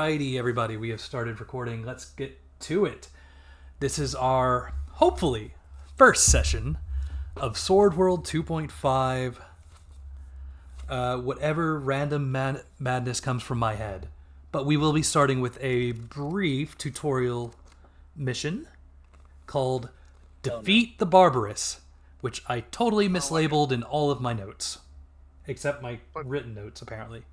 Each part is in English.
Alrighty, everybody, we have started recording. Let's get to it. This is our, hopefully, first session of Sword World 2.5. Whatever random madness comes from my head. But we will be starting with a brief tutorial mission called Defeat the Barbarous, which I totally mislabeled in all of my notes. Except my written notes, apparently.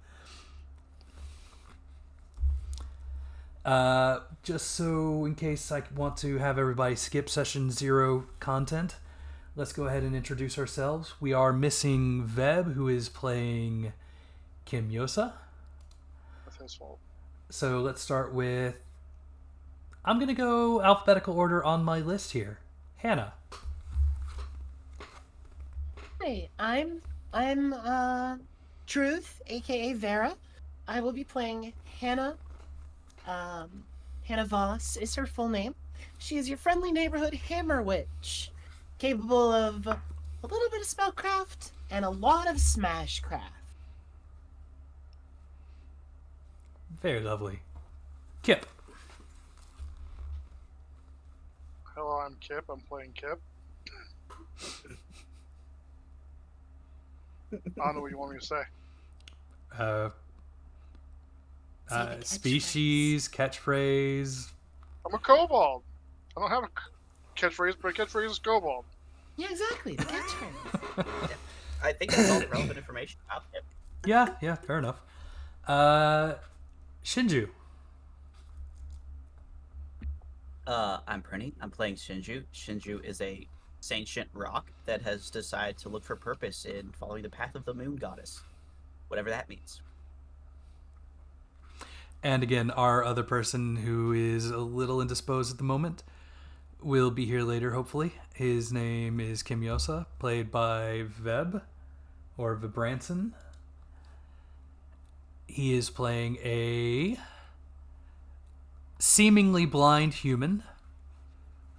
Just so in case I want to have everybody skip session 0 content, let's go ahead and introduce ourselves. We are missing Veb, who is playing Kimyosa. That's his fault. So let's start with... I'm going to go alphabetical order on my list here. Hannah. Hey, I'm Truth, aka Vera. I will be playing Hannah. Hannah Voss is her full name. She is your friendly neighborhood hammer witch, capable of a little bit of spellcraft and a lot of smashcraft. Very lovely. Kip. Hello, I'm Kip. I'm playing Kip. I don't know what you want me to say. Species, catchphrase. I'm a kobold. I don't have a catchphrase, but a catchphrase is kobold. Yeah, exactly. The catchphrase. I think that's all the relevant information about it. Yeah, fair enough. Shinju. I'm Prinny. I'm playing Shinju. Shinju is a sentient rock that has decided to look for purpose in following the path of the moon goddess. Whatever that means. And again, our other person who is a little indisposed at the moment will be here later, hopefully. His name is Kimyosa, played by Veb, or Vibranson. He is playing a seemingly blind human,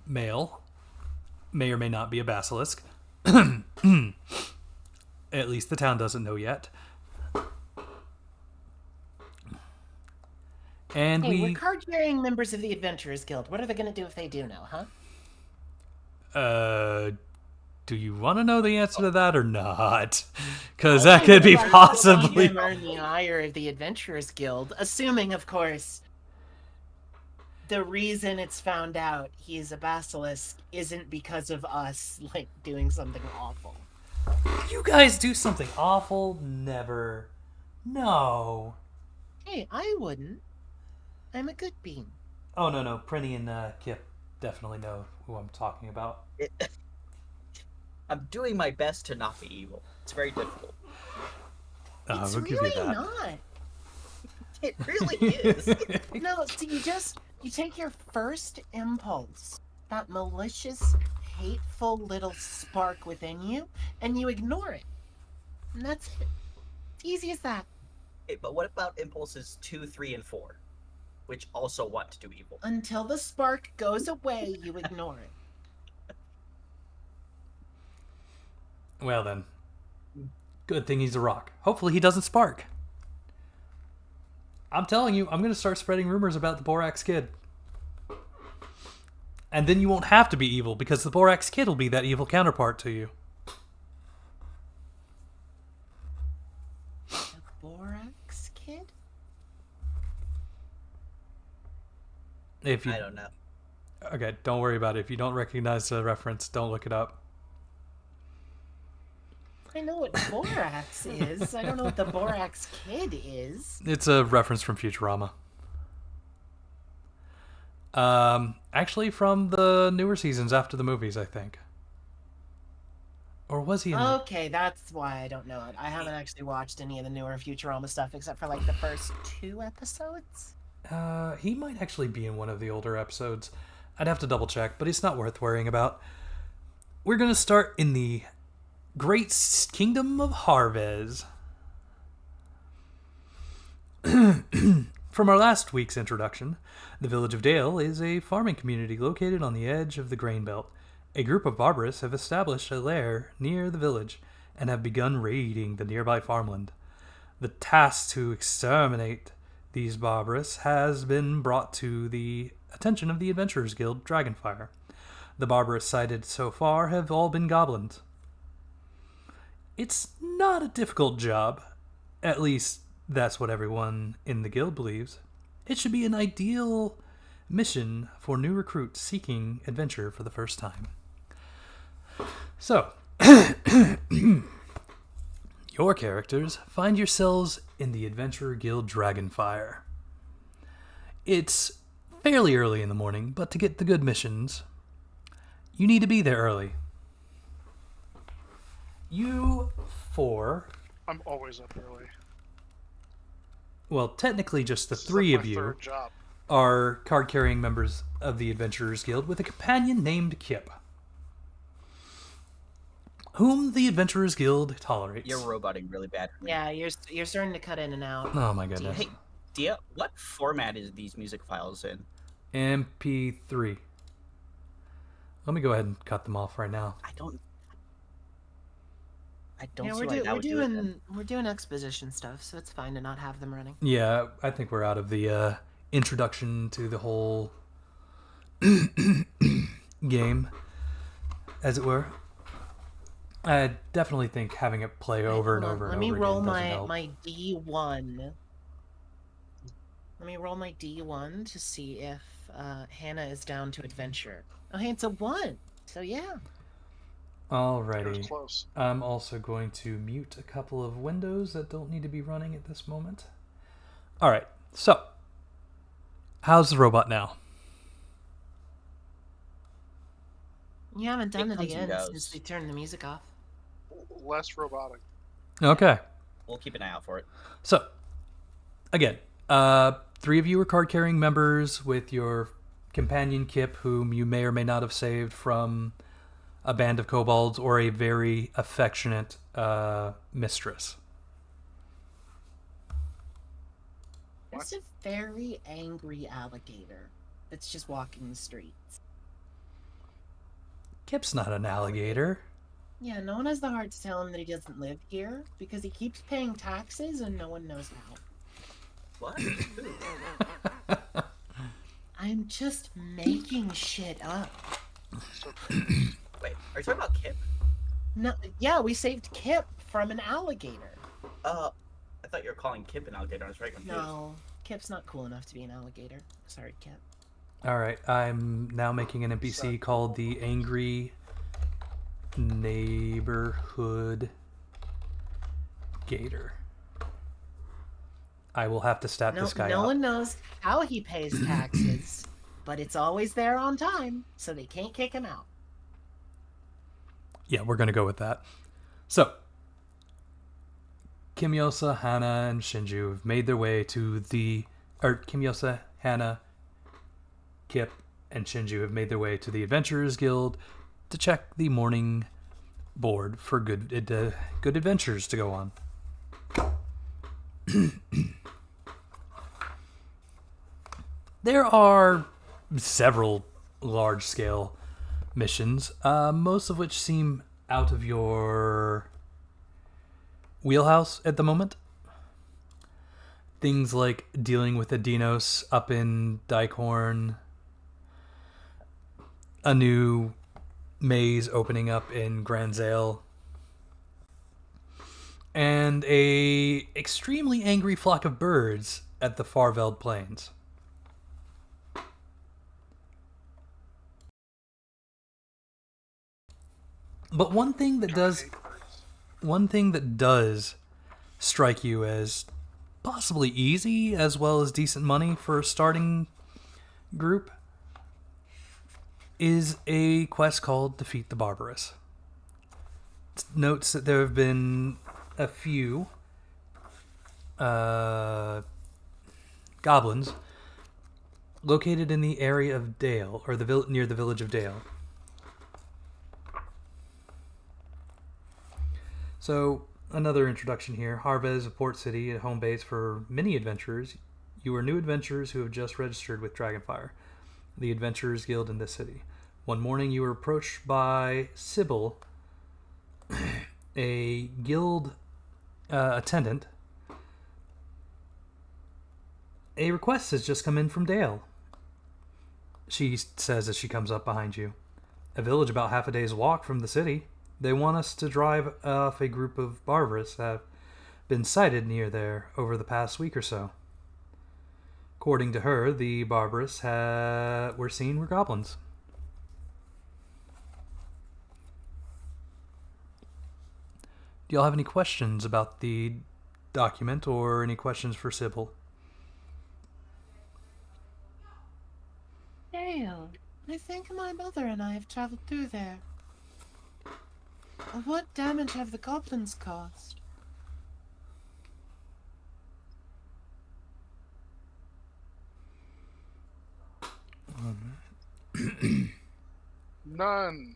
male, may or may not be a basilisk. At least the town doesn't know yet. And we're card-carrying members of the Adventurers Guild. What are they going to do if they do know, huh? Do you want to know the answer to that or not? Because that could be possibly... earn the ire of the Adventurers Guild, assuming, of course, the reason it's found out he's a basilisk isn't because of us, like, doing something awful. You guys do something awful? Never. No. Hey, I wouldn't. I'm a good bean. Oh, no. Prinny and Kip definitely know who I'm talking about. I'm doing my best to not be evil. It's very difficult. It's we'll really give you that. not. It really is. No, so you take your first impulse, that malicious, hateful little spark within you, and you ignore it. And that's it. It's easy as that. Okay, but what about impulses 2, 3, and 4? Which also want to do evil. Until the spark goes away, you ignore it. Well then. Good thing he's a rock. Hopefully he doesn't spark. I'm telling you, I'm going to start spreading rumors about the Borax Kid. And then you won't have to be evil, because the Borax Kid will be that evil counterpart to you. The Borax Kid? I don't know. Okay, don't worry about it. If you don't recognize the reference, don't look it up. I know what Borax is. I don't know what the Borax Kid is. It's a reference from Futurama. Actually from the newer seasons after the movies, I think. Or was he in Okay, that's why I don't know it. I haven't actually watched any of the newer Futurama stuff except for like the first 2 episodes. He might actually be in one of the older episodes. I'd have to double check, but it's not worth worrying about. We're going to start in the Great Kingdom of Harvez. From our last week's introduction, the village of Dale is a farming community located on the edge of the grain belt. A group of Barbarous have established a lair near the village and have begun raiding the nearby farmland. The task to exterminate these barbarous has been brought to the attention of the Adventurers Guild Dragonfire. The barbarous sighted so far have all been goblins. It's not a difficult job. At least, that's what everyone in the guild believes. It should be an ideal mission for new recruits seeking adventure for the first time. So, your characters find yourselves in the Adventurer Guild Dragonfire. It's fairly early in the morning, but to get the good missions, you need to be there early. You four, I'm always up early. well, technically just the This is three like of my you, third job. are card-carrying members of the Adventurers Guild with a companion named Kip, whom the Adventurers Guild tolerates. You're roboting really bad. Yeah, you're starting to cut in and out. Oh my goodness. Hey, Dia, what format is these music files in? MP3. Let me go ahead and cut them off right now. I don't Yeah, see why that would do it. Then. we're doing exposition stuff, so it's fine to not have them running. Yeah, I think we're out of the introduction to the whole game, as it were. I definitely think having it play over and Hold on, over and Let over me roll again doesn't help. my D1. Let me roll my D1 to see if Hannah is down to adventure. Oh, hey, it's a 1. So yeah. It was Alrighty. close. I'm also going to mute a couple of windows that don't need to be running at this moment. Alright, so how's the robot now? You haven't done It it comes and again goes. since we turned the music off. Less robotic. Okay. We'll keep an eye out for it. So, again, 3 of you are card-carrying members with your companion Kip, whom you may or may not have saved from a band of kobolds or a very affectionate mistress. There's a very angry alligator that's just walking the streets. Kip's not an alligator. Yeah, no one has the heart to tell him that he doesn't live here because he keeps paying taxes and no one knows how. What? I'm just making shit up. So, Wait, are you talking about Kip? No, yeah, we saved Kip from an alligator. I thought you were calling Kip an alligator. I was very confused. No, Kip's not cool enough to be an alligator. Sorry, Kip. Alright, I'm now making an NPC called the Angry Neighborhood Gator. I will have to stat No, this guy no out. one knows how he pays taxes, but it's always there on time, so they can't kick him out. Yeah, we're going to go with that. So, Kimyosa, Hana, and Shinju have made their way to the... Or, Kimyosa, Hana, Kip, and Shinju have made their way to the Adventurers Guild to check the morning board for good adventures to go on. There are several large-scale missions, most of which seem out of your wheelhouse at the moment. Things like dealing with a Dinos up in Dicehorn, a new maze opening up in Granzale, and a extremely angry flock of birds at the Farveld Plains. But one thing that does strike you as possibly easy as well as decent money for a starting group is a quest called Defeat the Barbarous. It notes that there have been a few goblins located in the area of Dale, or near the village of Dale. So, another introduction here. Harvez is a port city, a home base for many adventurers. You are new adventurers who have just registered with Dragonfire, the Adventurers Guild in this city. One morning you were approached by Sybil, a guild attendant, A request has just come in from Dale. She says as she comes up behind you. A village about half a day's walk from the city. They want us to drive off a group of Barbarous that have been sighted near there over the past week or so. According to her, the Barbarous were seen were goblins. Do y'all have any questions about the document or any questions for Sybil? Dale, I think my mother and I have traveled through there. What damage have the goblins caused? None.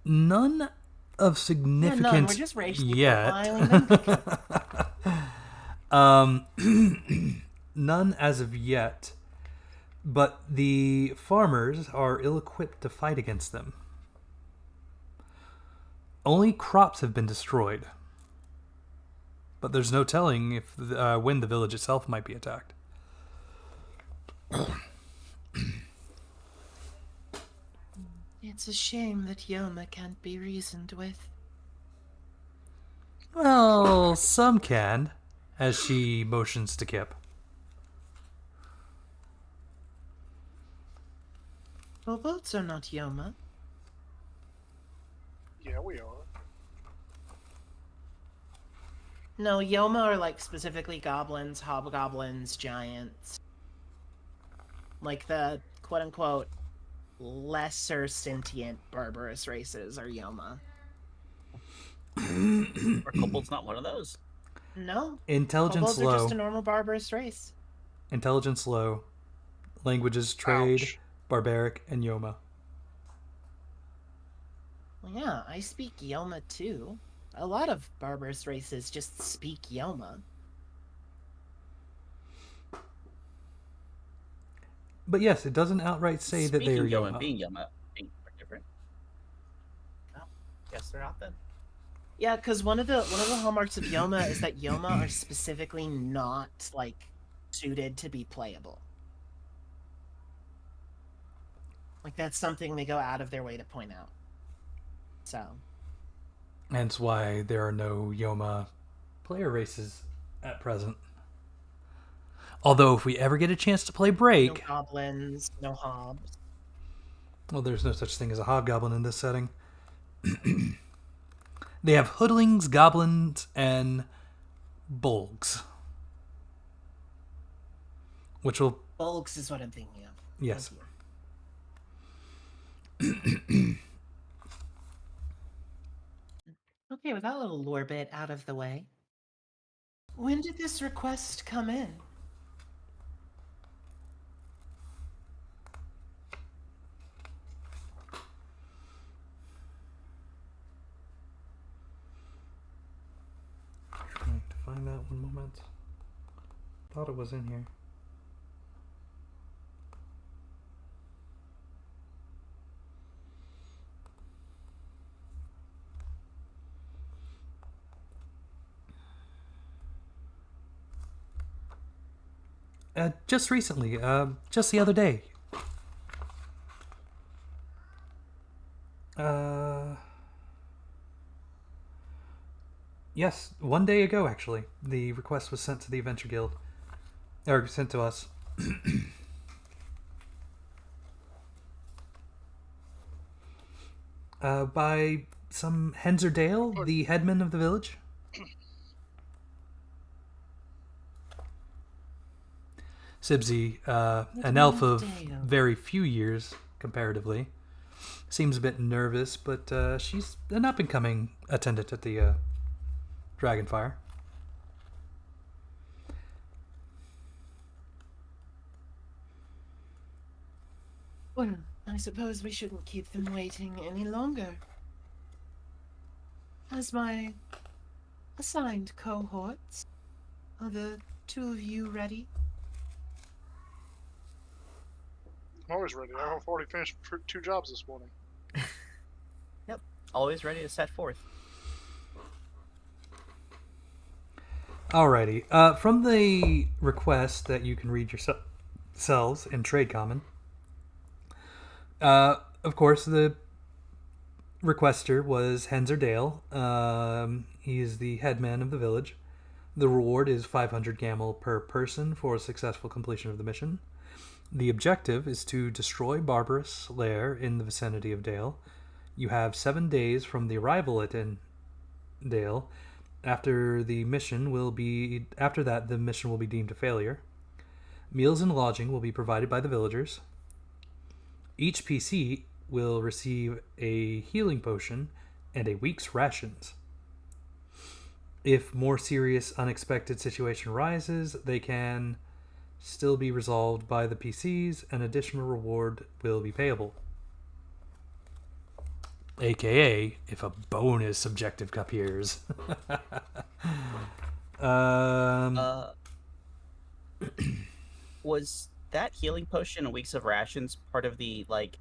None of significance Yeah, none. We're just racially yet. profiling them. None as of yet. But the farmers are ill-equipped to fight against them. Only crops have been destroyed. But there's no telling if when the village itself might be attacked. It's a shame that Yoma can't be reasoned with. Well, some can, as she motions to Kip. Kobolds are not Yoma. Yeah, we are. No, Yoma are like specifically goblins, hobgoblins, giants. Like the quote-unquote lesser sentient barbarous races are Yoma. Are kobolds not one of those? No. Intelligence Kobolds are low. just a normal barbarous race. Intelligence low. Languages trade, Ouch. barbaric, and Yoma. Well, yeah, I speak Yoma too. A lot of barbarous races just speak Yoma. But yes, it doesn't outright say that they are Speaking Yoma. and being Yoma being different. Oh, guess they're not then. Yeah, because one of the hallmarks of Yoma is that Yoma are specifically not like suited to be playable. Like that's something they go out of their way to point out. So. Hence why there are no Yoma player races at present. Although if we ever get a chance to play Break... No goblins, no hobs. Well, there's no such thing as a hobgoblin in this setting. They have hoodlings, goblins, and bulgs. Which will... Bulgs is what I'm thinking of. Yes. Okay, with that little lore bit out of the way. When did this request come in? Trying to find that one moment. Thought it was in here. Just recently, just the other day. Yes, 1 day ago, actually. The request was sent to the Adventure Guild. Or sent to us. By some Henzer Dale, the headman of the village. Sibsy, an elf of very few years, comparatively. Seems a bit nervous, but she's an up-and-coming attendant at the Dragonfire. Well, I suppose we shouldn't keep them waiting any longer. As my assigned cohorts, are the two of you ready? I'm always ready. I've already finished 2 jobs this morning. Always ready to set forth. Alrighty. From the request that you can read yourselves in Trade Common, of course, the requester was Henzer Dale. He is the headman of the village. The reward is 500 Gaml per person for a successful completion of the mission. The objective is to destroy Barbarous' lair in the vicinity of Dale. You have 7 days from the arrival at Dale. After that, the mission will be deemed a failure. Meals and lodging will be provided by the villagers. Each PC will receive a healing potion and a week's rations. If more serious unexpected situation arises, they can still be resolved by the PCs. An additional reward will be payable. AKA, if a bonus objective appears. Was that healing potion and weeks of rations part of the, like,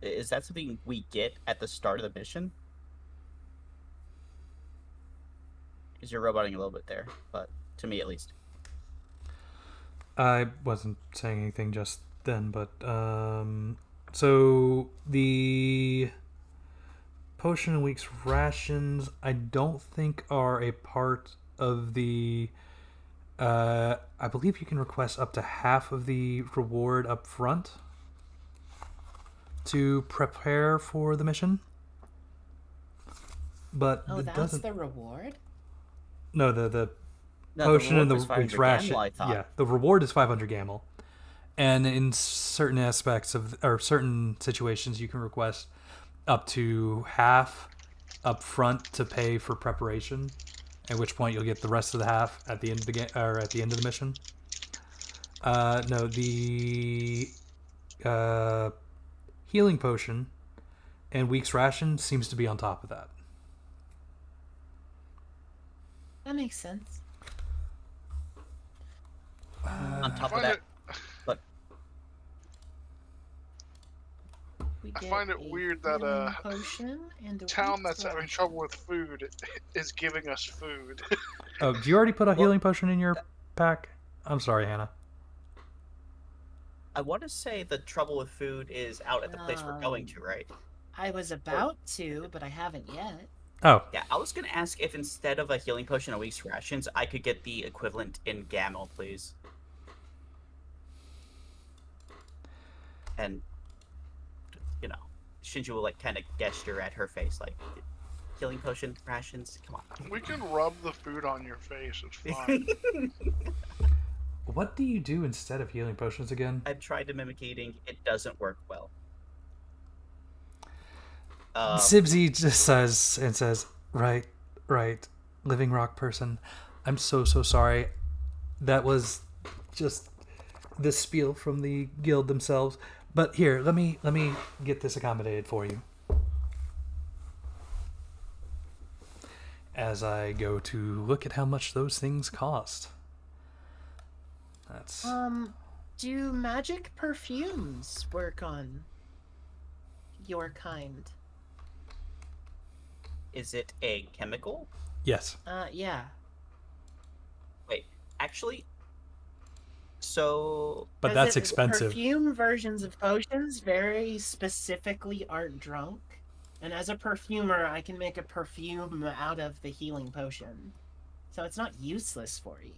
is that something we get at the start of the mission? Because you're roboting a little bit there, but to me at least. I wasn't saying anything just then, but so the potion and week's rations I don't think are a part of the I believe you can request up to half of the reward up front to prepare for the mission. But Oh, it that's doesn't... the reward? No, the No, potion the and the reward was week's 500 ration. Gaml, I thought. Yeah, the reward is 500 Gaml. And in certain aspects or certain situations, you can request up to half up front to pay for preparation. At which point you'll get the rest of the half at the end of the game or at the end of the mission. No, the healing potion and week's ration seems to be on top of that. That makes sense. On top of find that, it- but We I get find it a weird that healing potion and a town week's that's having trouble with food is giving us food. Oh, do you already put a healing potion in your pack? I'm sorry, Hannah. I want to say the trouble with food is out at the place we're going to, right? I was about to, but I haven't yet. Oh, Yeah, I was going to ask if instead of a healing potion and a week's rations, I could get the equivalent in Gaml, please. And, you know, Shinju will, like, kind of gesture at her face, like, healing potion, rations, come on. We can rub the food on your face. It's fine. what do you do instead of healing potions again? I've tried to mimic eating. It doesn't work well. Sibsy just says, right, Living Rock person. I'm so sorry. That was just the spiel from the guild themselves. But here, let me get this accommodated for you. As I go to look at how much those things cost. That's Do magic perfumes work on your kind? Is it a chemical? yes. Yeah. Wait, actually, so But that's expensive. Perfume versions of potions very specifically aren't drunk. And as a perfumer, I can make a perfume out of the healing potion. So it's not useless for you.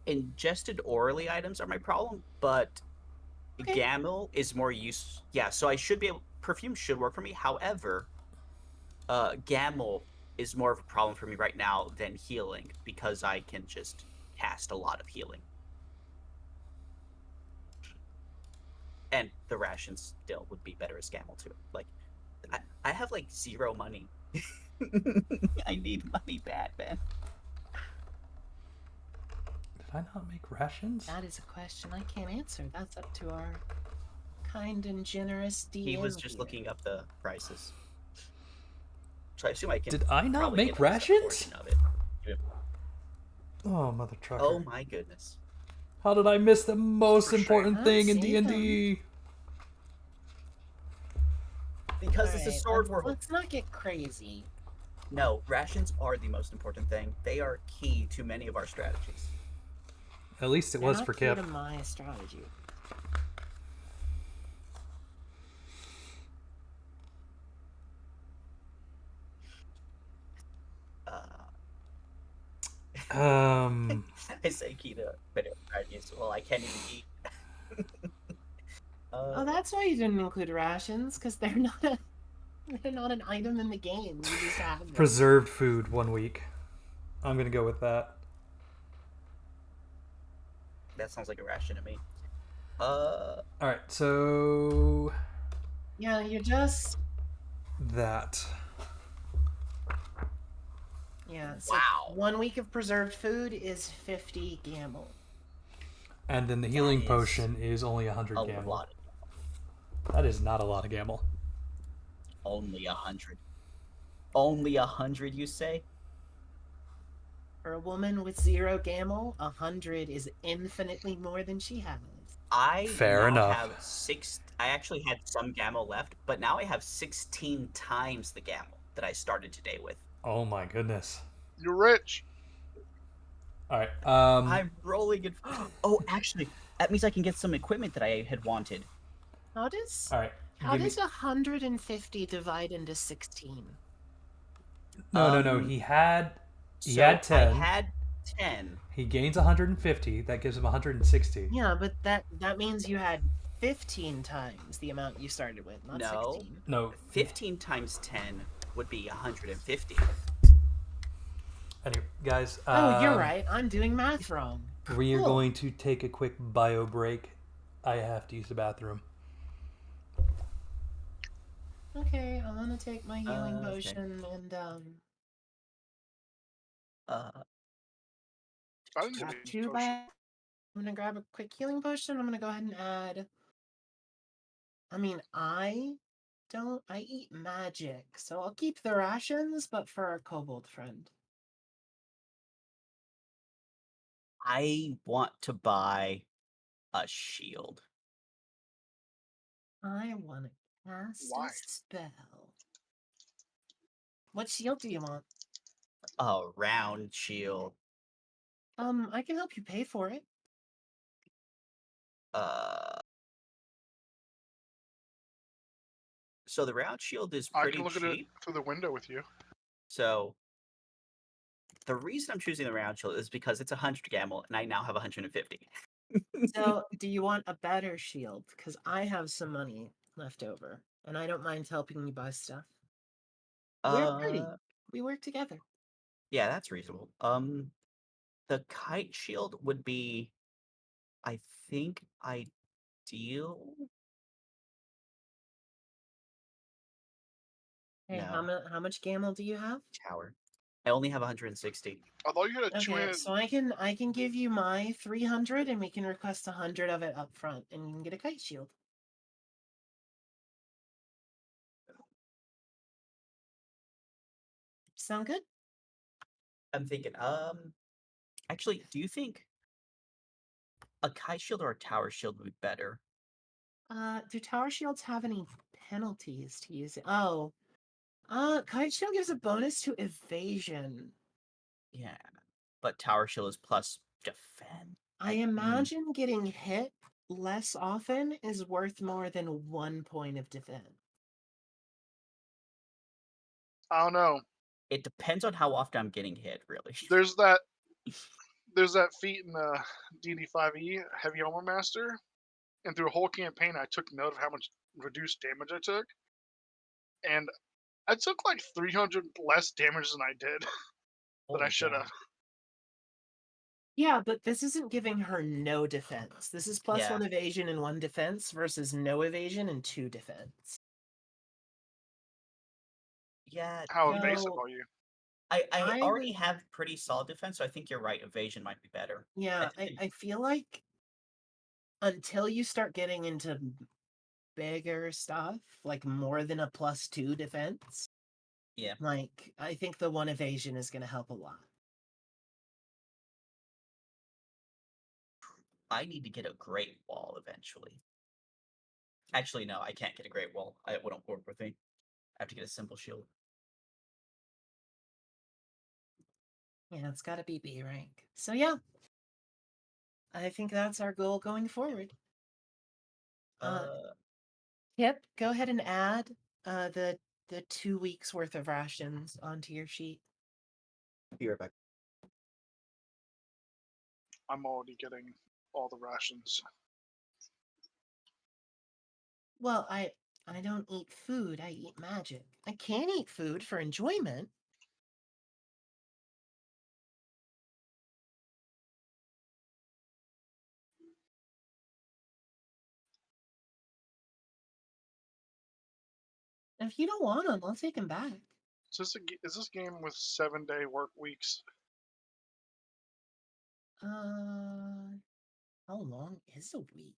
Ingested orally items are my problem, but Okay. Gaml is more use. Yeah, so I should be able. Perfume should work for me. However, Gaml is more of a problem for me right now than healing because I can just cast a lot of healing. And the rations still would be better as Gaml too. Like, I have like 0 money. I need money bad, man. Did I not make rations? That is a question I can't answer. That's up to our kind and generous DM. He was just here. looking up the prices. So I assume I can. Did I not probably make get at least a rations? portion of it. Oh, mother trucker. Oh my goodness. How did I miss the most For important shame. thing in See them. D&D? Because it's a Alright, sword world. let's not get crazy. No, rations are the most important thing. They are key to many of our strategies. At least it They're was not for key Kip. to my strategy. I say key to many of our strategies. Well, I can't even eat. Oh, that's why you didn't include rations, because they're not an item in the game. You just have them. Preserved food 1 week. I'm gonna go with that. That sounds like a ration to me. All right, so Yeah, you just that. so Wow. 1 week of preserved food is 50 Gaml. And then the healing is potion is only 100 a Gaml. lot. That is not a lot of Gaml. Only 100. Only 100, you say? For a woman with 0 Gaml, 100 is infinitely more than she has. I Fair now enough. have 6. I actually had some Gamma left, but now I have 16 times the Gamma that I started today with. Oh my goodness. You're rich. All right. I'm rolling it. Oh, actually, that means I can get some equipment that I had wanted. How does All right. how give me- does 150 divide into 16? No. He had So had 10. I had 10. He gains 150. That gives him 160. Yeah, but that means you had 15 times the amount you started with, not No. 16. No. 15 times 10 would be 150. Anyway, guys. Oh, you're right. I'm doing math wrong. We are Cool. going to take a quick bio break. I have to use the bathroom. Okay, I'm gonna take my healing Okay. potion and Uh, I didn't got need 2 potion. by. I'm gonna grab a quick healing potion. I'm gonna go ahead and add. I mean, I eat magic, so I'll keep the rations, but for our kobold friend. I want to buy a shield. I want to cast Why? a spell. What shield do you want? A round shield. I can help you pay for it. So the round shield is I pretty can look at it cheap. through the window with you. So the reason I'm choosing the round shield is because it's 100 Gamel and I now have 150. So, do you want a better shield? Because I have some money left over, and I don't mind helping you buy stuff. We're pretty. We work together. Yeah, that's reasonable. The kite shield would be, I think, ideal. Hey, No, how much Gamel do you have? tower. I only have 160. I thought you had a Okay, two-handed. so I can give you my 300, and we can request 100 of it up front, and you can get a kite shield. Sound good? I'm thinking, actually, do you think a kite shield or a tower shield would be better? Do tower shields have any penalties to use it? Oh, kite shield gives a bonus to evasion. Yeah, but tower shield is plus defense. I imagine getting hit less often is worth more than 1 point of defense. I don't know. It depends on how often I'm getting hit, really. There's that feat in DD5E, Heavy Armor Master, and through a whole campaign, I took note of how much reduced damage I took, and I took like 300 less damage than I did than I Holy should cow. have. Yeah, but this isn't giving her no defense. This is plus Yeah. 1 evasion and 1 defense versus no evasion and 2 defense. Yeah, How So- invasive are you? I I already would- have pretty solid defense, so I think you're right. Evasion might be better. Yeah, think I feel like until you start getting into bigger stuff, like more than a +2 defense, Yeah. like I think the 1 evasion is going to help a lot. I need to get a great wall eventually. Actually, no, I can't get a great wall. It wouldn't work with me. I have to get a simple shield. Yeah, it's got to be B rank. So yeah, I think that's our goal going forward. Yep. Go ahead and add the 2 weeks worth of rations onto your sheet. Be right back. I'm already getting all the rations. Well, I don't eat food. I eat magic. I can eat food for enjoyment. If you don't want them, I'll take them back. Is this game with 7-day work weeks? How long is a week?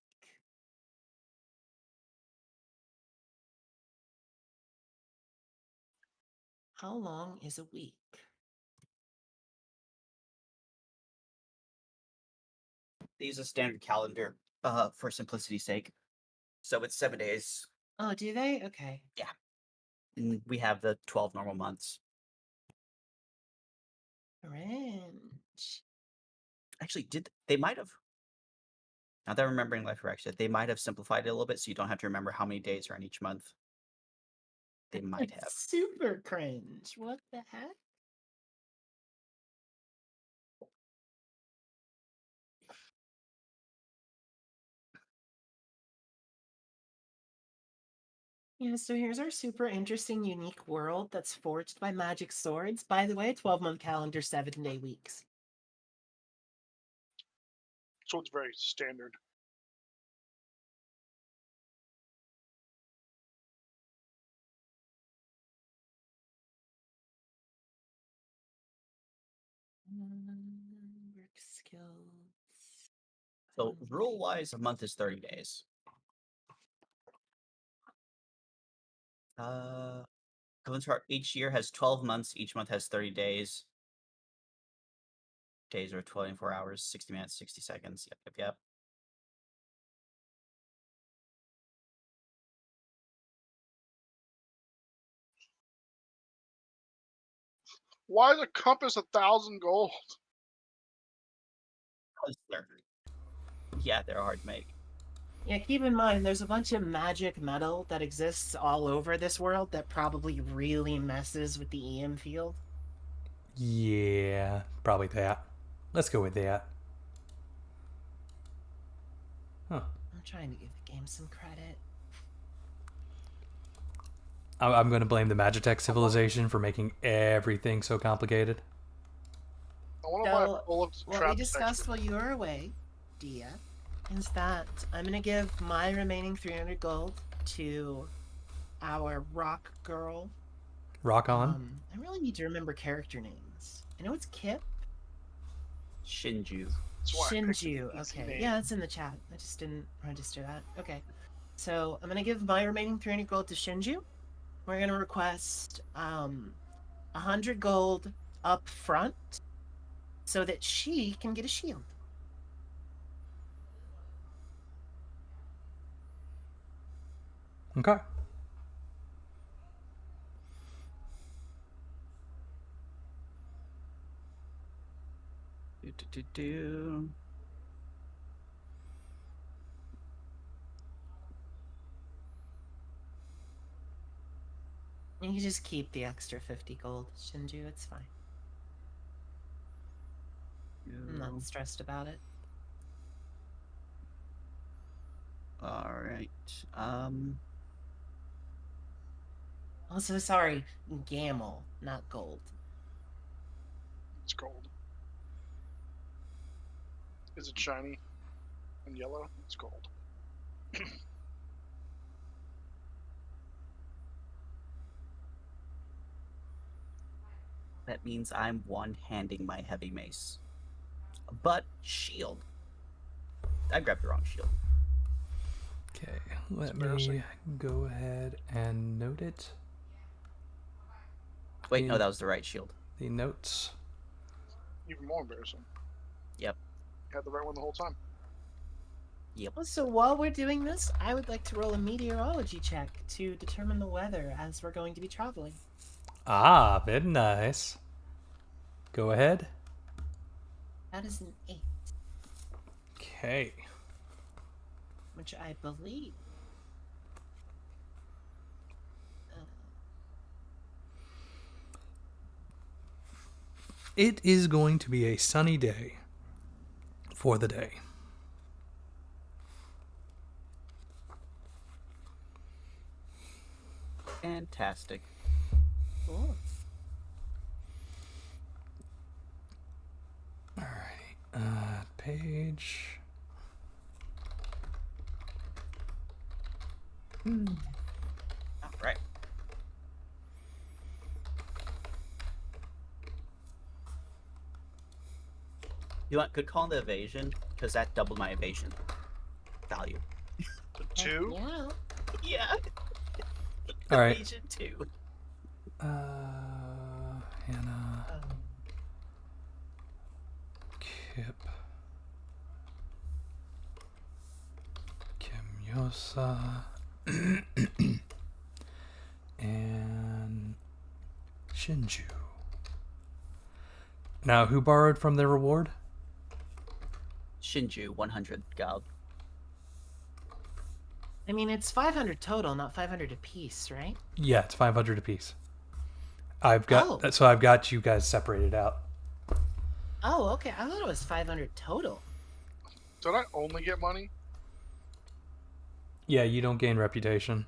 How long is a week? They use a standard calendar for simplicity's sake. So it's 7 days. Oh, do they? Okay. Yeah. And we have the 12 normal months. Cringe. Actually, they might have. Now that I'm remembering life correction, they might have simplified it a little bit so you don't have to remember how many days are in each month. They might have. Super cringe. What the heck? Yeah, so here's our super interesting, unique world that's forged by magic swords. By the way, 12-month calendar, 7-day weeks. So it's very standard. Work skills. So rule-wise, a month is 30 days. Each year has 12 months. Each month has 30 days. Days are 24 hours, 60 minutes, 60 seconds. Yep. Why is a compass 1,000 gold? Yeah, they're hard to make. Yeah, keep in mind, there's a bunch of magic metal that exists all over this world that probably really messes with the EM field. Yeah, probably that. Let's go with that. Huh. I'm trying to give the game some credit. I'm going to blame the Magitech civilization for making everything so complicated. I want to buy a full of What we discussed while you were away, Dia, is that I'm going to give my remaining 300 gold to our rock girl. Rock on. I really need to remember character names. I know it's Kip. Shinju. Shinju. Okay. Yeah, it's in the chat. I just didn't register that. Okay. So I'm gonna give my remaining 300 gold to Shinju. We're gonna request 100 gold up front so that she can get a shield. Okay. Do. You can just keep the extra 50 gold, Shinju. It's fine. I'm not stressed about it. All right. Also, sorry, Gaml, not gold. It's gold. Is it shiny and yellow? It's gold. That means I'm one-handing my heavy mace. But shield. I grabbed the wrong shield. Okay, let me go ahead and note it. Wait, no, that was the right shield. The notes. Even more embarrassing. Yep. You had the right one the whole time. Yep. So while we're doing this, I would like to roll a meteorology check to determine the weather as we're going to be traveling. Ah, very nice. Go ahead. That is an 8, Okay. which I believe. It is going to be a sunny day for the day. Fantastic. Cool. Alrighty. Page. All right. You want good call on the evasion because that doubled my evasion value. To 2? Yeah. Yeah. All right. Evasion 2. Hannah. Um, Kip. Kimyosa. And Shinju. Now, who borrowed from their reward? Shinju 100 gold. I mean, it's 500 total, not 500 apiece, right? Yeah, it's 500 apiece. I've got Oh. so I've got you guys separated out. Oh, okay. I thought it was 500 total. Did I only get money? Yeah, you don't gain reputation.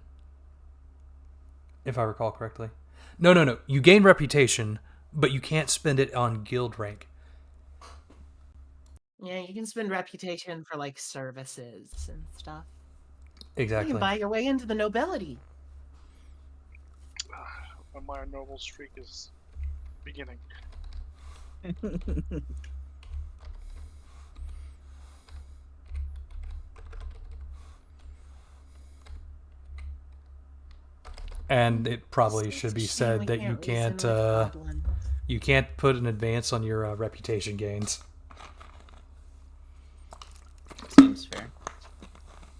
If I recall correctly. No. You gain reputation, but you can't spend it on guild rank. Yeah, you can spend reputation for like services and stuff. You Exactly. can buy your way into the nobility. When my noble streak is beginning. And it probably It's should a be shame said we that you reason can't with goblins. you can't put an advance on your reputation gains. Seems fair.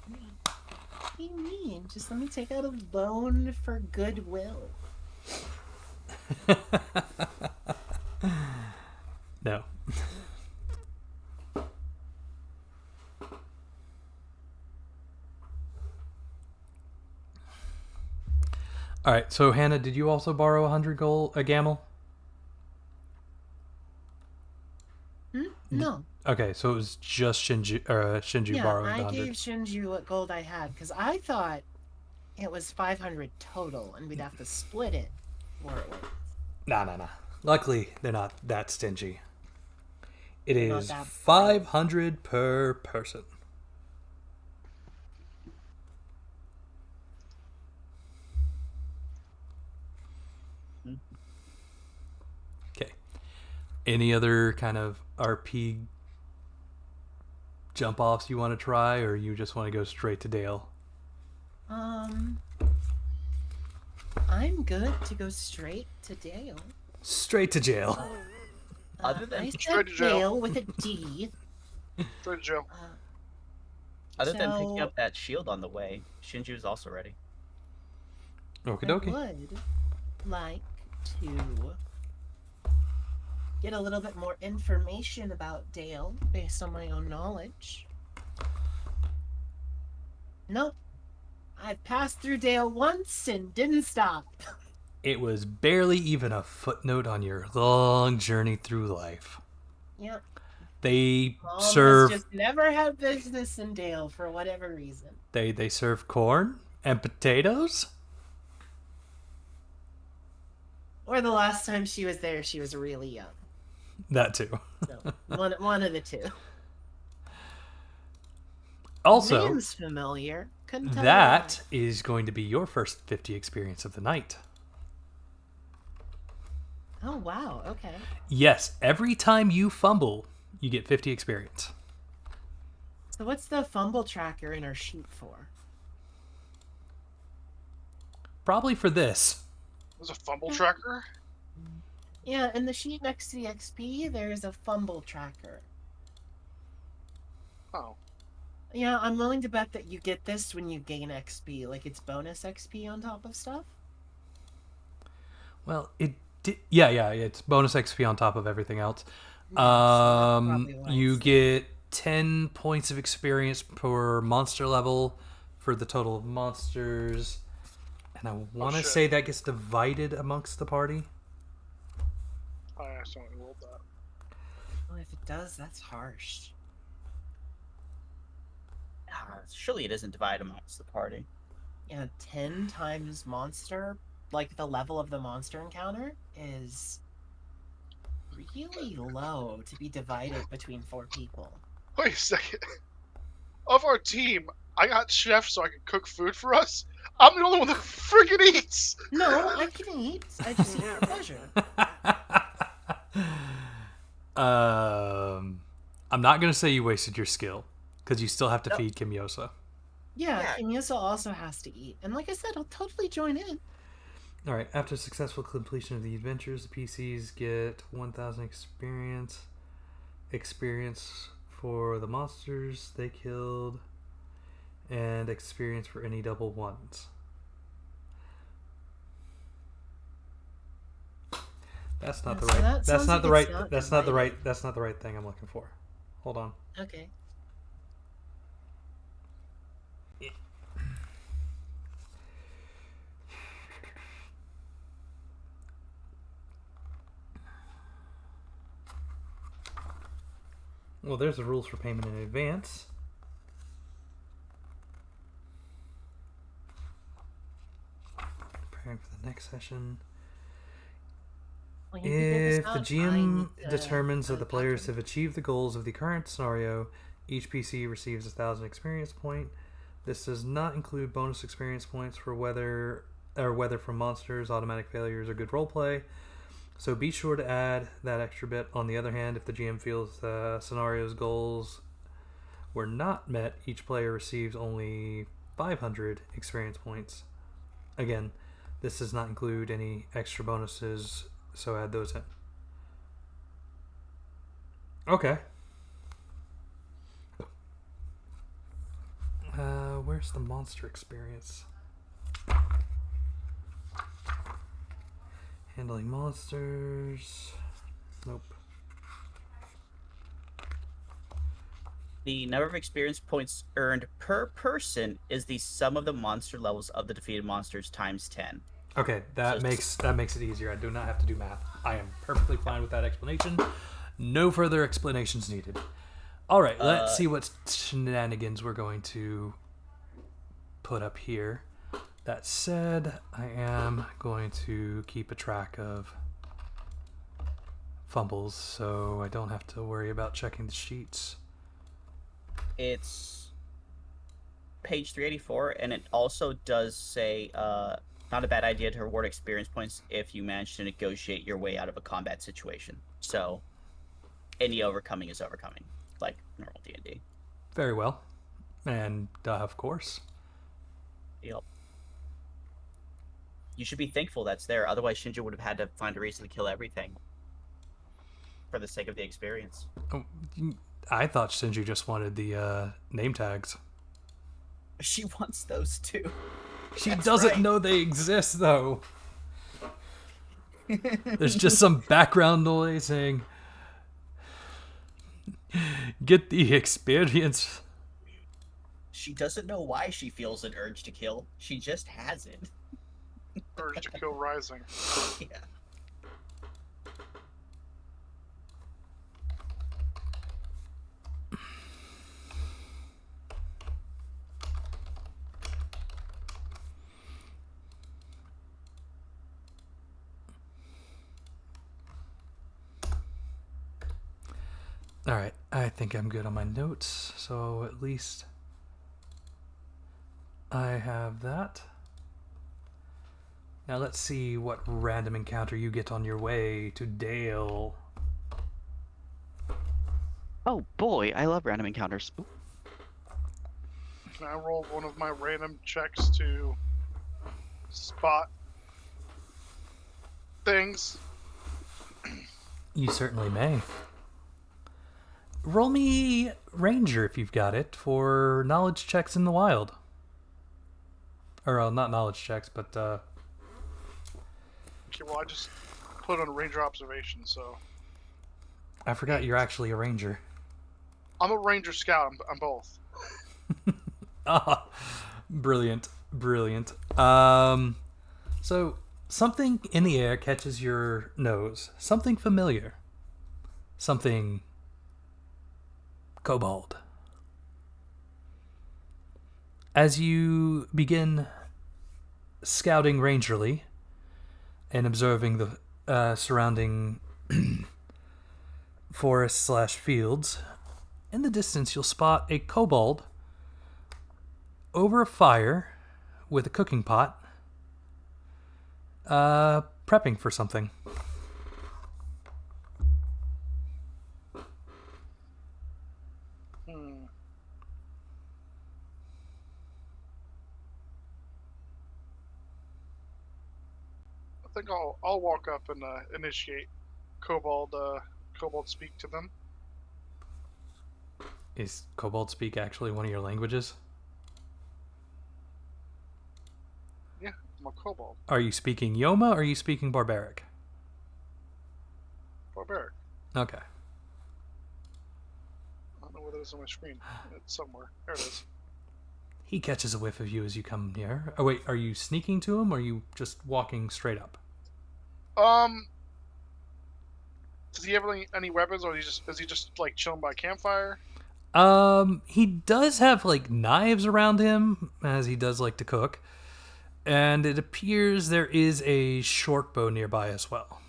What do you mean? Just let me take out a loan for goodwill. No. All right. So Hannah, did you also borrow 100 gold a Gaml? No. Okay, so it was just Shinju Yeah, borrowing I the 100. gave Shinju what gold I had because I thought it was 500 total and we'd have to split it. Or it was. Nah. Luckily, they're not that stingy. It They're not is that 500 per person. Okay. Any other kind of RP jump offs you want to try, or you just want to go straight to Dale? I'm good to go straight to Dale. Straight to jail. Other than- I Straight said to jail. Dale with a D. Straight to jail. Other than picking So- up that shield on the way, Shinju's also ready. Okie I dokie. would like to get a little bit more information about Dale based on my own knowledge. Nope. I've passed through Dale once and didn't stop. It was barely even a footnote on your long journey through life. Yep. They Mom serve has just never had business in Dale for whatever reason. they serve corn and potatoes. Or the last time she was there, she was really young. That too. So one of the two. Also, Name's familiar. Couldn't tell you that is going to be your first 50 experience of the night. why. Oh wow. Okay. Yes, every time you fumble, you get 50 experience. So what's the fumble tracker in our sheet for? Probably for this. There's a fumble tracker? Yeah, in the sheet next to the XP, there's a fumble tracker. Oh. Yeah, I'm willing to bet that you get this when you gain XP. Like, it's bonus XP on top of stuff. Well, yeah, it's bonus XP on top of everything else. Yeah, so that's probably why You it's there. get 10 points of experience per monster level for the total of monsters. And I want to shit. say that gets divided amongst the party. I accidentally rolled that. Well, if it does, that's harsh. Surely it isn't divided amongst the party. Yeah, 10 times monster, like the level of the monster encounter, is really low to be divided between 4 people. Wait a second. Of our team, I got chef so I can cook food for us. I'm the only one that freaking eats. No, I can eat. I just eat for pleasure. I'm not going to say you wasted your skill, because you still have to Nope. feed Kimyosa. Yeah, Kimyosa also has to eat. And like I said, I'll totally join in. Alright, after successful completion of the adventures, the PCs get 1,000 experience. Experience for the monsters they killed, and experience for any double ones. That's not the So right. that That's sounds not like the it's right. not That's not the right. divided. That's not the right thing I'm looking for. Hold on. Okay. Well, there's the rules for payment in advance. Preparing for the next session. Well, you can figure this If the out. I GM need to determines go that the to players bathroom. have achieved the goals of the current scenario, each PC receives 1,000 experience point. This does not include bonus experience points for whether from monsters, automatic failures, or good roleplay. So be sure to add that extra bit. On the other hand, if the GM feels the scenario's goals were not met, each player receives only 500 experience points. Again, this does not include any extra bonuses, so add those in. Okay. Where's the monster experience? Handling monsters. Nope. The number of experience points earned per person is the sum of the monster levels of the defeated monsters times 10. Okay, that makes it easier. I do not have to do math. I am perfectly fine with that explanation. No further explanations needed. All right, let's see what shenanigans we're going to put up here. That said, I am going to keep a track of fumbles, so I don't have to worry about checking the sheets. It's page 384, and it also does say not a bad idea to reward experience points if you manage to negotiate your way out of a combat situation. So any overcoming is overcoming, like normal D&D. Very well. And, of course. Yep. You should be thankful that's there. Otherwise, Shinja would have had to find a reason to kill everything for the sake of the experience. Oh, I thought Shinju just wanted the name tags. She wants those too. She That's doesn't right. know they exist, though. There's just some background noise saying, get the experience. She doesn't know why she feels an urge to kill. She just has it. Urge to kill rising. Yeah. All right, I think I'm good on my notes, so at least I have that. Now let's see what random encounter you get on your way to Dale. Oh boy, I love random encounters. Ooh. Can I roll one of my random checks to spot things? You certainly may. roll me Ranger if you've got it for knowledge checks in the wild. Or not knowledge checks, but Okay, well, I just put on ranger observation, so I forgot you're actually a ranger. I'm a ranger scout. I'm both. Ah, brilliant, brilliant. So something in the air catches your nose. Something familiar. Something kobold. As you begin scouting rangerly and observing the surrounding forests/fields, in the distance you'll spot a kobold over a fire with a cooking pot, prepping for something. I think I'll walk up and initiate kobold speak to them. Is kobold speak actually one of your languages? Yeah, I'm a kobold. Are you speaking Yoma or are you speaking barbaric? Barbaric. Okay. I don't know where it is on my screen. It's somewhere. There it is. He catches a whiff of you as you come near. Oh wait, are you sneaking to him or are you just walking straight up? Does he have any weapons, or is he just like chilling by campfire? He does have like knives around him, as he does like to cook. And it appears there is a short bow nearby as well.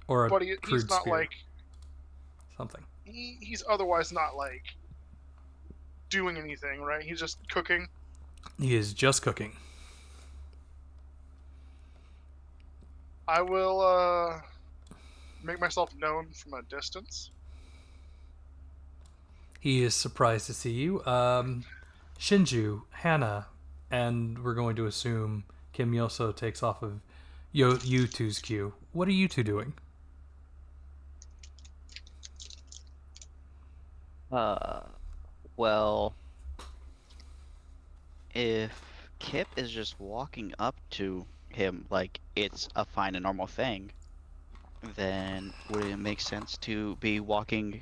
Or a But crude he's not spear. like Something. he's otherwise not like doing anything, right? He's just cooking. He is just cooking. I will make myself known from a distance. He is surprised to see you. Shinju, Hannah, and we're going to assume Kim Yoso takes off of you two's queue. What are you two doing? Well, if Kip is just walking up to him like it's a fine and normal thing, then would it make sense to be walking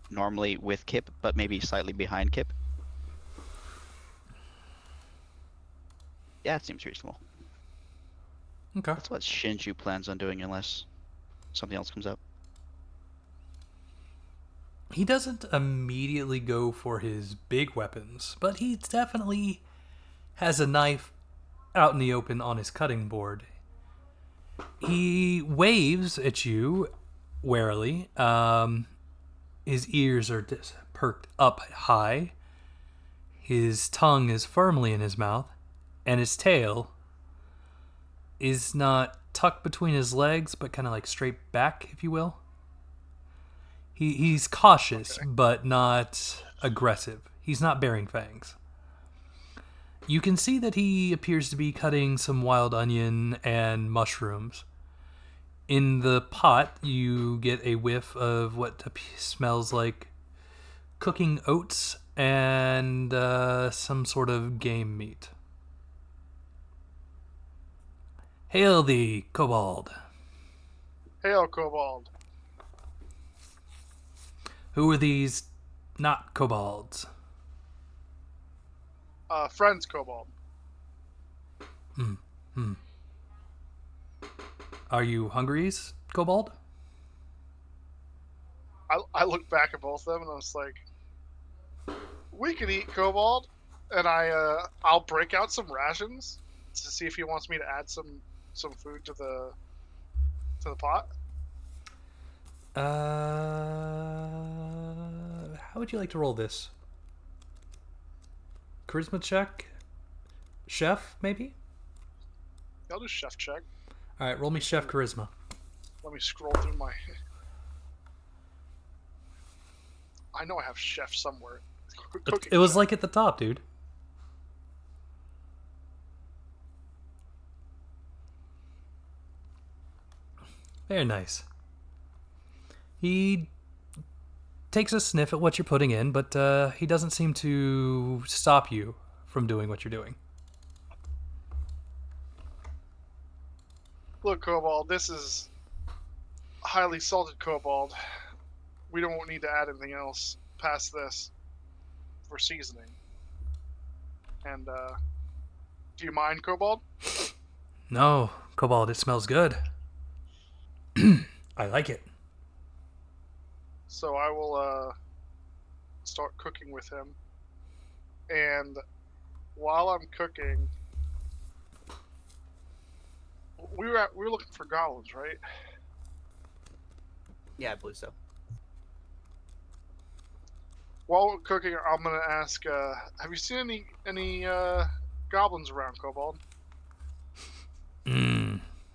normally with Kip, but maybe slightly behind Kip? Yeah, it seems reasonable. Okay. That's what Shinju plans on doing unless something else comes up. He doesn't immediately go for his big weapons, but he definitely has a knife out in the open on his cutting board. He waves at you warily. His ears are perked up high. His tongue is firmly in his mouth, and his tail is not tucked between his legs, but kind of like straight back, if you will. He's cautious, but not aggressive. He's not bearing fangs. You can see that he appears to be cutting some wild onion and mushrooms. In the pot, you get a whiff of what smells like cooking oats and some sort of game meat. Hail thee, kobold. Hail, kobold. Who are these not kobolds? Friends, kobold. Are you hungries, kobold? I look back at both of them and I was like, we could eat kobold, and I'll break out some rations to see if he wants me to add some food to the pot. How would you like to roll this? Charisma check? Chef, maybe? I'll do chef check. Alright, roll me chef charisma. Let me scroll through my... I know I have chef somewhere. It was like at the top, dude. Very nice. He takes a sniff at what you're putting in, but he doesn't seem to stop you from doing what you're doing. Look, kobold, this is highly salted kobold. We don't need to add anything else past this for seasoning. And, do you mind, kobold? No, Kobold, it smells good. I like it. So I will, start cooking with him. And while I'm cooking, we were looking for goblins, right? Yeah, I believe so. While we're cooking, I'm gonna ask, have you seen any goblins around, kobold?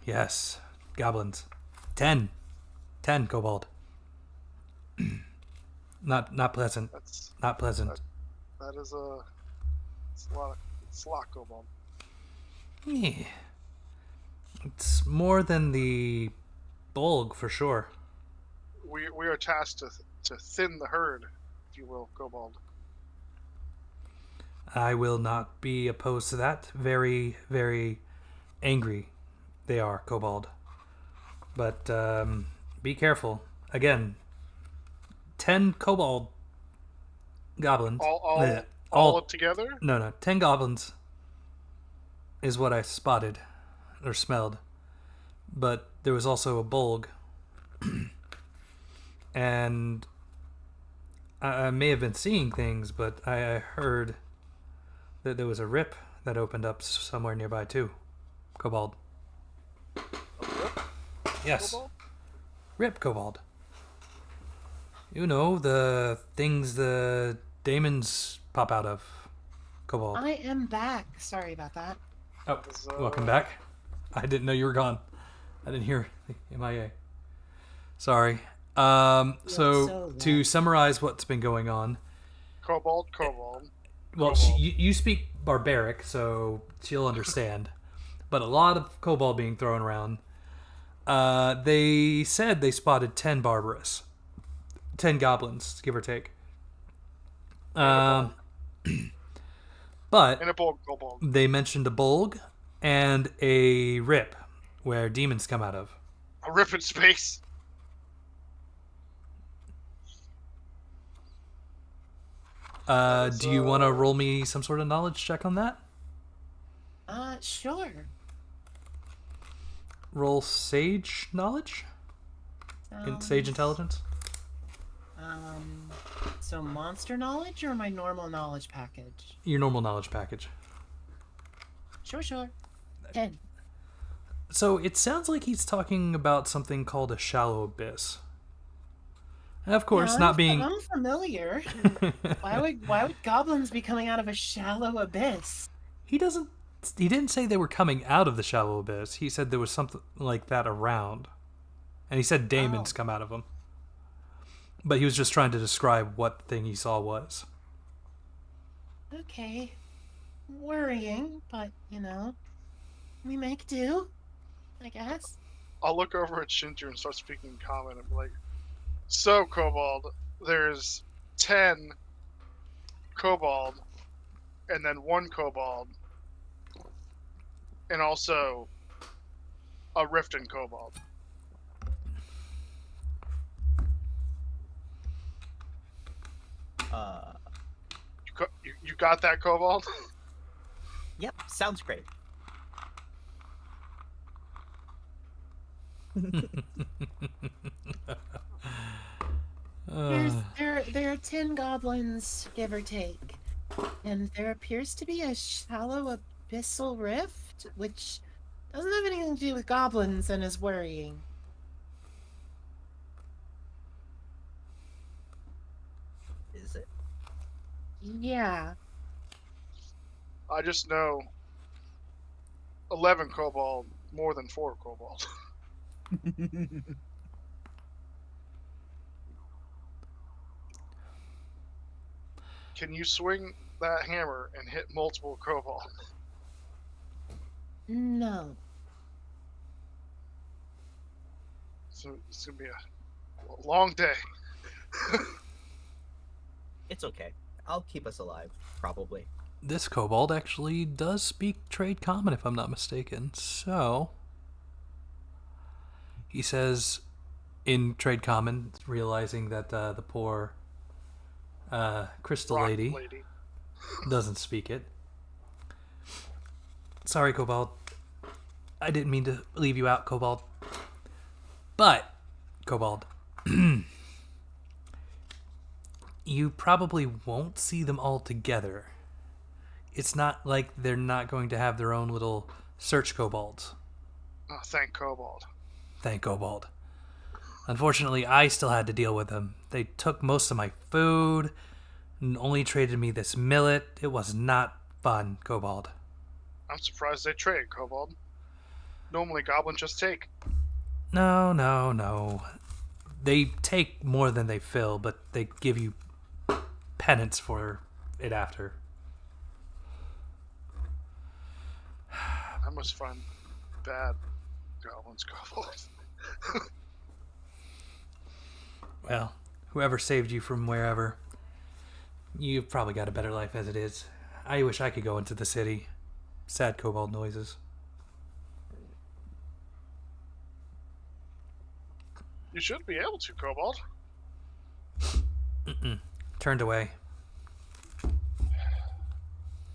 Yes. Goblins. 10. 10, Kobold. Not pleasant. That's Not pleasant. that is it's a lot, kobold. Yeah. It's more than the bulg, for sure. We are tasked to thin the herd, if you will, kobold. I will not be opposed to that. Very, very angry they are, Kobold. But be careful. Again, 10 Kobold goblins. All together? No. 10 goblins is what I spotted or smelled. But there was also a bulg. And I may have been seeing things, but I heard that there was a rip that opened up somewhere nearby too. Kobold. Yes. Kobold? Rip Kobold. You know, the things the daemons pop out of. Kobold. I am back. Sorry about that. Oh, So, welcome back. I didn't know you were gone. I didn't hear MIA. Sorry. So so to loud. summarize what's been going on, Kobold. well, Kobold. you speak barbaric, so she'll understand. But a lot of kobold being thrown around. They said they spotted 10 barbarous. 10 goblins, give or take. But And a bulg, kobold. they mentioned a bulg and a rip where demons come out of. A rip in space. Do you want to roll me some sort of knowledge check on that? Sure. Roll sage knowledge? Sage intelligence? So monster knowledge or my normal knowledge package? Your normal knowledge package. Sure. 10. So it sounds like he's talking about something called a shallow abyss. And of course, Yeah, not being. I'm familiar. Why would goblins be coming out of a shallow abyss? He didn't say they were coming out of the shallow abyss. He said there was something like that around. And he said daemons come out of them. But he was just trying to describe what thing he saw was. Okay. Worrying, but we make do, I guess. I'll look over at Shinju and start speaking in common and be like, so, kobold, there's 10 kobold, and then 1 kobold, and also a Riften kobold. You got that, kobold? Yep, sounds great. There are 10 goblins, give or take, and there appears to be a shallow abyssal rift, which doesn't have anything to do with goblins and is worrying. Is it? Yeah. I just know 11 kobold, more than 4 kobold. Can you swing that hammer and hit multiple kobold? No. So it's gonna be a long day. It's okay. I'll keep us alive, probably. This kobold actually does speak trade common, if I'm not mistaken. So he says in trade common, realizing that the poor crystal Rock lady doesn't speak it. Sorry, kobold. I didn't mean to leave you out, kobold. But, kobold, you probably won't see them all together. It's not like they're not going to have their own little search kobolds. Oh, thank Kobold. Thank kobold. Unfortunately, I still had to deal with them. They took most of my food and only traded me this millet. It was not fun, kobold. I'm surprised they trade, Kobold. Normally, goblins just take. No. They take more than they fill, but they give you penance for it after. I must find bad goblins, Kobold. Well, whoever saved you from wherever, you've probably got a better life as it is. I wish I could go into the city. Sad kobold noises. You should be able to, Kobold. Turned away.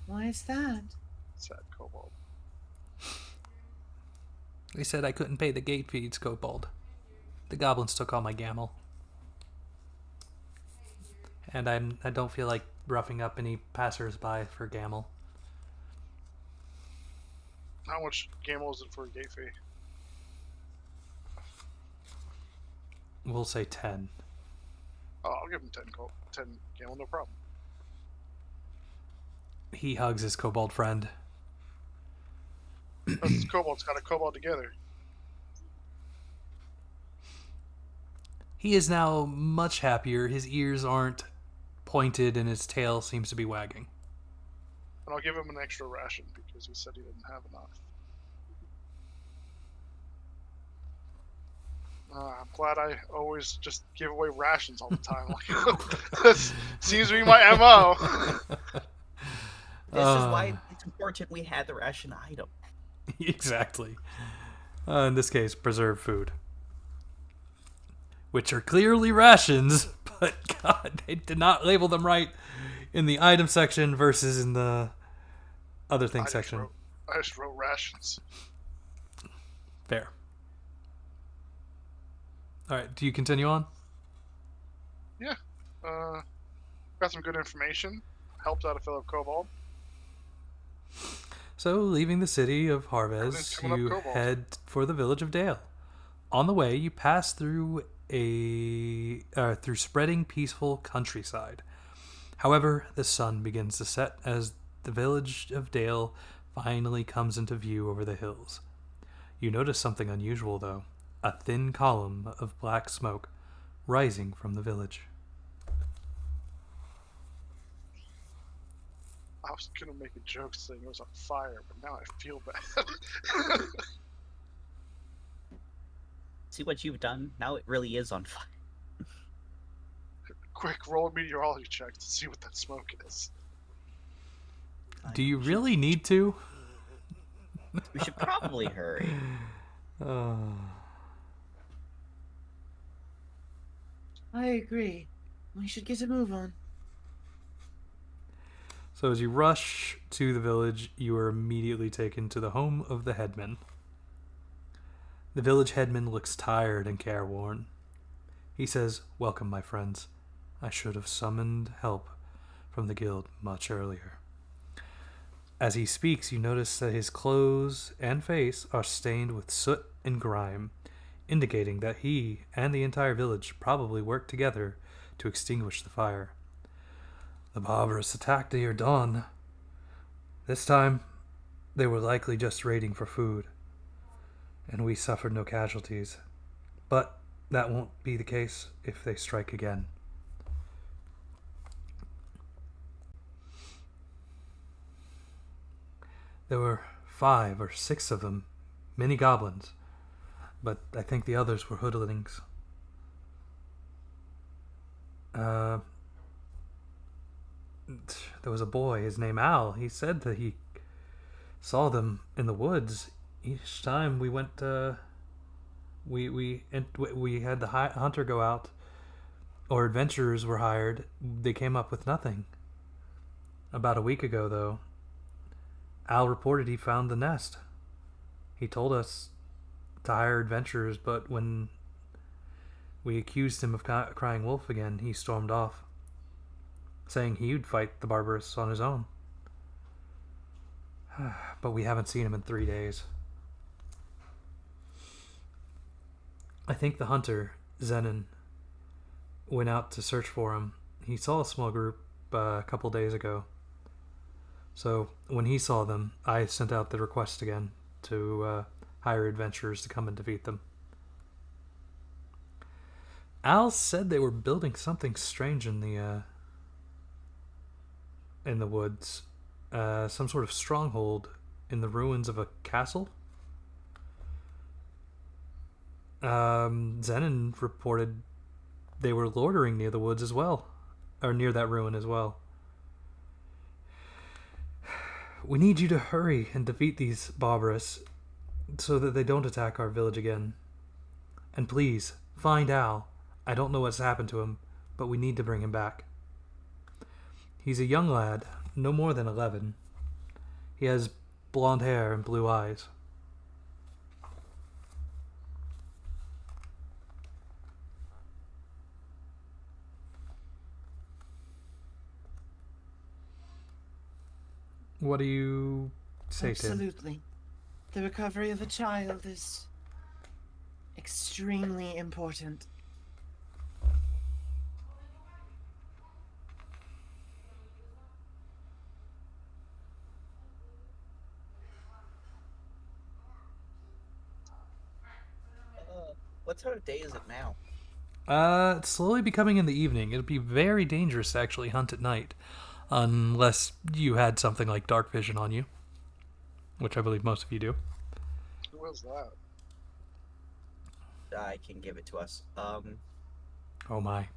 Why is that? Sad Kobold. They said I couldn't pay the gate fees, kobold. The goblins took all my Gaml. And I don't feel like roughing up any passers-by for Gaml. How much Gaml is it for a gate fee? We'll say 10. Oh, I'll give him 10 Gaml, no problem. He hugs his kobold friend. This Kobold's got a Kobold together. He is now much happier. His ears aren't pointed and his tail seems to be wagging. And I'll give him an extra ration because he said he didn't have enough. I'm glad I always just give away rations all the time. That seems to be my MO. This is why it's important we had the ration item. Exactly. In this case, preserved food. Which are clearly rations, but God, they did not label them right in the item section versus in the other things section. I just wrote rations. Fair. Alright, do you continue on? Yeah. Got some good information. Helped out a fellow Kobold. So, leaving the city of Everything's Harvest, coming up you kobold. head for the village of Dale. On the way, you pass through through spreading peaceful countryside. However, the sun begins to set as the village of Dale finally comes into view over the hills. You notice something unusual, though. A thin column of black smoke rising from the village. I was gonna make a joke saying it was on fire, but now I feel bad. See what you've done? Now it really is on fire. Quick, roll a meteorology check to see what that smoke is. Do you really need to? We should probably hurry. I agree. We should get a move on. So as you rush to the village, you are immediately taken to the home of the headman. The village headman looks tired and careworn. He says, "Welcome, my friends. I should have summoned help from the guild much earlier." As he speaks, you notice that his clothes and face are stained with soot and grime, indicating that he and the entire village probably worked together to extinguish the fire. The Barbarous attacked near dawn. This time, they were likely just raiding for food, and we suffered no casualties. But that won't be the case if they strike again. There were 5 or 6 of them, many goblins. but I think the others were hoodlings. There was a boy, his name Al. He said that he saw them in the woods. Each time we went, we had the hunter go out, or adventurers were hired. They came up with nothing. About a week ago, though, Al reported he found the nest. He told us to hire adventurers, but when we accused him of crying wolf again, he stormed off, saying he would fight the Barbarous on his own. But we haven't seen him in 3 days. I think the hunter, Zenon, went out to search for him. He saw a small group a couple days ago. So when he saw them, I sent out the request again to hire adventurers to come and defeat them. Al said they were building something strange in the woods. Some sort of stronghold in the ruins of a castle. Zenon reported they were loitering near the woods as well, or near that ruin as well. We need you to hurry and defeat these barbarous so that they don't attack our village again. And please, find Al. I don't know what's happened to him, but we need to bring him back. He's a young lad, no more than 11. He has blonde hair and blue eyes. What do you say to him? Absolutely. The recovery of a child is extremely important. What sort of day is it now? It's slowly becoming in the evening. It'd be very dangerous to actually hunt at night, unless you had something like dark vision on you, which I believe most of you do. Who was that? I can give it to us. Oh my.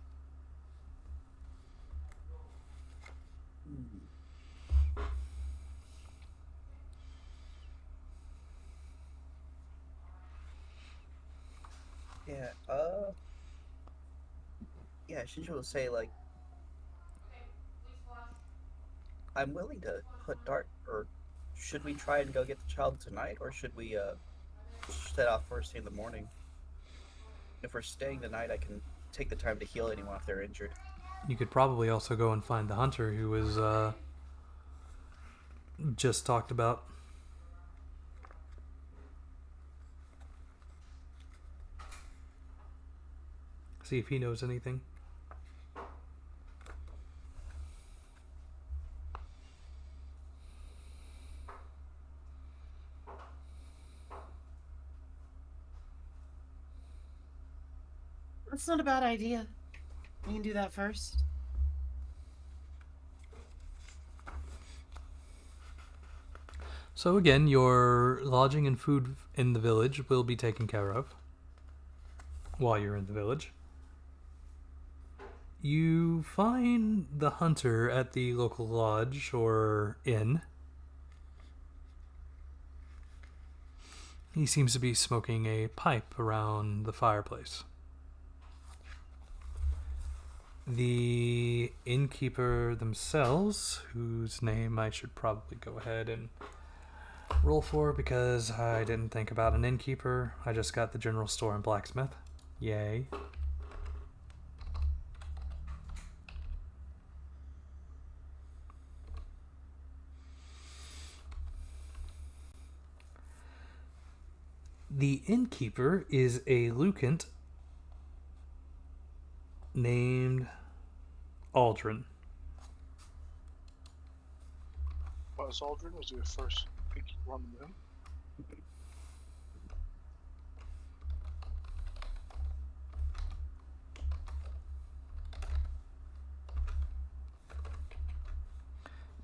Yeah, yeah, Shinjo will say, like, I'm willing to put dark, or should we try and go get the child tonight, or should we, set off first thing in the morning? If we're staying the night, I can take the time to heal anyone if they're injured. You could probably also go and find the hunter who was, just talked about. See if he knows anything. That's not a bad idea. You can do that first. So again, your lodging and food in the village will be taken care of while you're in the village. You find the hunter at the local lodge or inn. He seems to be smoking a pipe around the fireplace. The innkeeper themselves, whose name I should probably go ahead and roll for because I didn't think about an innkeeper. I just got the general store and blacksmith. Yay. The innkeeper is a Lucant named Aldrin. Buzz Aldrin was the first innkeeper on the moon.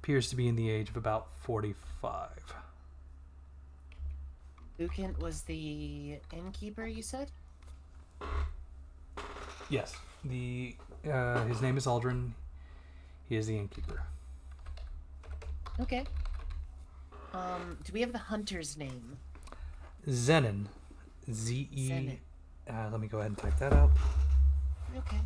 Appears to be in the age of about 45. Lukent was the innkeeper, you said? Yes. His name is Aldrin. He is the innkeeper. Okay. Do we have the hunter's name? Zenon. Z-E... Zenon. Let me go ahead and type that out. Okay.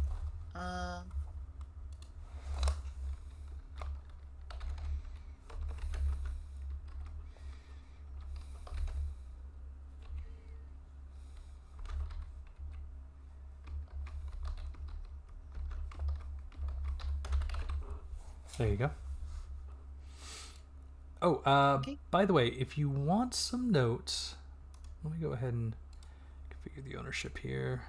There you go. Oh, Okay. by the way, if you want some notes, let me go ahead and configure the ownership here.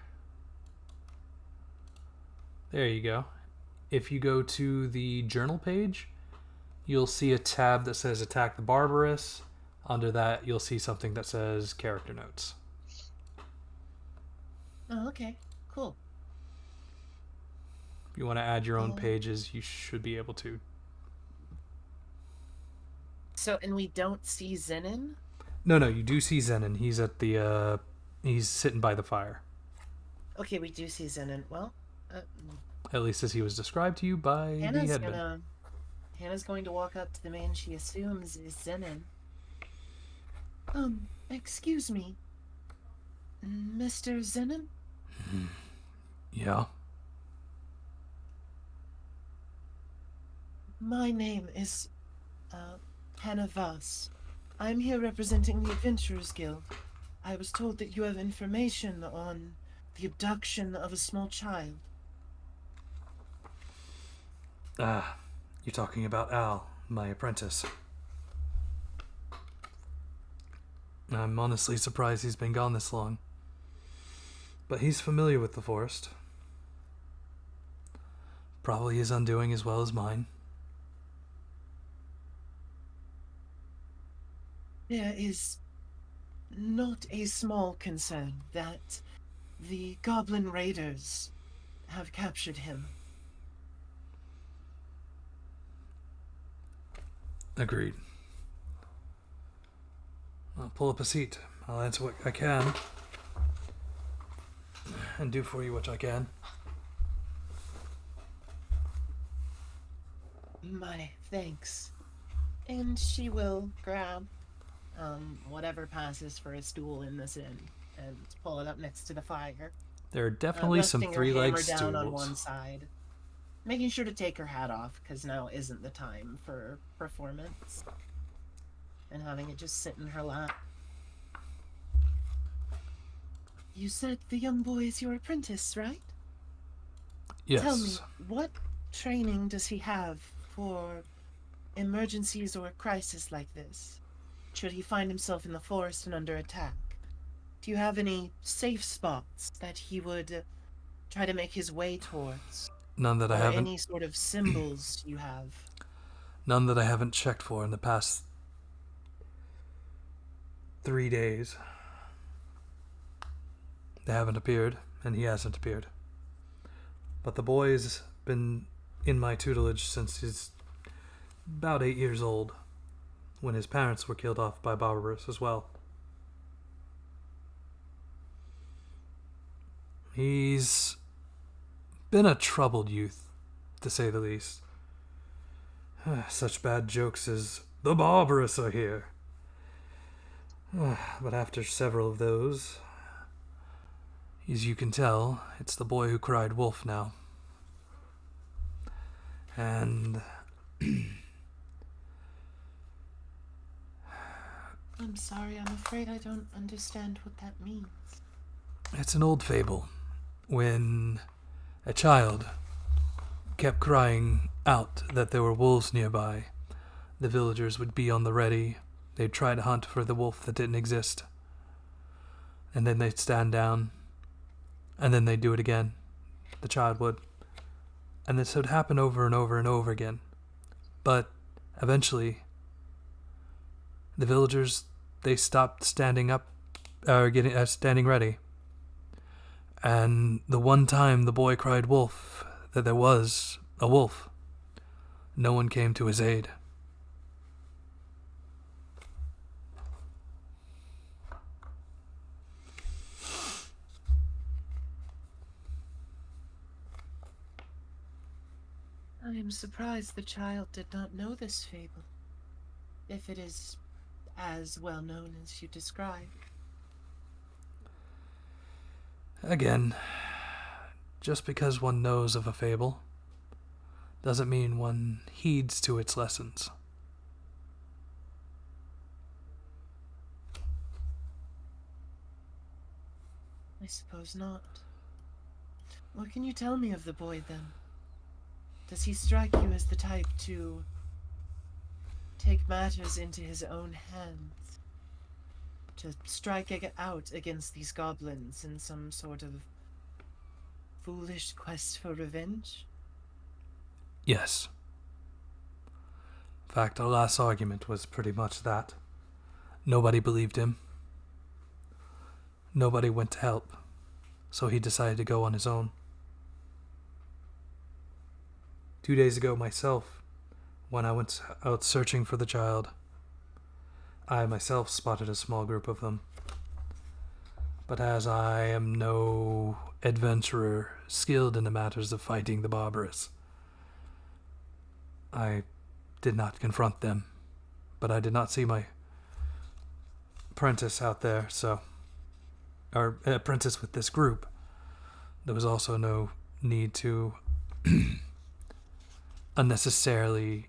There you go. If you go to the journal page, you'll see a tab that says Attack the Barbarous. Under that, you'll see something that says Character Notes. Oh, okay. Cool. If you want to add your own pages, you should be able to. So, and we don't see Zenon? No, you do see Zenon. He's at the, he's sitting by the fire. Okay, we do see Zenon. Well, At least as he was described to you by the headman. Hannah's going to walk up to the man she assumes is Zenon. Excuse me. Mr. Zenon? Yeah. My name is, Hannah Voss. I'm here representing the Adventurers Guild. I was told that you have information on the abduction of a small child. You're talking about Al, my apprentice. I'm honestly surprised he's been gone this long. But he's familiar with the forest. Probably his undoing as well as mine. There is not a small concern that the goblin raiders have captured him. Agreed. I'll pull up a seat. I'll answer what I can. And do for you what I can. My thanks. And she will grab whatever passes for a stool in this inn and pull it up next to the fire. There are definitely some Resting her three-legged hammer down on stools. one side, making sure to take her hat off because now isn't the time for performance, and having it just sit in her lap. You said the young boy is your apprentice, right? Yes. Tell me, what training does he have for emergencies or a crisis like this? Should he find himself in the forest and under attack? Do you have any safe spots that he would try to make his way towards? None that I Or haven't. any sort of symbols you have? None that I haven't checked for in the past 3 days. They haven't appeared, and he hasn't appeared. But the boy's been in my tutelage since he's about 8 years old, when his parents were killed off by Barbarous as well. He's been a troubled youth, to say the least. Such bad jokes as, "The Barbarous are here." But after several of those, as you can tell, it's the boy who cried wolf now. And I'm sorry, I'm afraid I don't understand what that means. it's an old fable. When a child kept crying out that there were wolves nearby, the villagers would be on the ready. They'd try to hunt for the wolf that didn't exist. And then they'd stand down. And then they'd do it again. The child would. And this would happen over and over and over again. But eventually, the villagers, they stopped standing up, standing ready. And the one time the boy cried wolf, that there was a wolf, no one came to his aid. I am surprised the child did not know this fable, if it is as well known as you describe. Again, just because one knows of a fable doesn't mean one heeds to its lessons. I suppose not. What can you tell me of the boy, then? Does he strike you as the type to take matters into his own hands? To strike out against these goblins in some sort of foolish quest for revenge? Yes. In fact, our last argument was pretty much that. Nobody believed him. Nobody went to help, so he decided to go on his own. 2 days ago myself, when I went out searching for the child, I myself spotted a small group of them. But as I am no adventurer skilled in the matters of fighting the barbarous, I did not confront them. But I did not see my apprentice out there, or apprentice with this group. There was also no need to unnecessarily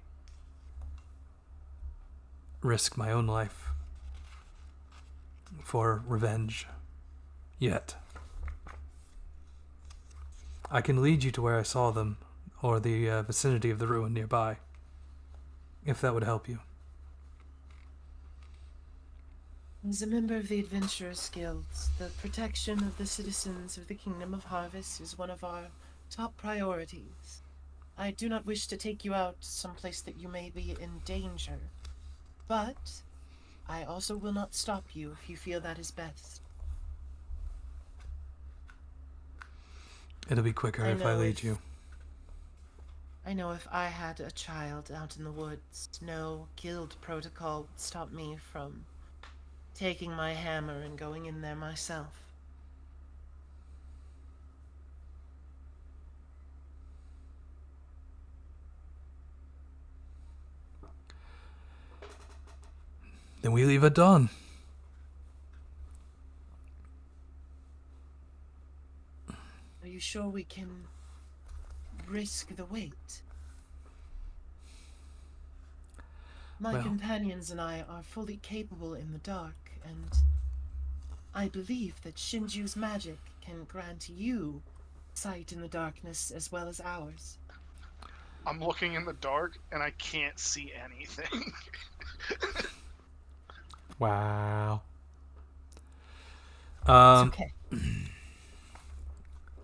risk my own life for revenge yet. I can lead you to where I saw them, or the vicinity of the ruin nearby, if that would help you. As a member of the Adventurers Guild, the protection of the citizens of the Kingdom of Harvest is one of our top priorities. I do not wish to take you out someplace that you may be in danger, but I also will not stop you if you feel that is best. It'll be quicker if I lead you. I know if I had a child out in the woods, no guild protocol would stop me from taking my hammer and going in there myself. Then we leave at dawn. Are you sure we can risk the wait? My Well- companions and I are fully capable in the dark, and I believe that Shinju's magic can grant you sight in the darkness as well as ours. I'm looking in the dark and I can't see anything. Wow. It's okay.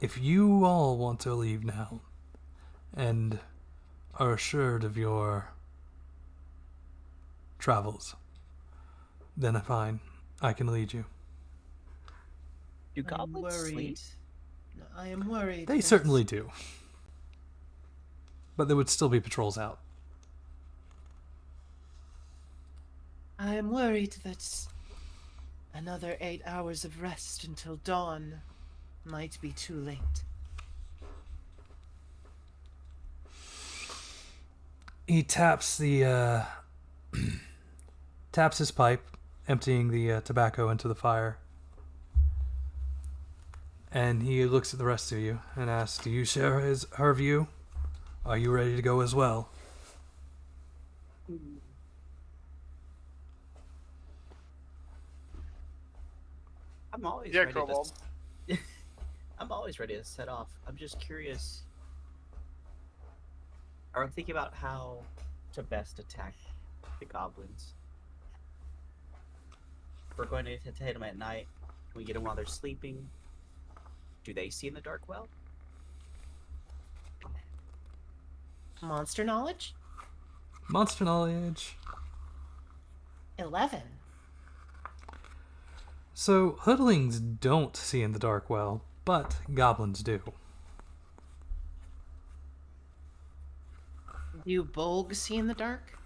If you all want to leave now and are assured of your travels, then fine. I can lead you. Do I'm goblins sleep? worried. I am worried. They that- certainly do. But there would still be patrols out. I am worried that another 8 hours of rest until dawn might be too late. He taps the taps his pipe, emptying the tobacco into the fire. And he looks at the rest of you and asks, "Do you share her view? Are you ready to go as well?" I'm always Yeah, ready kobold. to. I'm always ready to set off. I'm just curious. I'm thinking about how to best attack the goblins. If we're going to hit them at night, can we get them while they're sleeping? Do they see in the dark well? Monster knowledge? Monster knowledge. 11. So, hoodlings don't see in the dark well, but goblins do. Do you Bolg see in the dark?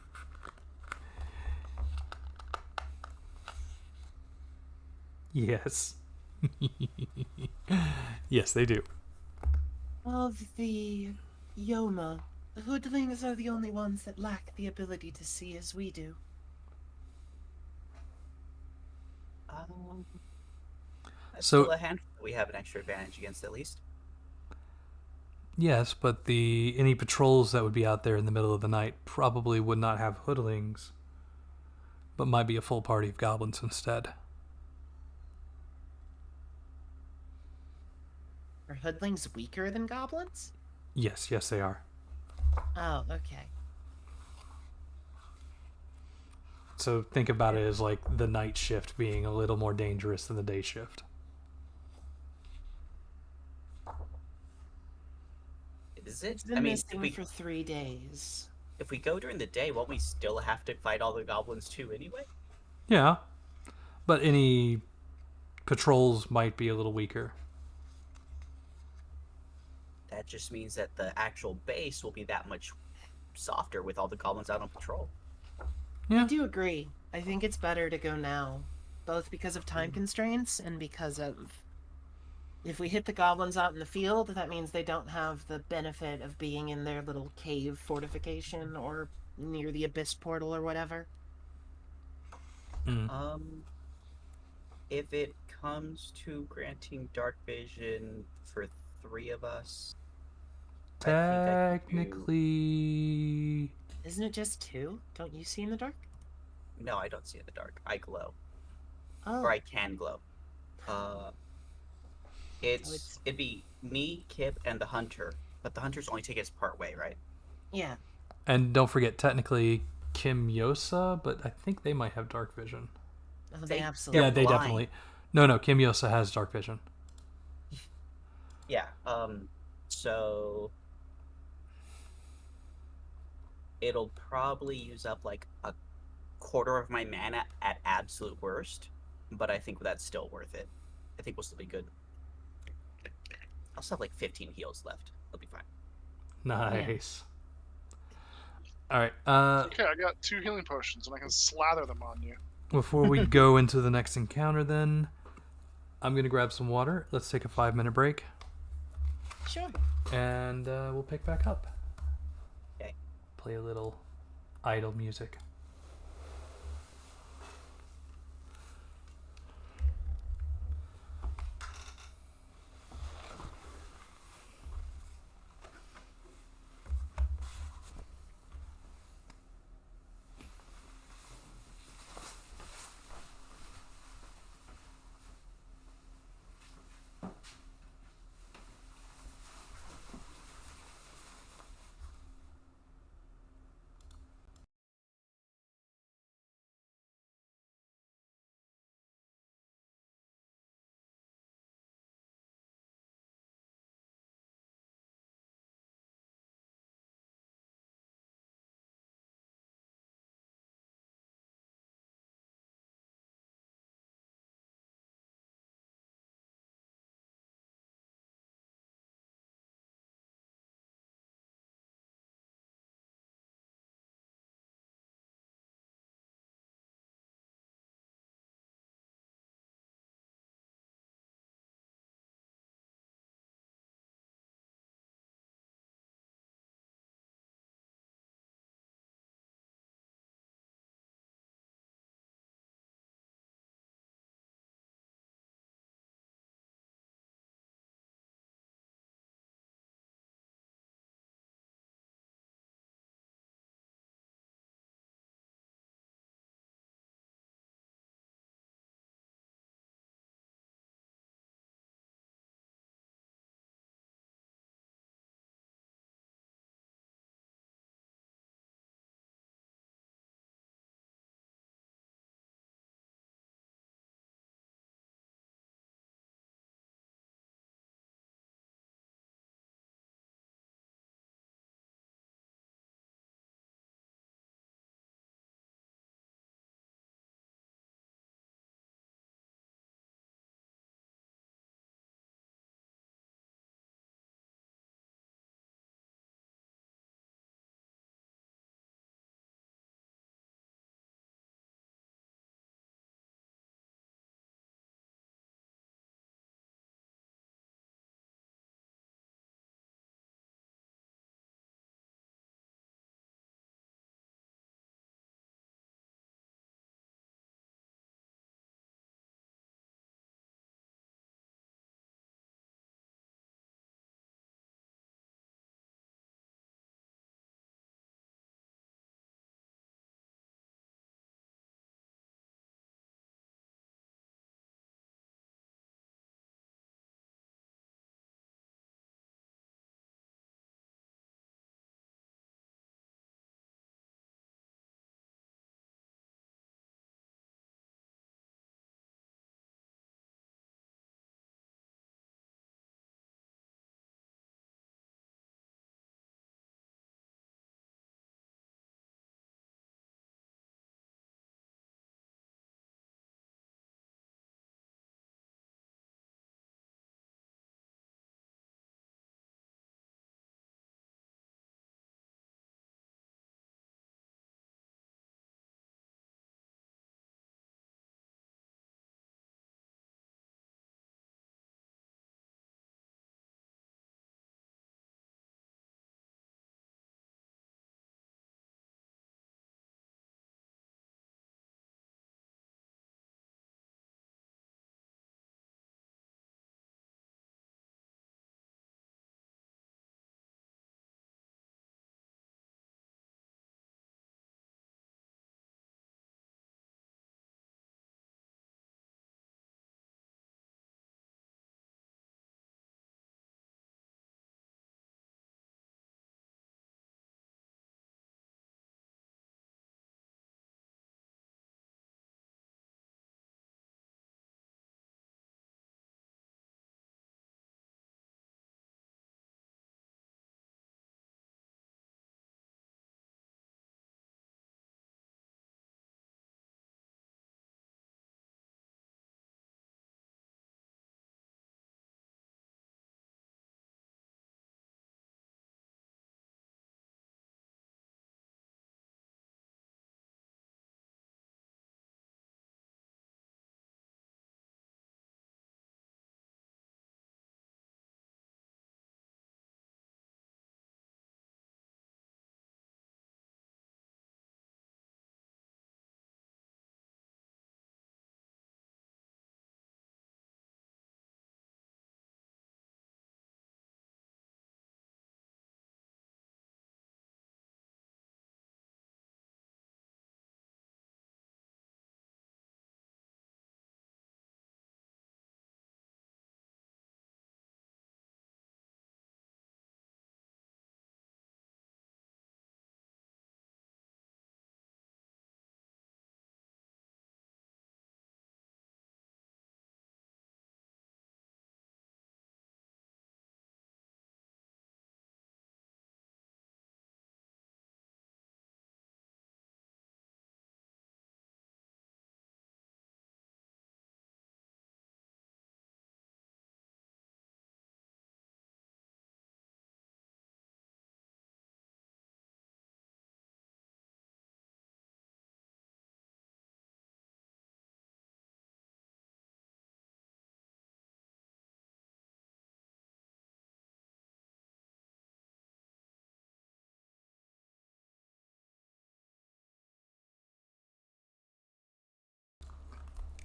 Yes. Yes, they do. Of the Yoma Hoodlings are the only ones that lack the ability to see as we do. That's So- still a handful that we have an extra advantage against at least. Yes, but any patrols that would be out there in the middle of the night probably would not have hoodlings, but might be a full party of goblins instead. Are hoodlings weaker than goblins? Yes, they are. Oh, okay. So think about it as like the night shift being a little more dangerous than the day shift. Is it? It's been I mean, missing for 3 days. if we go during the day, won't we still have to fight all the goblins too anyway? Yeah, but any patrols might be a little weaker. That just means that the actual base will be that much softer with all the goblins out on patrol. Yeah. I do agree. I think it's better to go now, both because of time constraints and because of if we hit the goblins out in the field, that means they don't have the benefit of being in their little cave fortification or near the abyss portal or whatever. If it comes to granting dark vision for 3 of us, I think I can do... Technically, Isn't it just 2? Don't you see in the dark? No, I don't see in the dark. I glow, Oh, or I can glow. it's- It'd be me, Kip, and the hunter, but the hunters only take us part way, right? yeah. and don't forget, technically Kim Yosa, but I think they might have dark vision. Oh, They- they absolutely. Yeah, they blind. definitely. No, Kim Yosa has dark vision. Yeah. So it'll probably use up like a quarter of my mana at absolute worst, but I think that's still worth it. I think we'll still be good. I'll still have like 15 heals left. It'll be fine. Nice. All right. Okay, I got 2 healing potions, and I can slather them on you. Before we go into the next encounter, then I'm gonna grab some water. Let's take a 5-minute break, Sure. and we'll pick back up. Okay. Play a little idle music.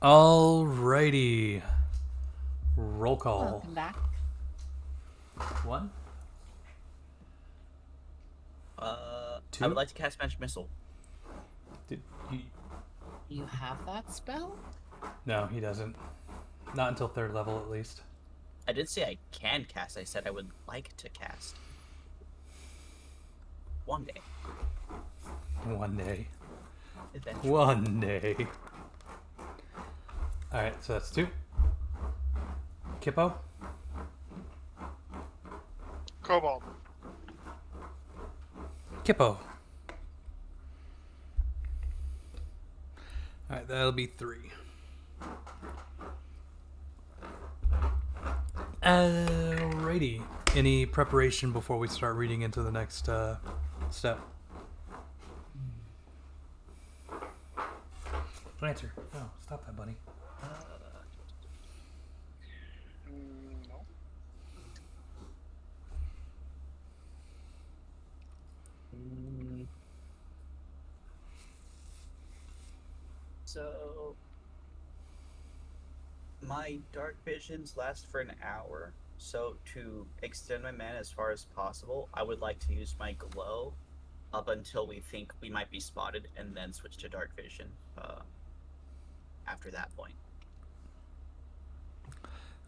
Alrighty. Roll call. Welcome back. One. I would like to cast Magic Missile. Did you... You have that spell? No, he doesn't. Not until 3rd level, at least. I did say I can cast. I said I would like to cast. One day. One day. Eventually. One day. Alright, so that's 2. Kippo. Kobold. Kippo. Alright, that'll be 3. Alrighty. Any preparation before we start reading into the next step? Answer. Oh, stop that, buddy. No. So, my dark visions last for an hour. So, to extend my mana as far as possible, I would like to use my glow up until we think we might be spotted, and then switch to dark vision after that point.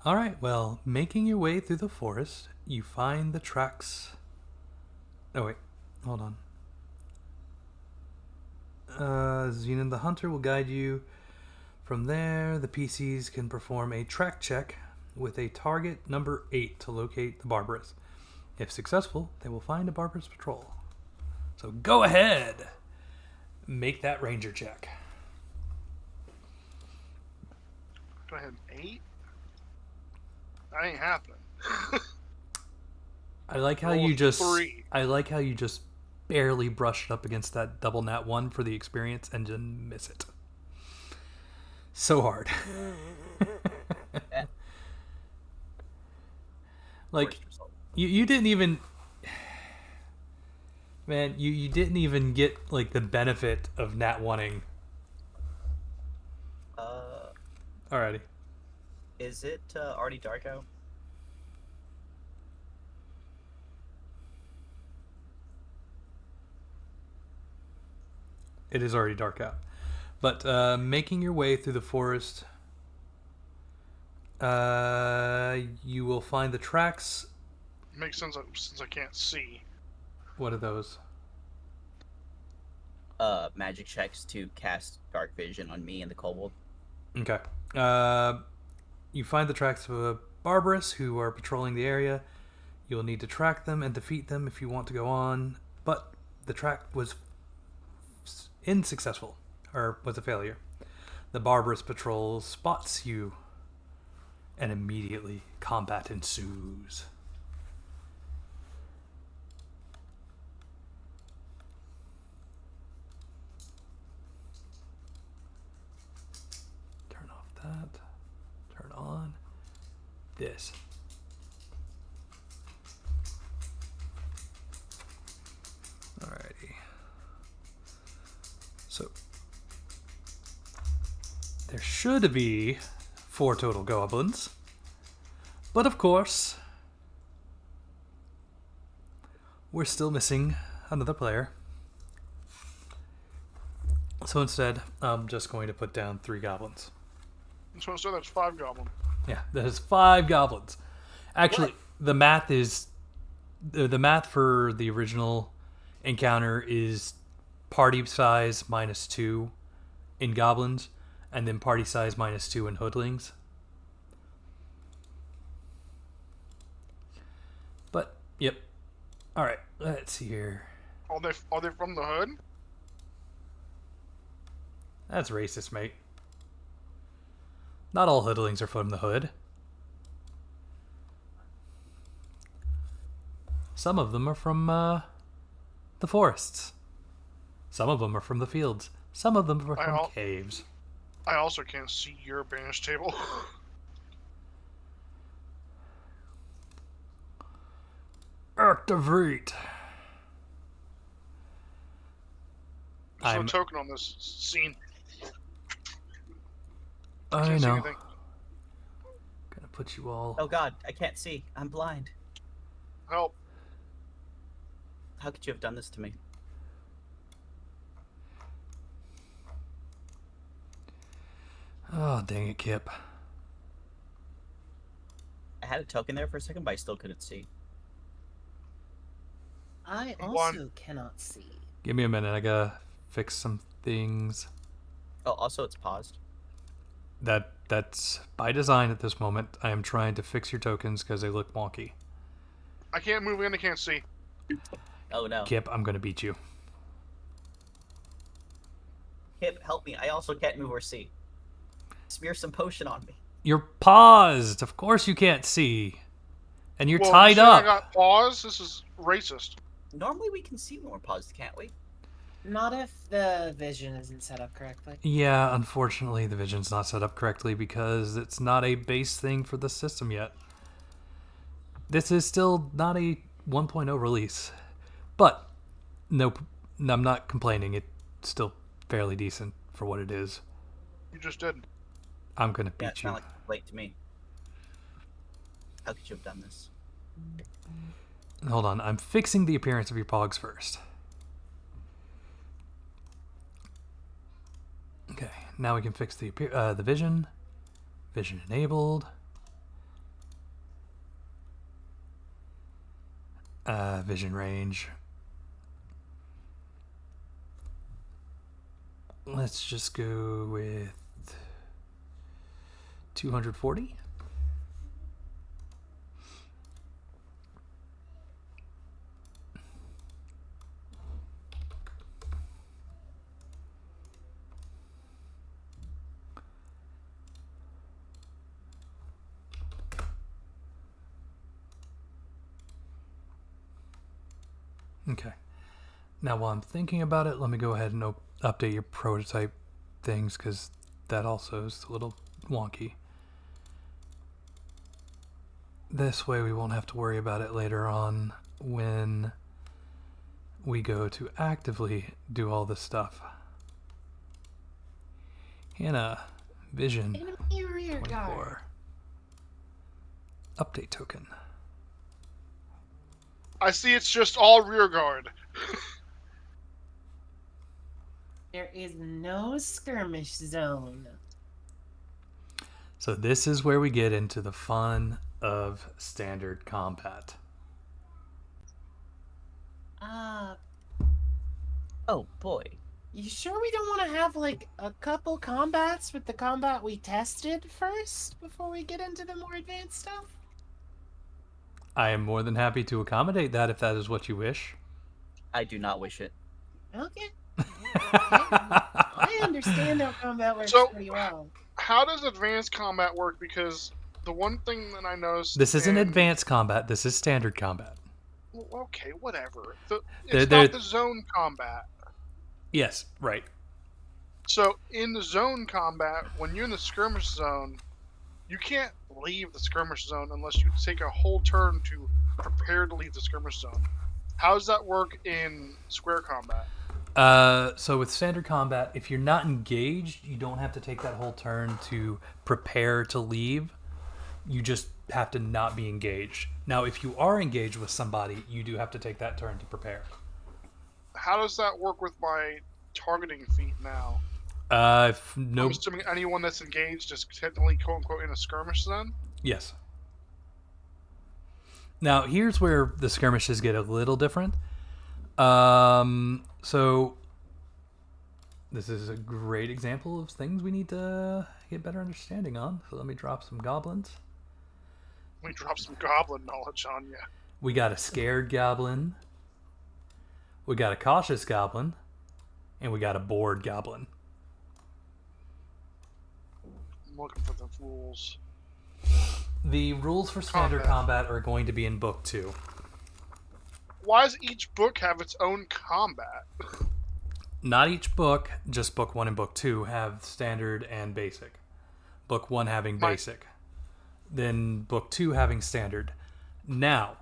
Alright, well, making your way through the forest, you find the tracks. Oh, wait. Hold on. Xenon the Hunter will guide you. From there, the PCs can perform a track check with a target number 8 to locate the Barbarous. If successful, they will find a Barbarous patrol. So go ahead! Make that ranger check. Go ahead. 8? That ain't happening. I like how Roll you just 3. I like how you just barely brushed up against that double nat 1 for the experience and didn't miss it. So hard. Like Worst result. you didn't even man, you didn't even get like the benefit of nat 1ing. Alrighty. Is it already dark out? It is already dark out. But making your way through the forest, you will find the tracks. Makes sense since I can't see. What are those? Magic checks to cast dark vision on me and the kobold. Okay. You find the tracks of a Barbarous who are patrolling the area. You'll need to track them and defeat them if you want to go on. But the track was unsuccessful, or was a failure. The Barbarous patrol spots you, and immediately combat ensues. Turn off that. Turn on this. Alrighty. So there should be 4 total goblins, but of course we're still missing another player. So instead, I'm just going to put down 3 goblins. So instead, that's 5 goblins. Yeah, there's 5 goblins. Actually, the math is the math for the original encounter is party size -2 in goblins, and then party size -2 in hoodlings. But yep. All right, let's see here. Are they from the hood? That's racist, mate. Not all hoodlings are from the hood. Some of them are from the forests. Some of them are from the fields. Some of them are from caves. I also can't see your banish table. Activate. There's no token on this scene. I Can't see know. anything. Gonna put you all. Oh god, I can't see. I'm blind. Help. How could you have done this to me? Oh, dang it, Kip. I had a token there for a second, but I still couldn't see. I One. also cannot see. Give me a minute. I gotta fix some things. Oh, also it's paused. That's by design at this moment. I am trying to fix your tokens because they look wonky. I can't move and I can't see. Oh no. Kip, I'm gonna beat you. Kip, help me. I also can't move or see. Smear some potion on me. You're paused. Of course you can't see. And you're Well, tied you said up. I got pause. This is racist. Normally we can see when we're paused, can't we? Not if the vision isn't set up correctly. Yeah, unfortunately, the vision's not set up correctly because it's not a base thing for the system yet. This is still not a 1.0 release. But, no, I'm not complaining. It's still fairly decent for what it is. You just did. I'm going to Yeah, beat it's you. not like late to me. How could you have done this? Hold on, I'm fixing the appearance of your pogs first. Okay, now we can fix the vision. Vision enabled. Vision range. Let's just go with 240. Okay. Now, while I'm thinking about it, let me go ahead and update your prototype things because that also is a little wonky. This way we won't have to worry about it later on when we go to actively do all this stuff. Hannah, Vision, Enemy rear guard. 24. Update token. I see it's just all rear guard. There is no skirmish zone. So this is where we get into the fun of standard combat. Oh boy. You sure we don't want to have like a couple combats with the combat we tested first before we get into the more advanced stuff? I am more than happy to accommodate that if that is what you wish. I do not wish it. Okay. I understand how combat works So- pretty well. How does advanced combat work? Because the one thing that I noticed. This isn't in- advanced combat. This is standard combat. Well, okay, whatever. It's They're- not the zone combat. Yes, right. So in the zone combat, when you're in the skirmish zone, you can't leave the skirmish zone unless you take a whole turn to prepare to leave the skirmish zone. How does that work in square combat? So with standard combat, if you're not engaged, you don't have to take that whole turn to prepare to leave. You just have to not be engaged. Now, if you are engaged with somebody, you do have to take that turn to prepare. How does that work with my targeting feat now? If no, I'm assuming anyone that's engaged is technically quote unquote in a skirmish zone. yes. Now, here's where the skirmishes get a little different. So this is a great example of things we need to get better understanding on. So let me drop some goblins. We drop some goblin knowledge on you. We got a scared goblin. We got a cautious goblin. And we got a bored goblin. I'm looking for the rules. The rules for standard combat are going to be in book 2. Why does each book have its own combat? Not each book, just book 1 and book 2 have standard and basic. Book 1 having basic. Then book 2 having standard. Now,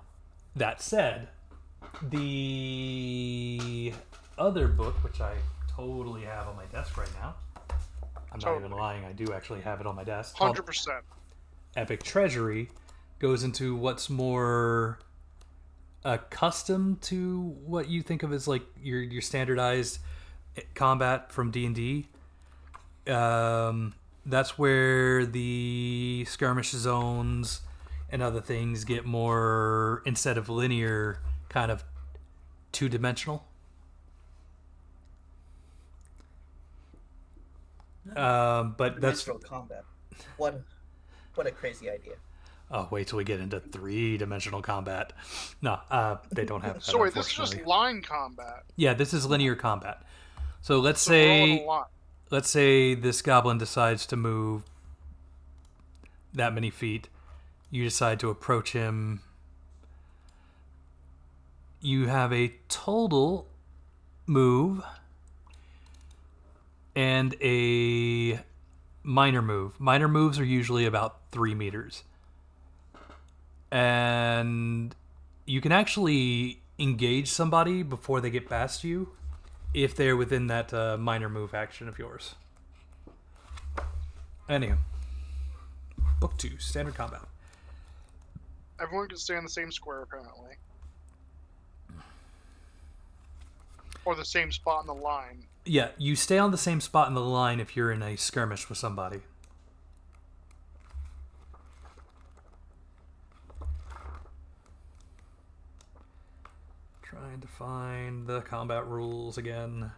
that said, the other book, which I totally have on my desk right now, I'm not even lying. I do actually have it on my desk. 100%. Epic Treasury goes into what's more accustomed to what you think of as like your standardized combat from D&D. That's where the skirmish zones and other things get more, instead of linear, kind of two-dimensional. But that's Dimensional combat. What a crazy idea. oh, wait till we get into three-dimensional combat. No, they don't have that. So wait, this is just unfortunately. line combat. Yeah, this is linear combat. So let's So we're all in a say line. let's say this goblin decides to move that many feet. You decide to approach him. You have a total move and a minor move. Minor moves are usually about 3 meters. And you can actually engage somebody before they get past you if they're within that minor move action of yours. Anywho. Book 2, Standard Combat. Everyone can stay in the same square, apparently. Or the same spot in the line. Yeah, you stay on the same spot in the line if you're in a skirmish with somebody. Trying to find the combat rules again.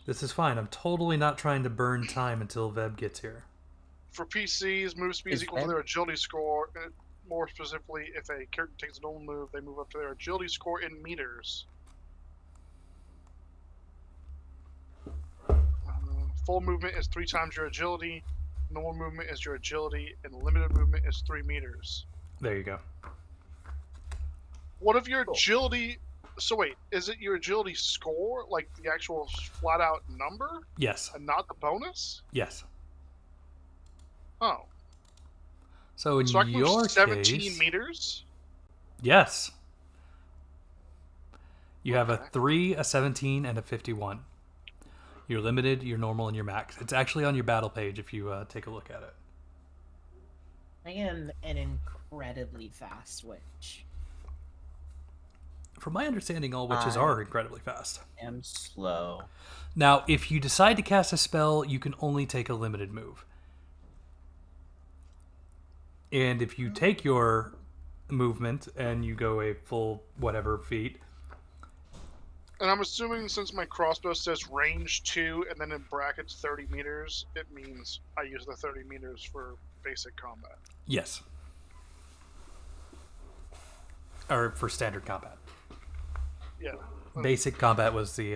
This is fine. I'm totally not trying to burn time until Veb gets here. For PCs, move speed is Is equal to that- their agility score. More specifically, if a character takes an old move, they move up to their agility score in meters. Full movement is 3 times your agility. Normal movement is your agility, and limited movement is 3 meters. There you go. What if your Cool. agility? So wait, is it your agility score, like the actual flat-out number, Yes. and not the bonus? Yes. Oh, So in so I can your move 17 case, meters. yes. You have a Okay. 3, a 17, and a 51. You're limited, you're normal, and you're max. It's actually on your battle page if you take a look at it. I am an incredibly fast witch. From my understanding, all witches I- are incredibly fast. I'm slow. Now, if you decide to cast a spell, you can only take a limited move. And if you take your movement and you go a full whatever feet, And I'm assuming since my crossbow says range 2 and then in brackets 30 meters, it means I use the 30 meters for basic combat. yes. Or for standard combat. Yeah. Basic combat was the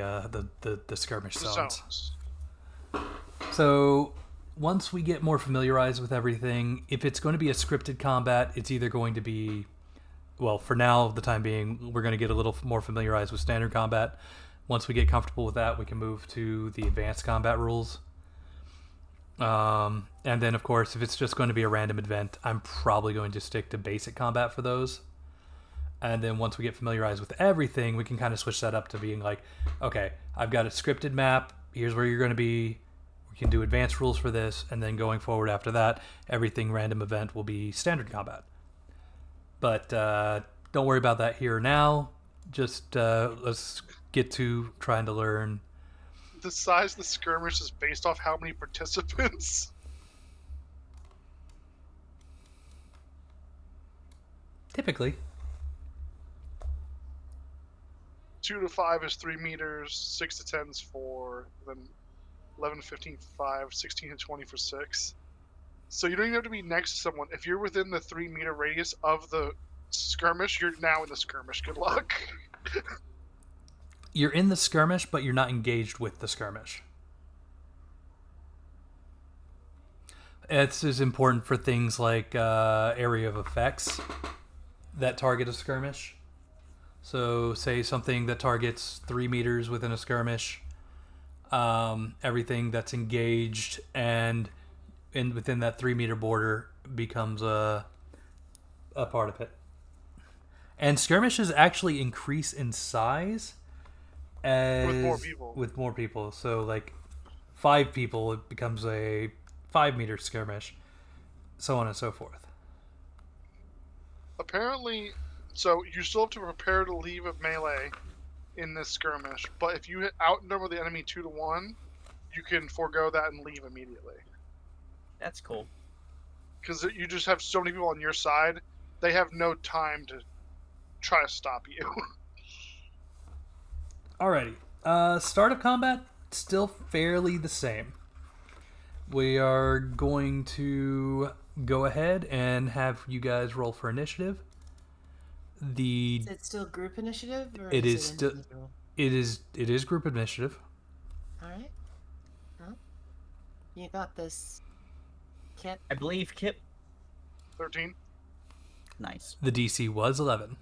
skirmish The zones. zones. So once we get more familiarized with everything, if it's going to be a scripted combat, it's either going to be, well, for now, the time being, we're going to get a little more familiarized with standard combat. Once we get comfortable with that, we can move to the advanced combat rules. And then, of course, if it's just going to be a random event, I'm probably going to stick to basic combat for those. And then once we get familiarized with everything, we can kind of switch that up to being like, okay, I've got a scripted map. Here's where you're going to be. We can do advanced rules for this. And then going forward after that, everything random event will be standard combat. But don't worry about that here now. Just let's get to trying to learn. The size of the skirmish is based off how many participants. Typically. 2 to 5 is 3 meters, 6 to 10 is 4, then 11 to 15, 5, 16 to 20 for 6. So you don't even have to be next to someone. If you're within the 3 meter radius of the skirmish, you're now in the skirmish. Good luck. You're in the skirmish, but you're not engaged with the skirmish. It's as important for things like area of effects that target a skirmish. So, say something that targets 3 meters within a skirmish, everything that's engaged and within that 3 meter border becomes a part of it. And skirmishes actually increase in size as with more people. So like 5 people, it becomes a 5-meter skirmish, so on and so forth. Apparently, so you still have to prepare to leave a melee in this skirmish, but if you outnumber the enemy 2 to 1, you can forego that and leave immediately. That's cool. Because you just have so many people on your side, they have no time to try to stop you. Alrighty. Start of combat, still fairly the same. We are going to go ahead and have you guys roll for initiative. Is it still group initiative or It is is it still individual? it is group initiative. All right. Well, you got this, Kip. I believe Kip. 13. Nice. The DC was 11.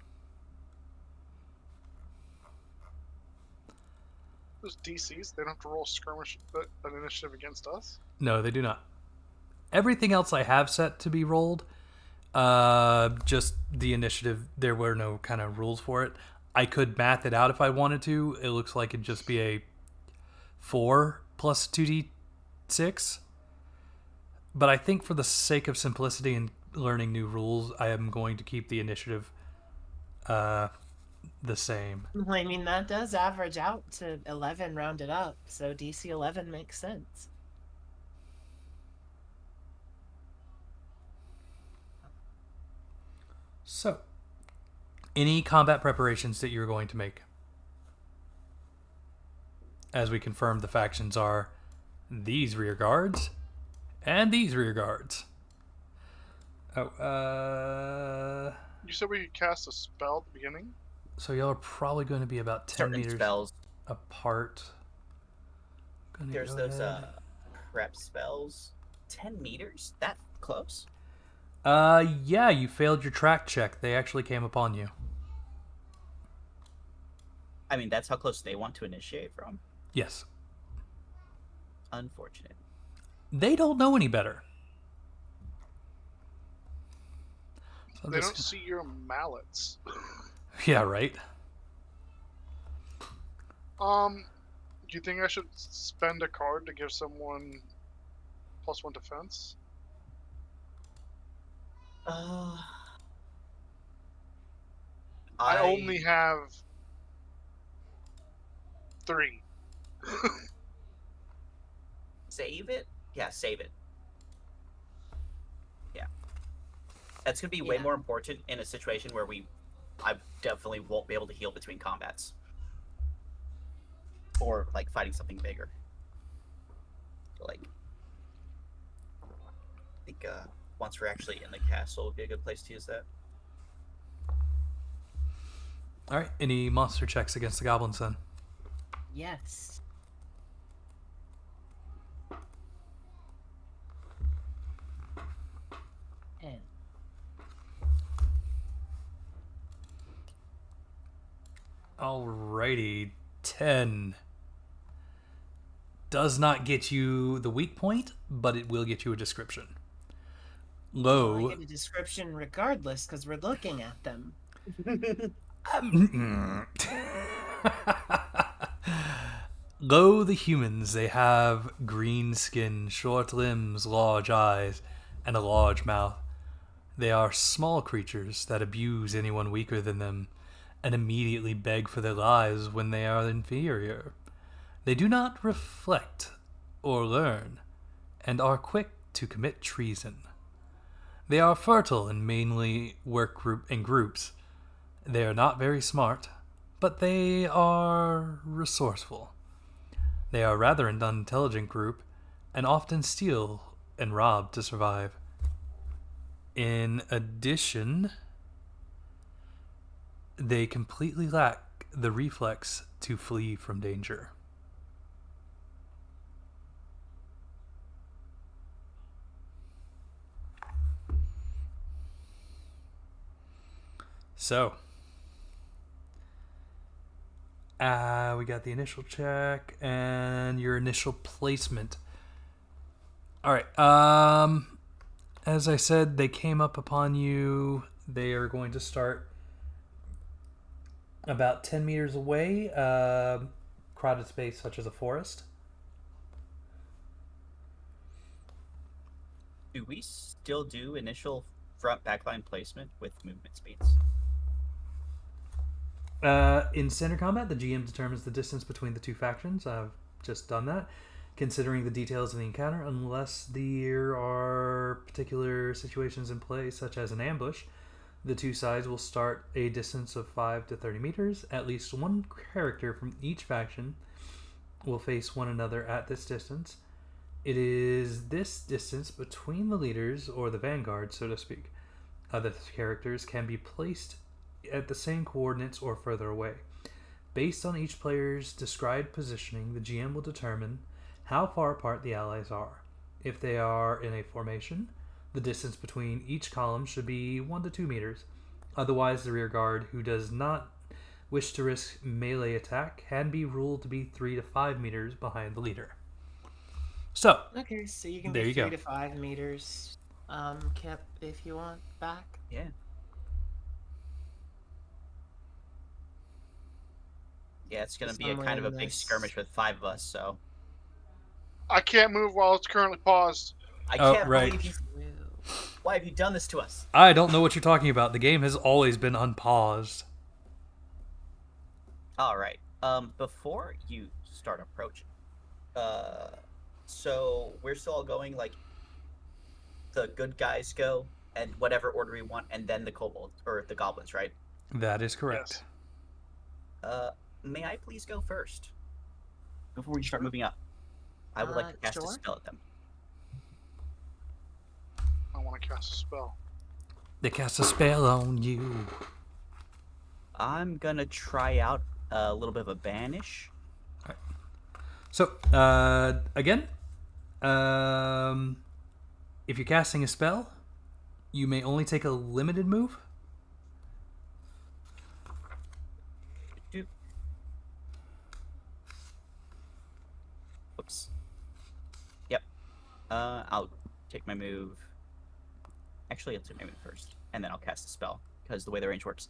Those DCs, they don't have to roll skirmish an initiative against us. No, they do not. Everything else I have set to be rolled. Just the initiative, there were no kind of rules for it. I could math it out if I wanted to. It looks like it'd just be a 4 plus 2d6. But I think for the sake of simplicity and learning new rules, I am going to keep the initiative the same. I mean, that does average out to 11 rounded up, so DC 11 makes sense. So, any combat preparations that you're going to make? As we confirmed, the factions are these rear guards and these rear guards. Oh, You said we could cast a spell at the beginning? so y'all are probably going to be about 10 Certain meters spells. apart. Gonna There's go those ahead. prep spells. 10 meters? That close? Yeah, you failed your track check. They actually came upon you. I mean, that's how close they want to initiate from. Yes. Unfortunate. They don't know any better. So They don't see your mallets. Yeah, right. Do you think I should spend a card to give someone +1 defense? I only have 3. Save it? Yeah, save it. Yeah. That's going to be way Yeah. more important in a situation where I definitely won't be able to heal between combats. Or, like, fighting something bigger. So, like, I think once we're actually in the castle would be a good place to use that. All right. Any monster checks against the goblins then? Yes. And Alrighty. 10. Does not get you the weak point, but it will get you a description. I Low. get a description regardless because we're looking at them. Lo, the humans, they have green skin, short limbs, large eyes, and a large mouth. They are small creatures that abuse anyone weaker than them, and immediately beg for their lives when they are inferior. They do not reflect or learn, and are quick to commit treason. They are fertile and mainly work in groups. They are not very smart, but they are resourceful. They are rather an unintelligent group, and often steal and rob to survive. In addition, they completely lack the reflex to flee from danger. So, we got the initial check and your initial placement. All right. As I said, they came up upon you. They are going to start About 10 meters away, crowded space such as a forest. Do we still do initial front backline placement with movement speeds? In standard combat, the GM determines the distance between the two factions. I've just done that, considering the details of the encounter, unless there are particular situations in play, such as an ambush. The two sides will start a distance of 5 to 30 meters. At least one character from each faction will face one another at this distance. It is this distance between the leaders, or the vanguard, so to speak. Other characters can be placed at the same coordinates or further away. Based on each player's described positioning, the GM will determine how far apart the allies are. If they are in a formation, the distance between each column should be 1 to 2 meters. Otherwise, the rear guard, who does not wish to risk melee attack, can be ruled to be 3 to 5 meters behind the leader. So, Okay, so you can There be you 3 go. to 5 meters, Kip, if you want, back. Yeah. Yeah, it's gonna be a Somewhere kind of a in big this- skirmish with 5 of us, so I can't move while it's currently paused. I Oh, can't right. believe you. Woo. Why have you done this to us? I don't know what you're talking about. The game has always been unpaused. All right. Before you start approaching, so we're still all going like the good guys go and whatever order we want, and then the kobold or the goblins, right? That is correct. May I please go first before we start moving up? I would like to cast a Sure. spell at them. I want to cast a spell. They cast a spell on you. I'm gonna try out a little bit of a banish. So, again, if you're casting a spell, you may only take a limited move. Doop. Whoops. Yep. I'll take my move. Actually, I'll take my move first, and then I'll cast a spell because the way the range works.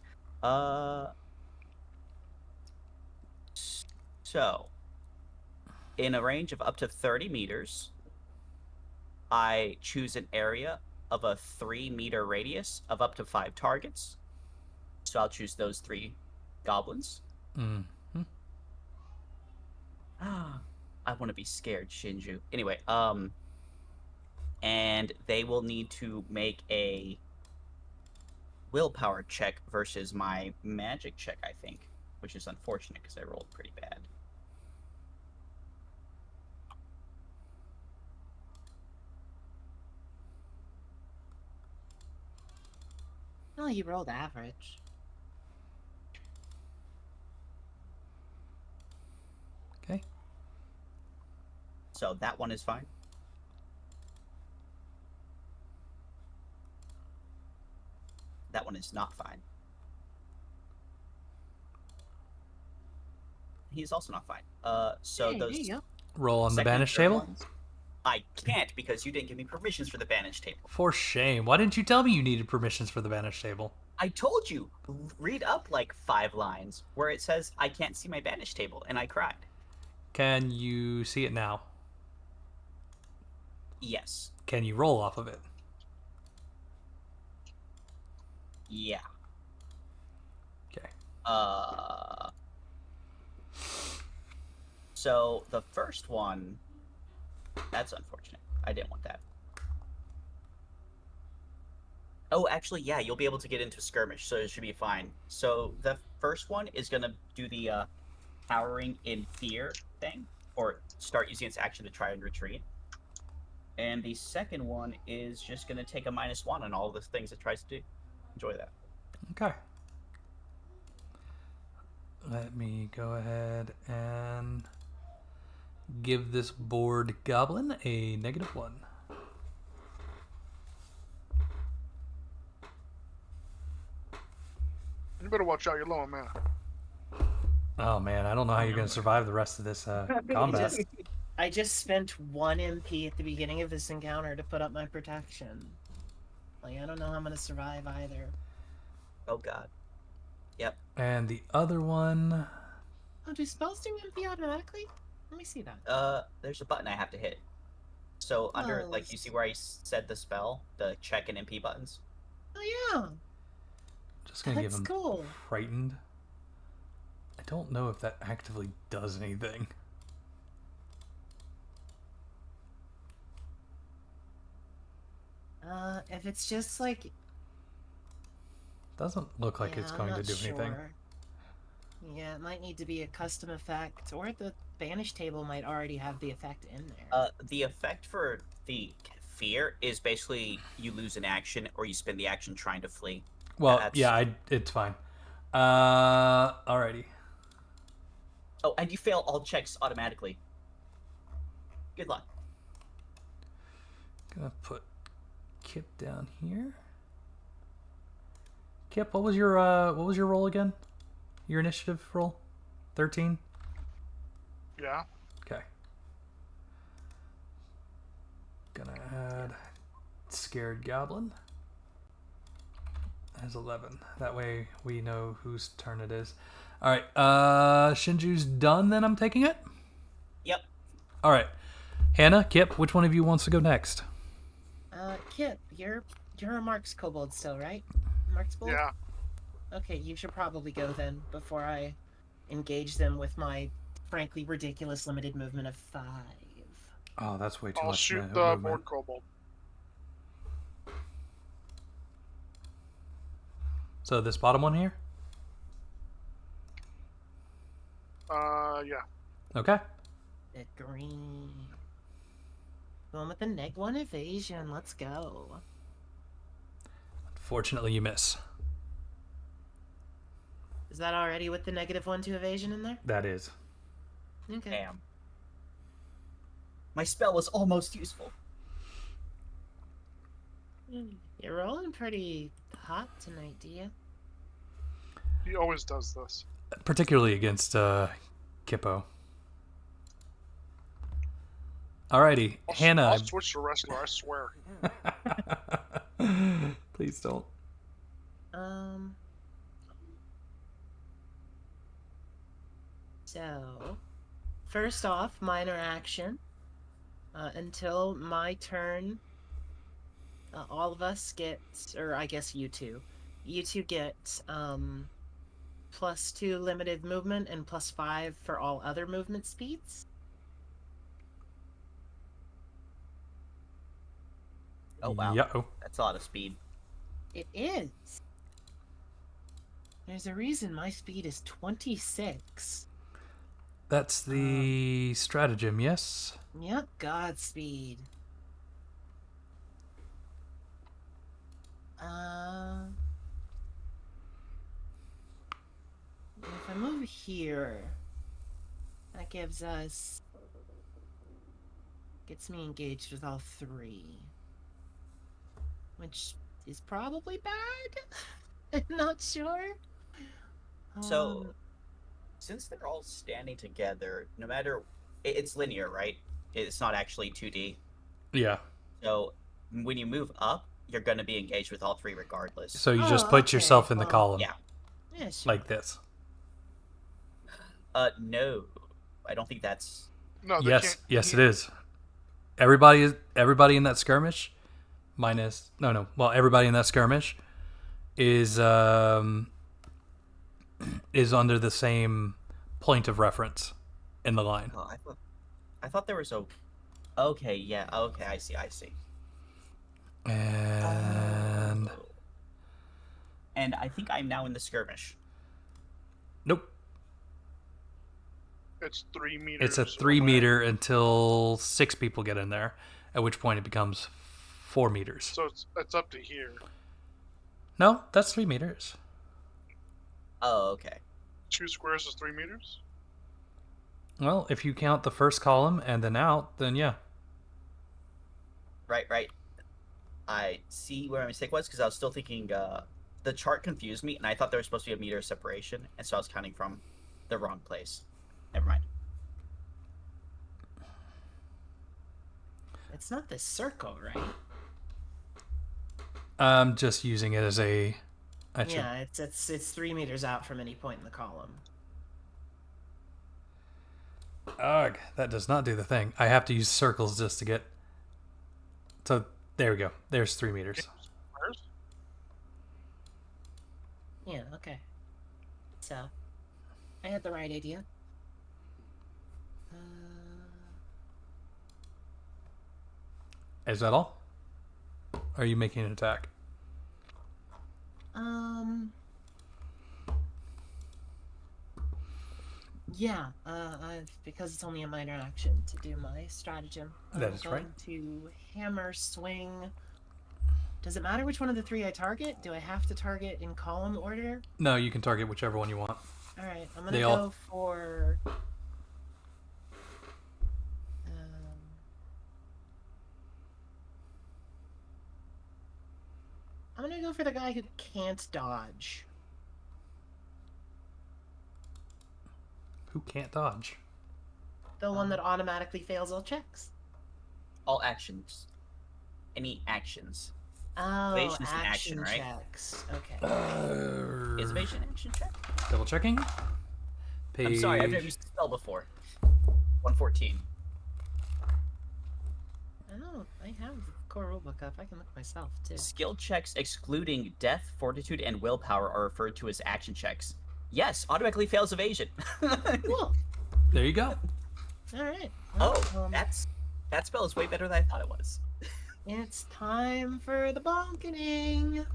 So, in a range of up to 30 meters, I choose an area of a 3-meter radius of up to 5 targets. So I'll choose those 3 goblins. Mm-hmm. I want to be scared, Shinju. Anyway, and they will need to make a willpower check versus my magic check, I think, which is unfortunate because I rolled pretty bad. Oh, you rolled average. Okay. So that one is fine. That one is not fine. He's also not fine. So Hey, those there you go. Roll on the second and banish third table. ones, I can't because you didn't give me permissions for the banish table. For shame. Why didn't you tell me you needed permissions for the banish table? I told you, read up like 5 lines where it says I can't see my banish table, and I cried. Can you see it now? Yes. Can you roll off of it? Yeah. Okay. So the first one, that's unfortunate. I didn't want that. Oh, actually, yeah, you'll be able to get into skirmish, so it should be fine. So the first one is gonna do the powering in fear thing, or start using its action to try and retreat. And the second one is just gonna take a -1 on all the things it tries to do. Enjoy that. Okay. Let me go ahead and give this bored goblin a -1. You better watch out. You're low on mana. Oh man, I don't know how you're going to survive the rest of this combat. I just spent 1 MP at the beginning of this encounter to put up my protection. Like, I don't know how I'm gonna survive either. Oh god. Yep. And the other one... Oh, do spells do MP automatically? Let me see that. There's a button I have to hit. So under, Oh, like, you see where I said the spell, the check and MP buttons. Oh yeah, Just gonna give that's him cool. frightened. I don't know if that actively does anything. If it's just like, Doesn't look like yeah, it's I'm going to not do anything. sure. Yeah, it might need to be a custom effect, or the banish table might already have the effect in there. The effect for the fear is basically you lose an action or you spend the action trying to flee. Well, That's- yeah, it's fine. Alrighty. Oh, and you fail all checks automatically. Good luck. Gonna put Kip down here. Kip, what was your roll again? Your initiative roll? 13? Yeah. Okay. Gonna add scared goblin as 11. That way we know whose turn it is. All right. Shinju's done. Then I'm taking it. Yep. All right. Hannah, Kip, which one of you wants to go next? Kip, you're a Mark's kobold still, right? Mark's kobold? Yeah. Okay, you should probably go then before I engage them with my frankly ridiculous limited movement of 5. Oh, that's way too I'll much shoot movement. the board kobold. So this bottom one here. Yeah. Okay. The green. Going with the -1 evasion. Let's go. Fortunately, you miss. Is that already with the -1 to evasion in there? That is. Okay. Damn. My spell was almost useful. You're rolling pretty hot tonight, do you? He always does this. Particularly against Kippo. Alrighty, Hannah. I'll switch to wrestler, I swear. Please don't. So, first off, minor action. Until my turn, all of us get, or I guess you two get +2 limited movement and +5 for all other movement speeds. Oh, wow. Yo. That's a lot of speed. It is. There's a reason my speed is 26. That's the stratagem, yes? Yep, Godspeed. If I move here, that gets me engaged with all 3. Which is probably bad. I'm not sure. So, since they're all standing together, no matter... It's linear, right? It's not actually 2D. Yeah. So, when you move up, you're going to be engaged with all 3 regardless. So you just Oh, put okay, yourself in the well, column. Yeah. Yeah, sure. Like this. No. I don't think that's... No, they Yes, can't. yes, it is. Everybody in that skirmish, minus well, everybody in that skirmish is under the same point of reference in the line. Oh, I thought there was a... Okay, yeah. Okay, I see. And And I think I'm now in the skirmish. nope, It's 3 meters. it's a 3 away. meter until 6 people get in there, at which point it becomes 4 meters. So it's up to here. No, that's 3 meters. Oh, okay. 2 squares is 3 meters? Well, if you count the first column and then out, then yeah. Right. I see where my mistake was, because I was still thinking the chart confused me, and I thought there was supposed to be a meter of separation, and so I was counting from the wrong place. Never mind. It's not this circle, right? I'm just using it as a I should. Yeah, it's 3 meters out from any point in the column. Ugh, that does not do the thing. I have to use circles just to get. So there we go. There's 3 meters. First, Yeah, okay. So, I had the right idea. Is that all? Are you making an attack? Yeah, because it's only a minor action to do my stratagem. That is right. I'm going to hammer swing. Does it matter which one of the 3 I target? Do I have to target in column order? No, you can target whichever one you want. Alright, I'm gonna They go all- for... I'm gonna go for the guy who can't dodge. Who can't dodge? The one that automatically fails all checks. All actions. Any actions. Oh, Evasion's an action, right? checks. Okay. Is evasion an action check? Double checking. Page... I'm sorry, I've never used the spell before. 114. Oh, I have the core rulebook up. I can look myself too. Skill checks excluding death, fortitude, and willpower are referred to as action checks. Yes, automatically fails evasion. Cool. There you go. All right. Oh, Well, that spell is way better than I thought it was. it's time for the bonkening.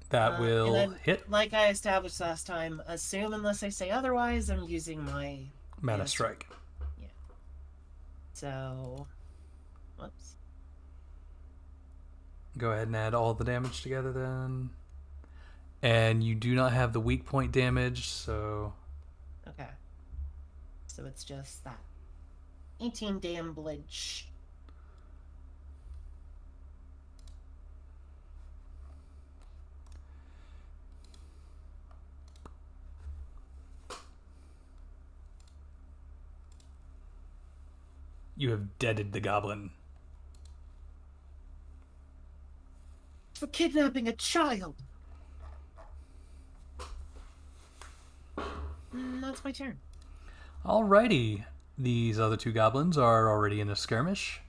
That And will then, hit like I established last time, assume unless I say otherwise, I'm using my Mana Strike. So, whoops. Go ahead and add all the damage together then. And you do not have the weak point damage, so... Okay. So it's just that. 18 damage. You have deaded the goblin. For kidnapping a child. That's my turn. Alrighty. These other 2 goblins are already in a skirmish.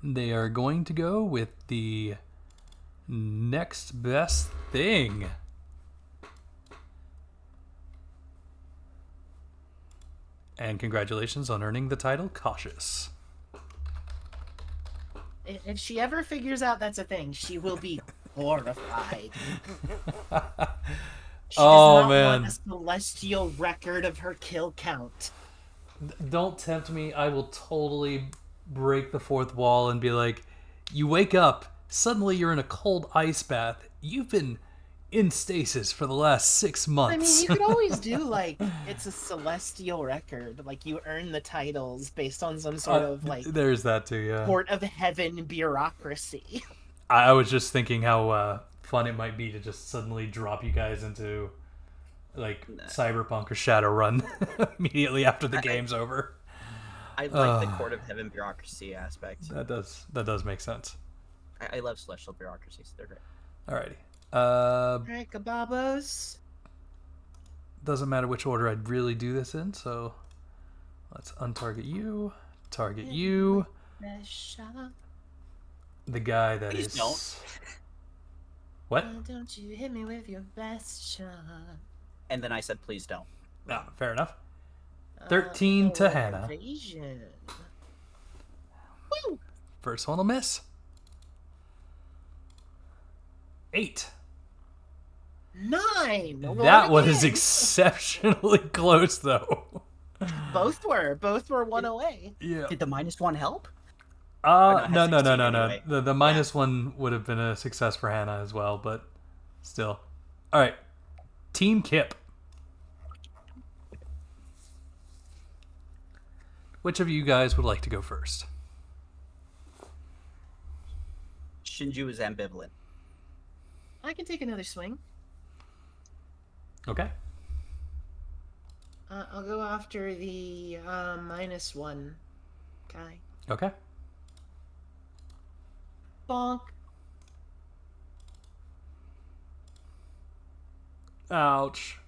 They are going to go with the next best thing. And congratulations on earning the title Cautious. If she ever figures out that's a thing, she will be horrified. She Oh, does not man. want a celestial record of her kill count. Don't tempt me. I will totally break the 4th wall and be like, you wake up, suddenly you're in a cold ice bath. You've been in stasis for the last 6 months. I mean, you could always do, like, it's a celestial record. Like, you earn the titles based on some sort of, like, there's that too, yeah. court of heaven bureaucracy. I was just thinking how fun it might be to just suddenly drop you guys into, like, Cyberpunk or Shadowrun immediately after the game's over. I like the Court of Heaven bureaucracy aspect. That does make sense. I love celestial bureaucracies. They're great. Alrighty. Alright, kababos. Doesn't matter which order I'd really do this in, so let's untarget you, target you, Best shot. the guy that Please is... don't. What? Don't you hit me with your best shot. And then I said, please don't. Ah, fair enough. 13 to Hannah. Evasion. Woo! First one will miss. 8. 9. That What was again? exceptionally close, though. Both were one away. Yeah. Did the -1 help? No, it has no. 16 anyway. The minus one would have been a success for Hannah as well, but still. All right. Team Kip. Which of you guys would like to go first? Shinju is ambivalent. I can take another swing. Okay. I'll go after the -1 guy. Okay. Bonk. Ouch.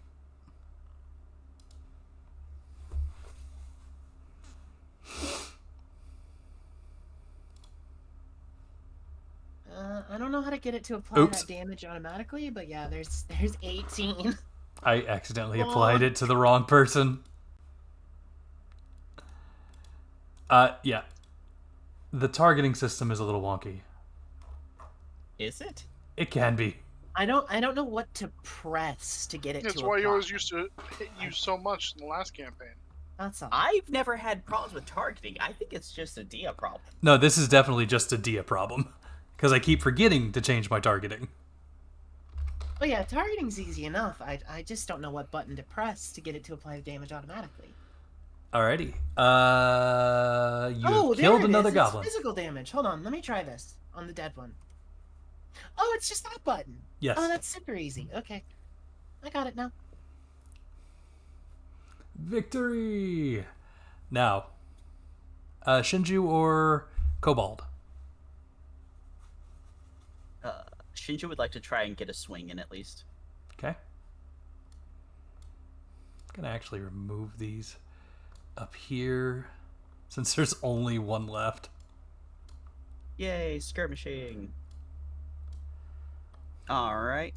I don't know how to get it to apply Oops. that damage automatically, but yeah, there's 18. I accidentally Oh. applied it to the wrong person. Yeah. The targeting system is a little wonky. Is it? It can be. I don't know what to press to get it That's to why apply. you always used to hit you so much in the last campaign. That's all. I've never had problems with targeting. I think it's just a Dia problem. No, this is definitely just a Dia problem. Because I keep forgetting to change my targeting. Oh yeah, targeting's easy enough. I just don't know what button to press to get it to apply the damage automatically. Alrighty. You Oh, have killed there it another is. goblin. It's physical damage. Hold on, let me try this on the dead one. Oh, it's just that button. Yes. Oh, that's super easy. Okay, I got it now. Victory! Now, Shinju or Kobold? Shinju would like to try and get a swing in at least. Okay. I'm gonna actually remove these up here since there's only one left. Yay, skirmishing. Alright.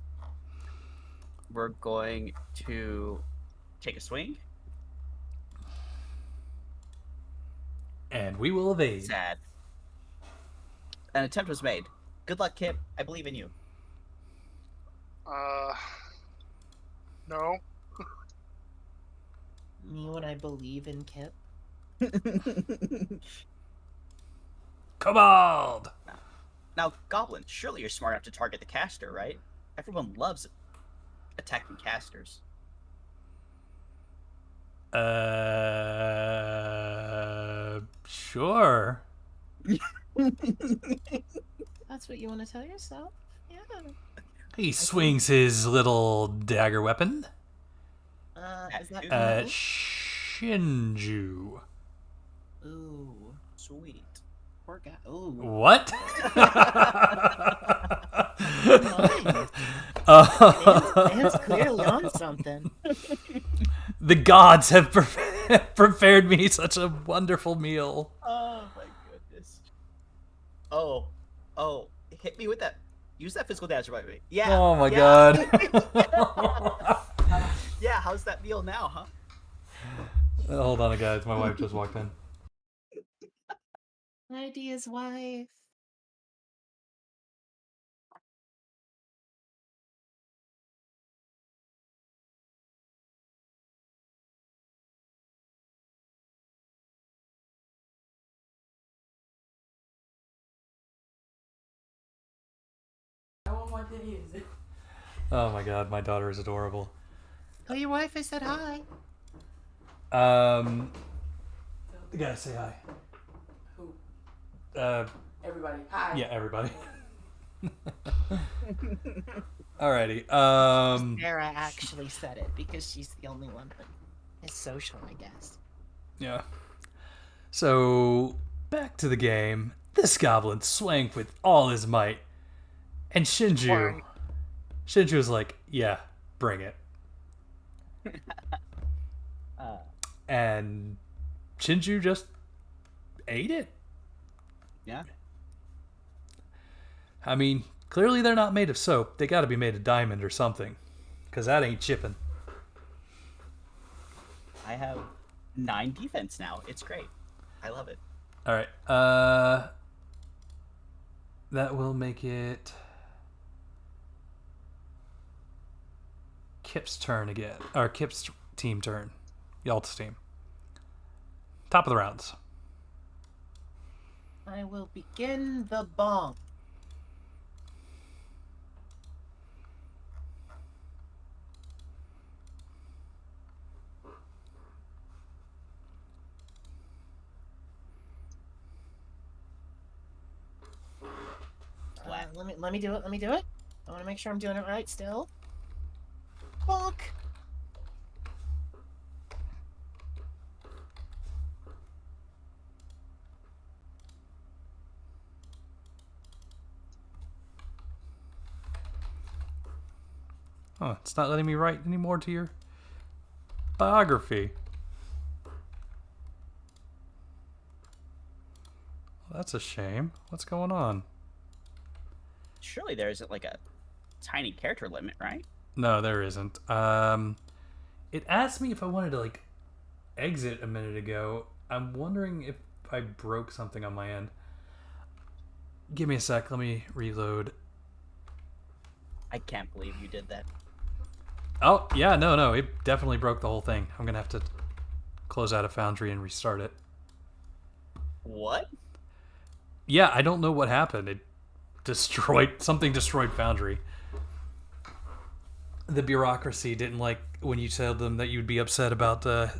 We're going to take a swing. And we will evade. Sad. An attempt was made. Good luck, Kip. I believe in you. No. Me when I believe in Kip. Kobold! Now, Goblin, surely you're smart enough to target the caster, right? Everyone loves attacking casters. Sure. That's what you want to tell yourself? Yeah. He swings his little dagger weapon Is that at no? Shinju. Ooh, Sweet. poor guy. Ooh. What? Man's clearly on something. The gods have prepared me such a wonderful meal. Oh my goodness. Oh. Hit me with that. Use that physical damage by me. Yeah. Oh my yeah. god. Yeah, how's that meal now, huh? Hold on, guys. My wife just walked in. Idea's wife. Oh my god, my daughter is adorable. Tell your wife I said hi. You gotta say hi. Who? Uh, Everybody. Hi. yeah, everybody. Alrighty. Sarah actually said it because she's the only one that is social, I guess. Yeah. So back to the game. This goblin swang with all his might, and Shinju was like, "Yeah, bring it." And Shinju just ate it. Yeah. I mean, clearly they're not made of soap. They got to be made of diamond or something, because that ain't chipping. I have 9 defense now. It's great. I love it. All right. That will make it Kip's turn again, or Kip's team turn. Y'all's team. Top of the rounds. I will begin the bomb. Let me do it. Let me do it. I want to make sure I'm doing it right still. Bonk. Huh, it's not letting me write anymore to your biography. Well, that's a shame. What's going on? Surely there isn't like a tiny character limit, right? No, there isn't. It asked me if I wanted to, like, exit a minute ago. I'm wondering if I broke something on my end. Give me a sec. Let me reload. I can't believe you did that. Oh, yeah, no. It definitely broke the whole thing. I'm going to have to close out of Foundry and restart it. What? Yeah, I don't know what happened. It destroyed Foundry. The bureaucracy didn't like when you told them that you'd be upset about the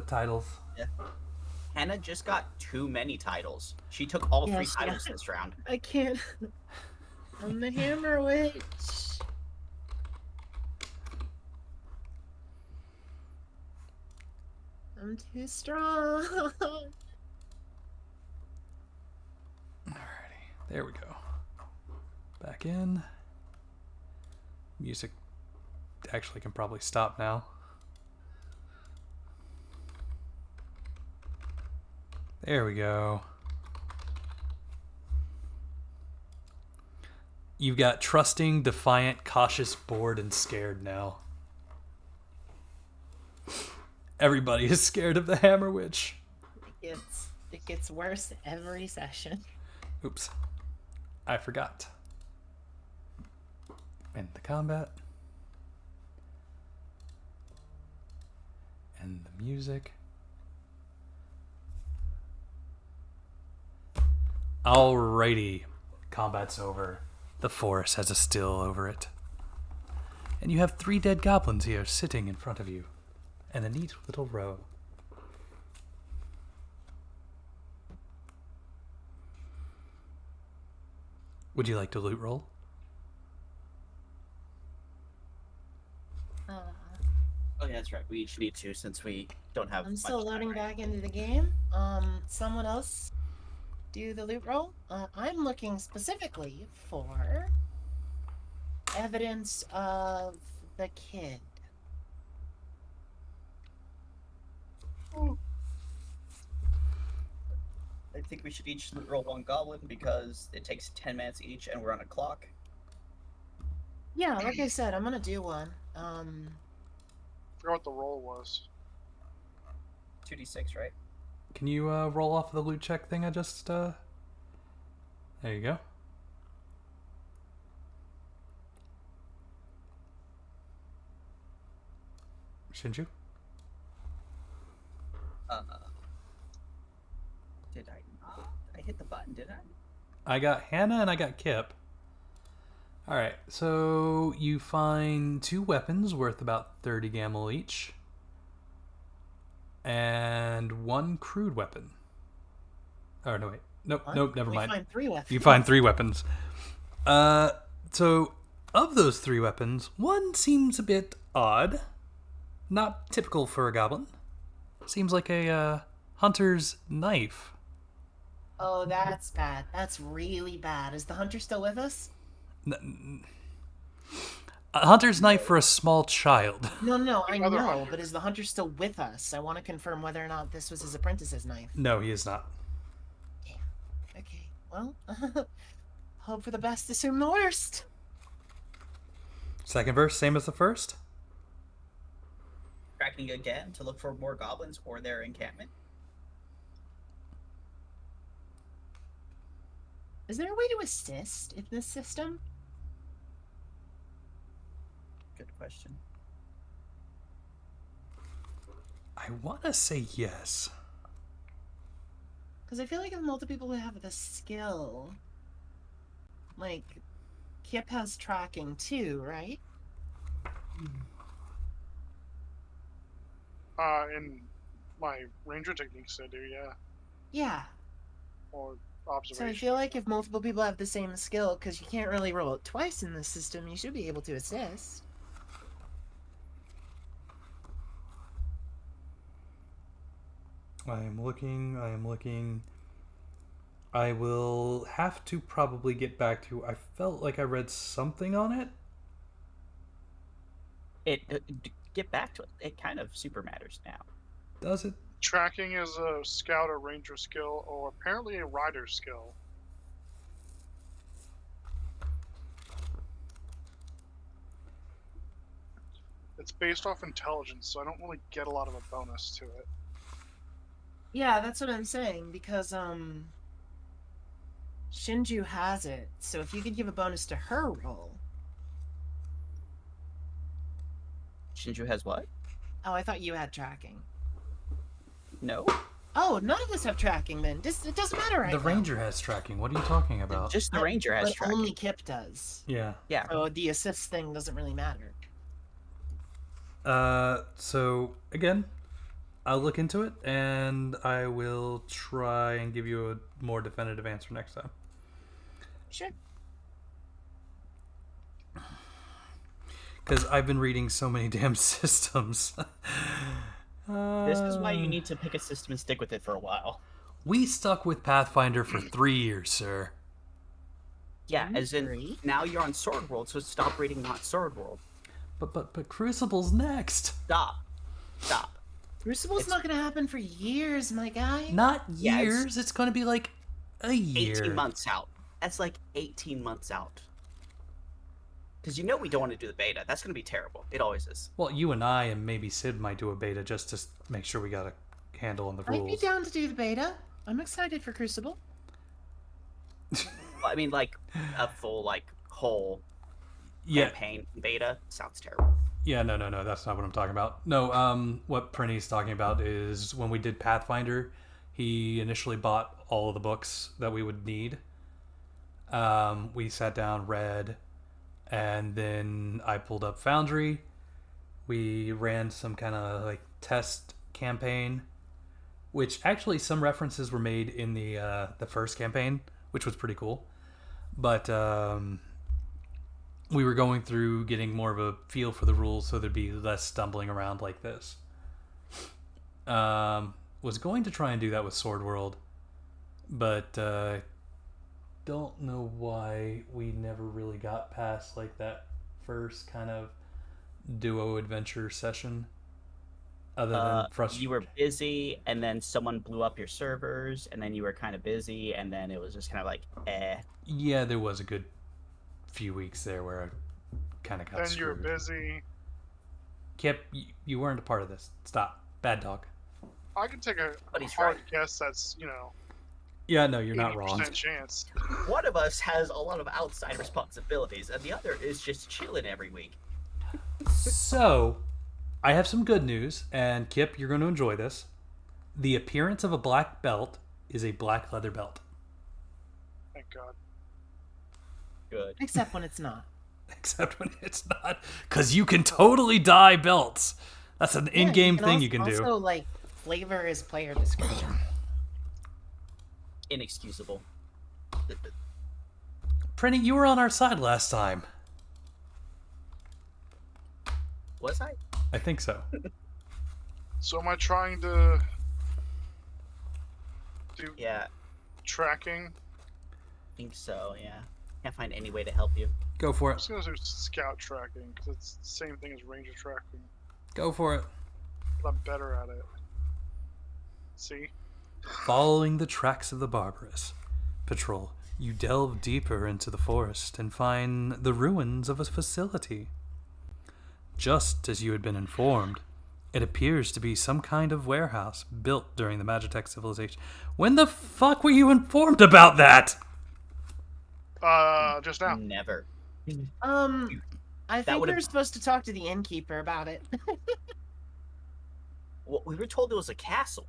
titles. Yeah. Hannah just got too many titles. She took all 3 Yes, yeah. titles this round. I can't. I'm the Hammer Witch. I'm too strong. Alrighty, there we go. Back in. Music actually can probably stop now. There we go. You've got trusting, defiant, cautious, bored, and scared now. Everybody is scared of the Hammer Witch. It gets worse every session. Oops. I forgot. End the combat. And the music. Alrighty. Combat's over. The forest has a still over it. And you have 3 dead goblins here sitting in front of you. And a neat little row. Would you like to loot roll? Oh yeah, that's right. We each need to since we don't have. I'm much still time, loading right? back into the game. Someone else do the loot roll. I'm looking specifically for evidence of the kid. I think we should each loot roll 1 goblin because it takes 10 minutes each, and we're on a clock. Yeah, like I said, I'm gonna do one. I forgot what the roll was. 2d6, right? Can you roll off the loot check thing I just... There you go. Shinju? Did I not? I hit the button, did I? I got Hannah and I got Kip. Alright, so you find 2 weapons worth about 30 Gaml each. And 1 crude weapon. Oh, no, wait. Nope, What? nope, never We mind. find 3 weapons. You find 3 weapons. So, of those 3 weapons, one seems a bit odd. Not typical for a goblin. Seems like a hunter's knife. Oh, that's bad. That's really bad. Is the hunter still with us? A hunter's knife for a small child. No, I Another know, hunter. but is the hunter still with us? I want to confirm whether or not this was his apprentice's knife. No, he is not. Okay, well, hope for the best, assume the worst. Second verse, same as the first? Tracking again to look for more goblins or their encampment. Is there a way to assist in this system? Good question. I want to say yes. Because I feel like if multiple people have the skill, like, Kip has tracking too, right? In my ranger techniques, I do, yeah. Yeah. Or So observation. I feel like if multiple people have the same skill, because you can't really roll it twice in this system, you should be able to assist. I am looking. I will have to probably get back to... I felt like I read something on it. Get back to it. It kind of super matters now. Does it? Tracking is a scout or ranger skill, or apparently a rider skill. It's based off intelligence, so I don't really get a lot of a bonus to it. Yeah, that's what I'm saying, because, Shinju has it, so if you could give a bonus to her roll. Shinju has what? Oh, I thought you had tracking. No. Oh, none of us have tracking then. It doesn't matter right The now. ranger has tracking. What are you talking about? Just the ranger has But tracking. only Kip does. Yeah. Yeah. So the assist thing doesn't really matter. So again, I'll look into it and I will try and give you a more definitive answer next time. Sure. Because I've been reading so many damn systems. This is why you need to pick a system and stick with it for a while. We stuck with Pathfinder for 3 years, sir. Yeah, as in Three? now you're on Sword World, so stop reading not Sword World. But Crucible's next. Stop. Crucible's not going to happen for years, my guy. Not Yeah, years. It's going to be like a year. 18 months out. That's like 18 months out. Because you know we don't want to do the beta. That's going to be terrible. It always is. Well, you and I and maybe Sid might do a beta just to make sure we got a handle on the I'd be rules. down to do the beta. I'm excited for Crucible. Well, I mean, like, a full, like, whole Yeah, campaign beta sounds terrible. yeah, no, that's not what I'm talking about. No, what Prinny's talking about is when we did Pathfinder, he initially bought all of the books that we would need. We sat down, read, and then I pulled up Foundry. We ran some kind of like test campaign, which actually some references were made in the first campaign, which was pretty cool. But we were going through getting more of a feel for the rules, so there'd be less stumbling around like this. Was going to try and do that with Sword World, but don't know why we never really got past like that first kind of duo adventure session. Other than frustrating. You were busy, and then someone blew up your servers, and then you were kind of busy, and then it was just kind of like, Yeah, there was a good few weeks there where I kind of got Then you're screwed. busy. Kip, you weren't a part of this. Stop. Bad dog. I can take a But he's hard right. guess that's, you know, Yeah, no, you're 80% not wrong. chance. One of us has a lot of outside responsibilities, and the other is just chilling every week. So, I have some good news, and Kip, you're going to enjoy this. The appearance of a black belt is a black leather belt. Thank God. Good. Except when it's not. Except when it's not. Because you can totally dye belts. That's an in-game thing you can also, do. like, flavor is player discretion. Inexcusable. Prinny, you were on our side last time. Was I? I think so. So am I trying to do Yeah, tracking? I think so, yeah. Can't find any way to help you. Go for I'm it. just gonna do scout tracking because it's the same thing as ranger tracking, Go for it. but I'm better at it. See? Following the tracks of the Barbarous patrol, you delve deeper into the forest and find the ruins of a facility. Just as you had been informed, it appears to be some kind of warehouse built during the Magitech civilization. When the fuck were you informed about that? Just now. Never. I think we would've- were supposed to talk to the innkeeper about it. Well, we were told it was a castle.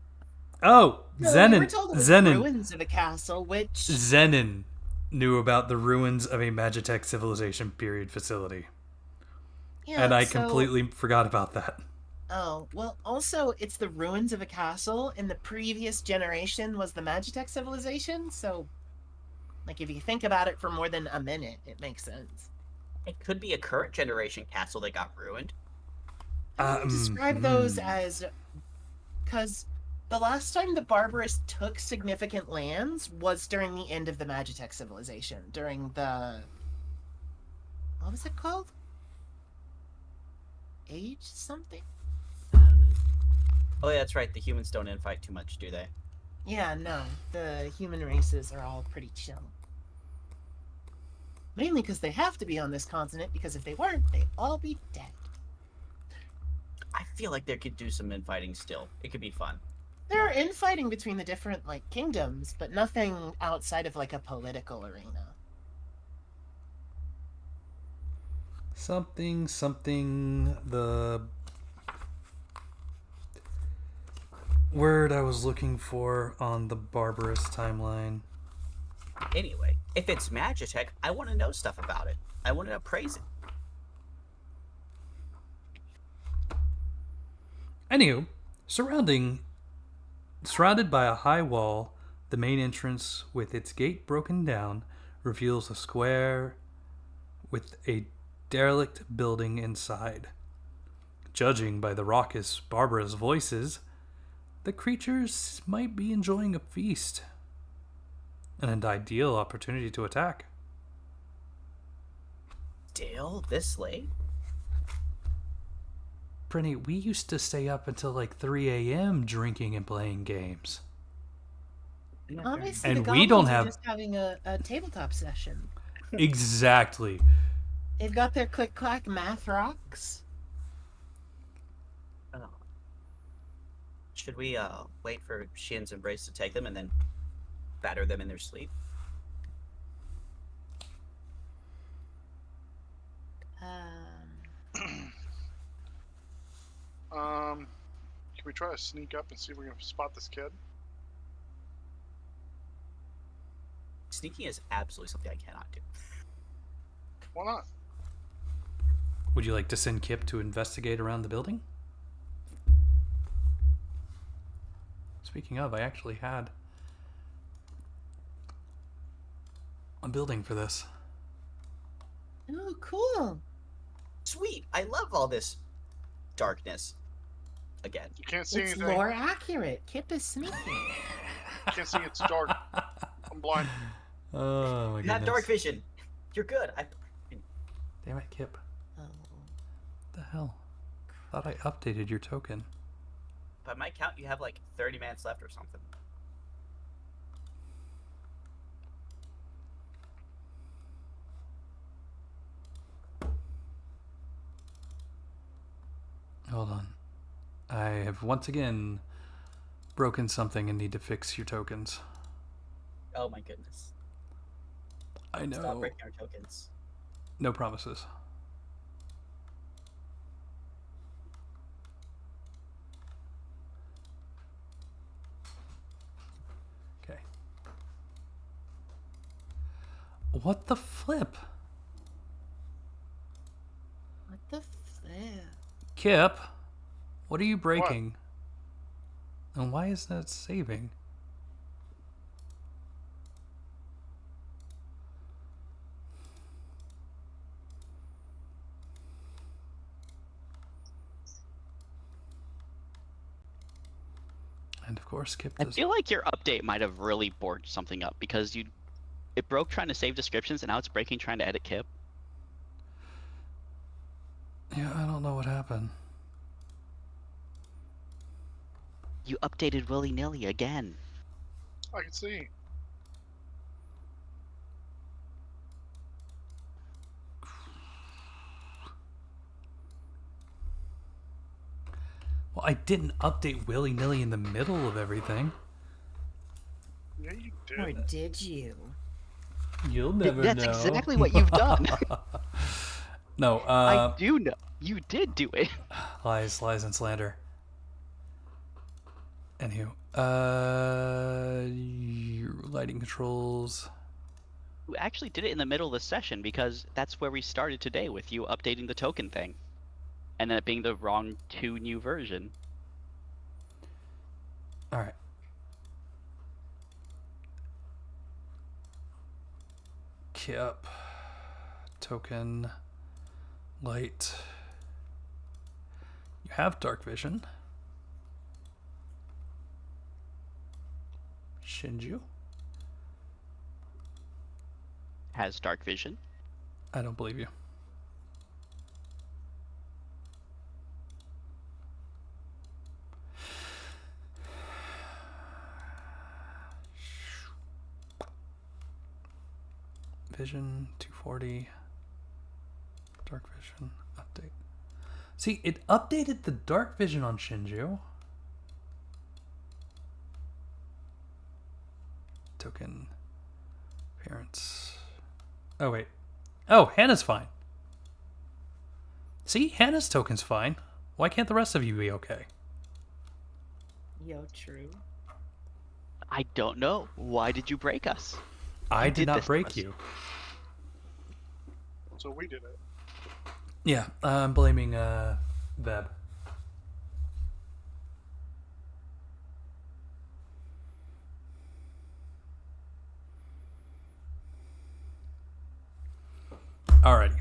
Oh, No, we Zenon. were told it was Zenon. ruins of a castle, which Zenon knew about the ruins of a Magitech civilization period facility. yeah, And I so- completely forgot about that. Oh, well, also, it's the ruins of a castle, and the previous generation was the Magitech civilization, so, like, if you think about it for more than a minute, it makes sense. It could be a current generation castle that got ruined. I would describe those as... Because the last time the Barbarous took significant lands was during the end of the Magitech civilization, during the... What was it called? age something? Oh, yeah, that's right. The humans don't infight too much, do they? Yeah, no. The human races are all pretty chill. Mainly because they have to be on this continent, because if they weren't, they'd all be dead. I feel like they could do some infighting still. It could be fun. There are infighting between the different, like, kingdoms, but nothing outside of, like, a political arena. Something, the word I was looking for on the Barbarous timeline. Anyway, if it's Magitech, I want to know stuff about it. I want to praise it. Anywho, surrounded by a high wall, the main entrance, with its gate broken down, reveals a square with a derelict building inside. Judging by the raucous, barbarous voices, the creatures might be enjoying a feast. An ideal opportunity to attack. Still this late? Brenny, we used to stay up until like 3 a.m. drinking and playing games. Obviously, And the we goblins don't are have- just having a tabletop session. Exactly. They've got their click-clack math rocks. Oh. Should we wait for Shin's Embrace to take them and then batter them in their sleep? Can we try to sneak up and see if we can spot this kid? Sneaking is absolutely something I cannot do. Why not? Would you like to send Kip to investigate around the building? Speaking of, I actually had a building for this. Oh, cool. Sweet! I love all this darkness. Again. You can't see It's anything. lore accurate. Kip is sneaky. You can't see. It's dark. I'm blind. Oh my You goodness. have dark vision. You're good. Damn it, Kip. Oh. What the hell? Thought I updated your token. By my count, you have like 30 minutes left or something. Hold on. I have once again broken something and need to fix your tokens. Oh my goodness. I know. Stop breaking our tokens. No promises. Okay. What the flip? What the flip? Kip, what are you breaking? And why is that saving? And of course, Kip I does. feel like your update might have really bored something up because it broke trying to save descriptions and now it's breaking trying to edit Kip. Yeah, I don't know what happened. You updated willy-nilly again. I can see. Well, I didn't update willy-nilly in the middle of everything. Yeah, you Or did. did you? You'll never know. That's exactly what you've done. No, I do know. You did do it. lies, and slander. Anywho, lighting controls. You actually did it in the middle of the session because that's where we started today with you updating the token thing. And then it being the wrong 2 new version. All right. Kip, token, light. You have dark vision. Shinju, Has dark vision. I don't believe you. vision 240. Dark vision update. See, it updated the dark vision on Shinju. Token appearance. Oh wait. Oh, Hannah's fine. See, Hannah's token's fine. Why can't the rest of you be okay? Yo, true. I don't know. Why did you break us? I You did did not this to break us. you. So we did it. Yeah, I'm blaming Veb. Alrighty.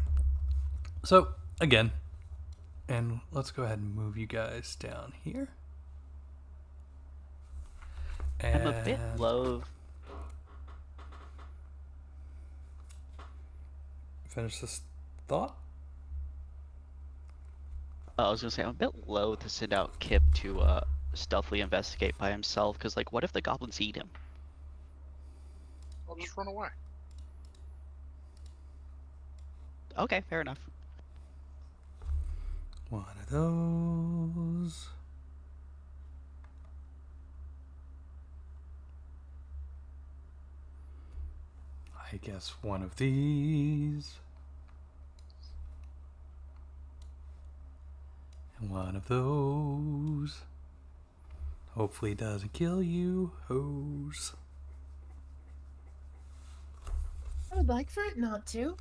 So, again, and let's go ahead and move you guys down here. I'm a bit And low. finish this thought. I was gonna say I'm a bit low to send out Kip to stealthily investigate by himself, because like, what if the goblins eat him? I'll just run away. Okay, fair enough. One of those. I guess one of these. And one of those. Hopefully it doesn't kill you, hose. I would like for it not to.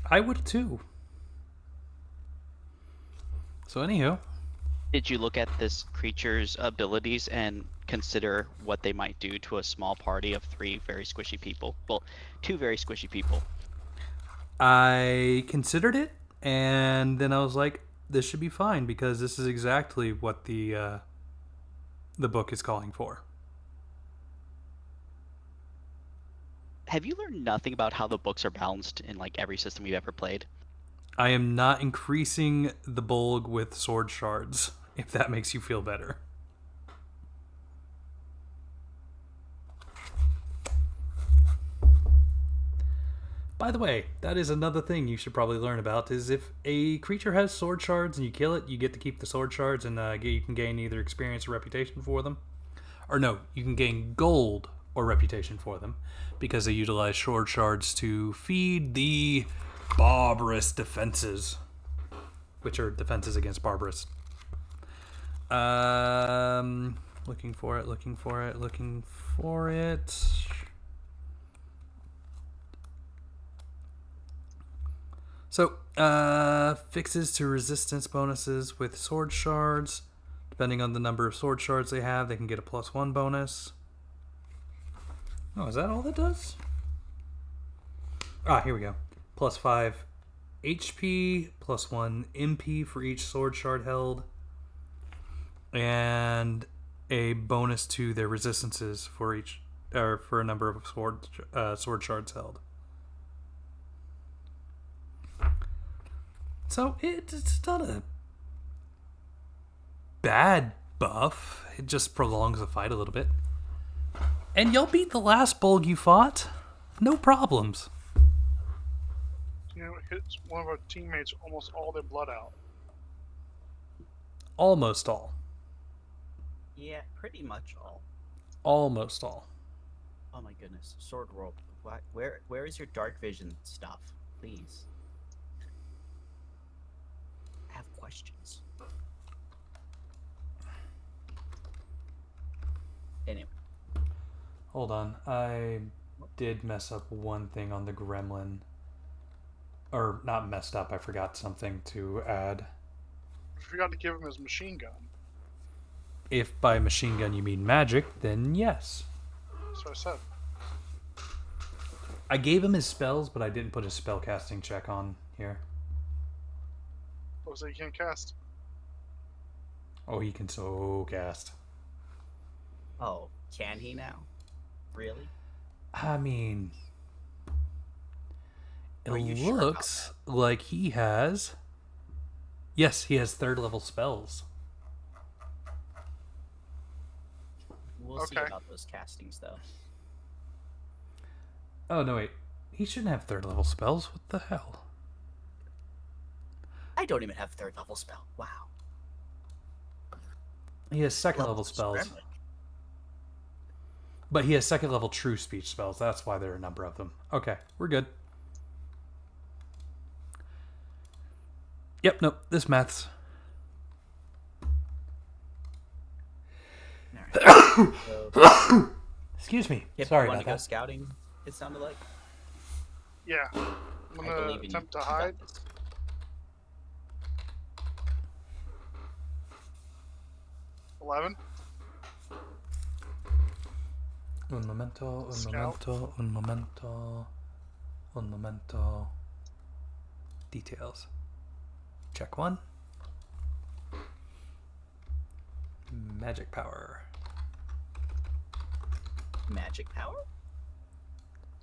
I would too. So anywho, Did you look at this creature's abilities and consider what they might do to a small party of 3 very squishy people? Well, 2 very squishy people. I considered it, and then I was like, this should be fine because this is exactly what the book is calling for. Have you learned nothing about how the books are balanced in like every system you've ever played? I am not increasing the bulk with sword shards, if that makes you feel better. By the way, that is another thing you should probably learn about, is if a creature has sword shards and you kill it, you get to keep the sword shards, and you can gain either experience or reputation for them. Or no, you can gain gold or reputation for them, because they utilize sword shards to feed the barbarous defenses, which are defenses against barbarous. Looking for it. So, fixes to resistance bonuses with sword shards. Depending on the number of sword shards they have, they can get a +1 bonus. Oh, is that all that does? Ah, here we go. +5 HP, +1 MP for each sword shard held, and a bonus to their resistances for each, or for a number of sword shards held. So it's not a bad buff. It just prolongs the fight a little bit. And you'll beat the last bulg you fought. No problems. You know, it hits one of our teammates almost all their blood out. Almost all. Yeah, pretty much all. Almost all. Oh my goodness, Sword World. Where is your dark vision stuff? Please. I have questions. Anyway. Hold on. I did mess up one thing on the gremlin. Or, not messed up. I forgot something to add. I forgot to give him his machine gun. If by machine gun you mean magic, then yes. That's what I said. I gave him his spells, but I didn't put his spell casting check on here. What was it you can't cast? Oh, he can so cast. Oh, can he now? Really? I mean, it Are you sure about looks like he has. Yes, he has 3rd level spells. We'll see Okay. about those castings, though. Oh, no, wait. He shouldn't have 3rd level spells. What the hell? I don't even have 3rd level spell. Wow. He has 2nd level for spells. Gremlin. But he has 2nd level true speech spells. That's why there are a number of them. Okay, we're good. Yep, nope. This maths. Alright. So, Excuse me. Kip, Sorry you want about to go that. scouting? It sounded like. Yeah. I'm I gonna believe in attempt you. to You got hide. this. $11. Un momento, un Scout. momento, un momento, un momento. Details. Check 1. Magic power. Magic power?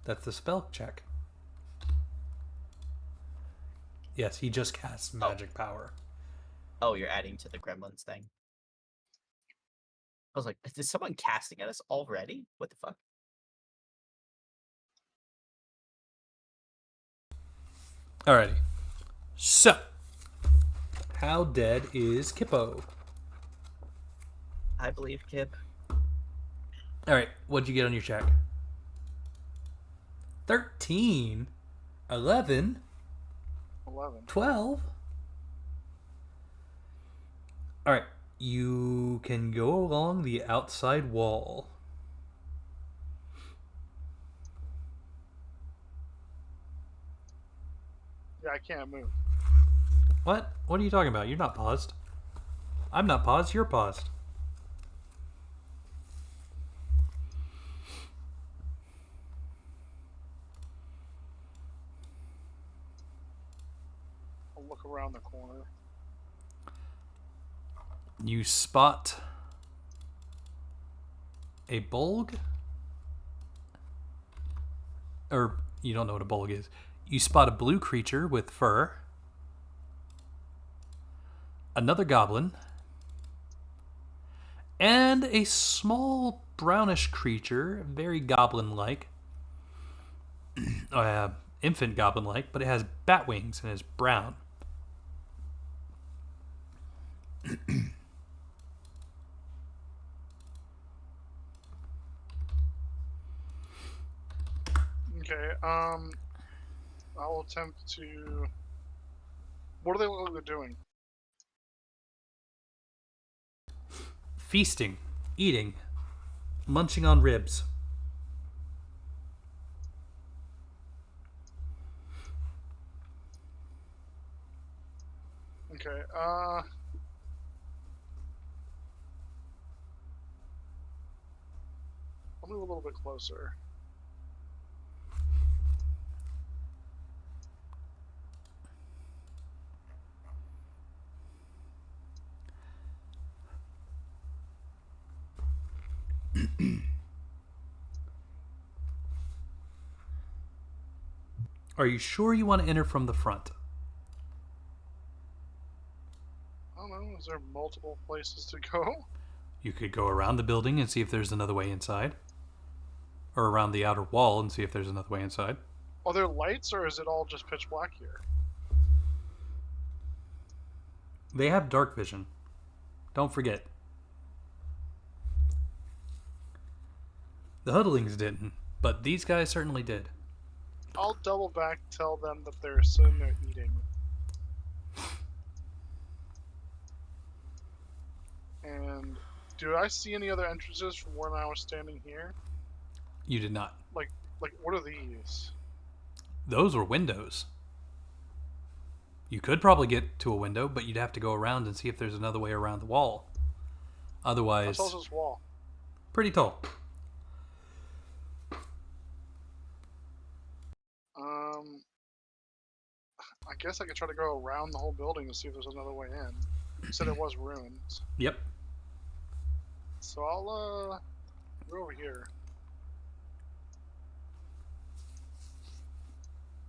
That's the spell check. Yes, he just casts magic power. Oh, you're adding to the gremlins thing. I was like, is someone casting at us already? What the fuck? Alrighty. So, how dead is Kippo? I believe Kip. Alright, what'd you get on your check? 13, 11, 11. 12. Alright, you can go along the outside wall. Yeah, I can't move. What? What are you talking about? You're not paused. I'm not paused, you're paused. I'll look around the corner. You spot a bulg? Or, you don't know what a bulg is. You spot a blue creature with fur, another goblin, and a small brownish creature, very goblin-like, infant goblin-like, but it has bat wings and is brown. Okay, I'll attempt to... What do they look like they're doing? Feasting, eating, munching on ribs. Okay, I'll move a little bit closer. Are you sure you want to enter from the front? I don't know, is there multiple places to go? You could go around the building and see if there's another way inside. Or around the outer wall and see if there's another way inside. Are there lights, or is it all just pitch black here? They have dark vision. Don't forget. The huddlings didn't, but these guys certainly did. I'll double back, tell them that they're sitting there eating. And do I see any other entrances from when I was standing here? You did not. Like, what are these? Those were windows. You could probably get to a window, but you'd have to go around and see if there's another way around the wall. How Otherwise, tall's this wall? pretty tall. I guess I could try to go around the whole building to see if there's another way in. You said it was ruins. Yep. So I'll, go over here.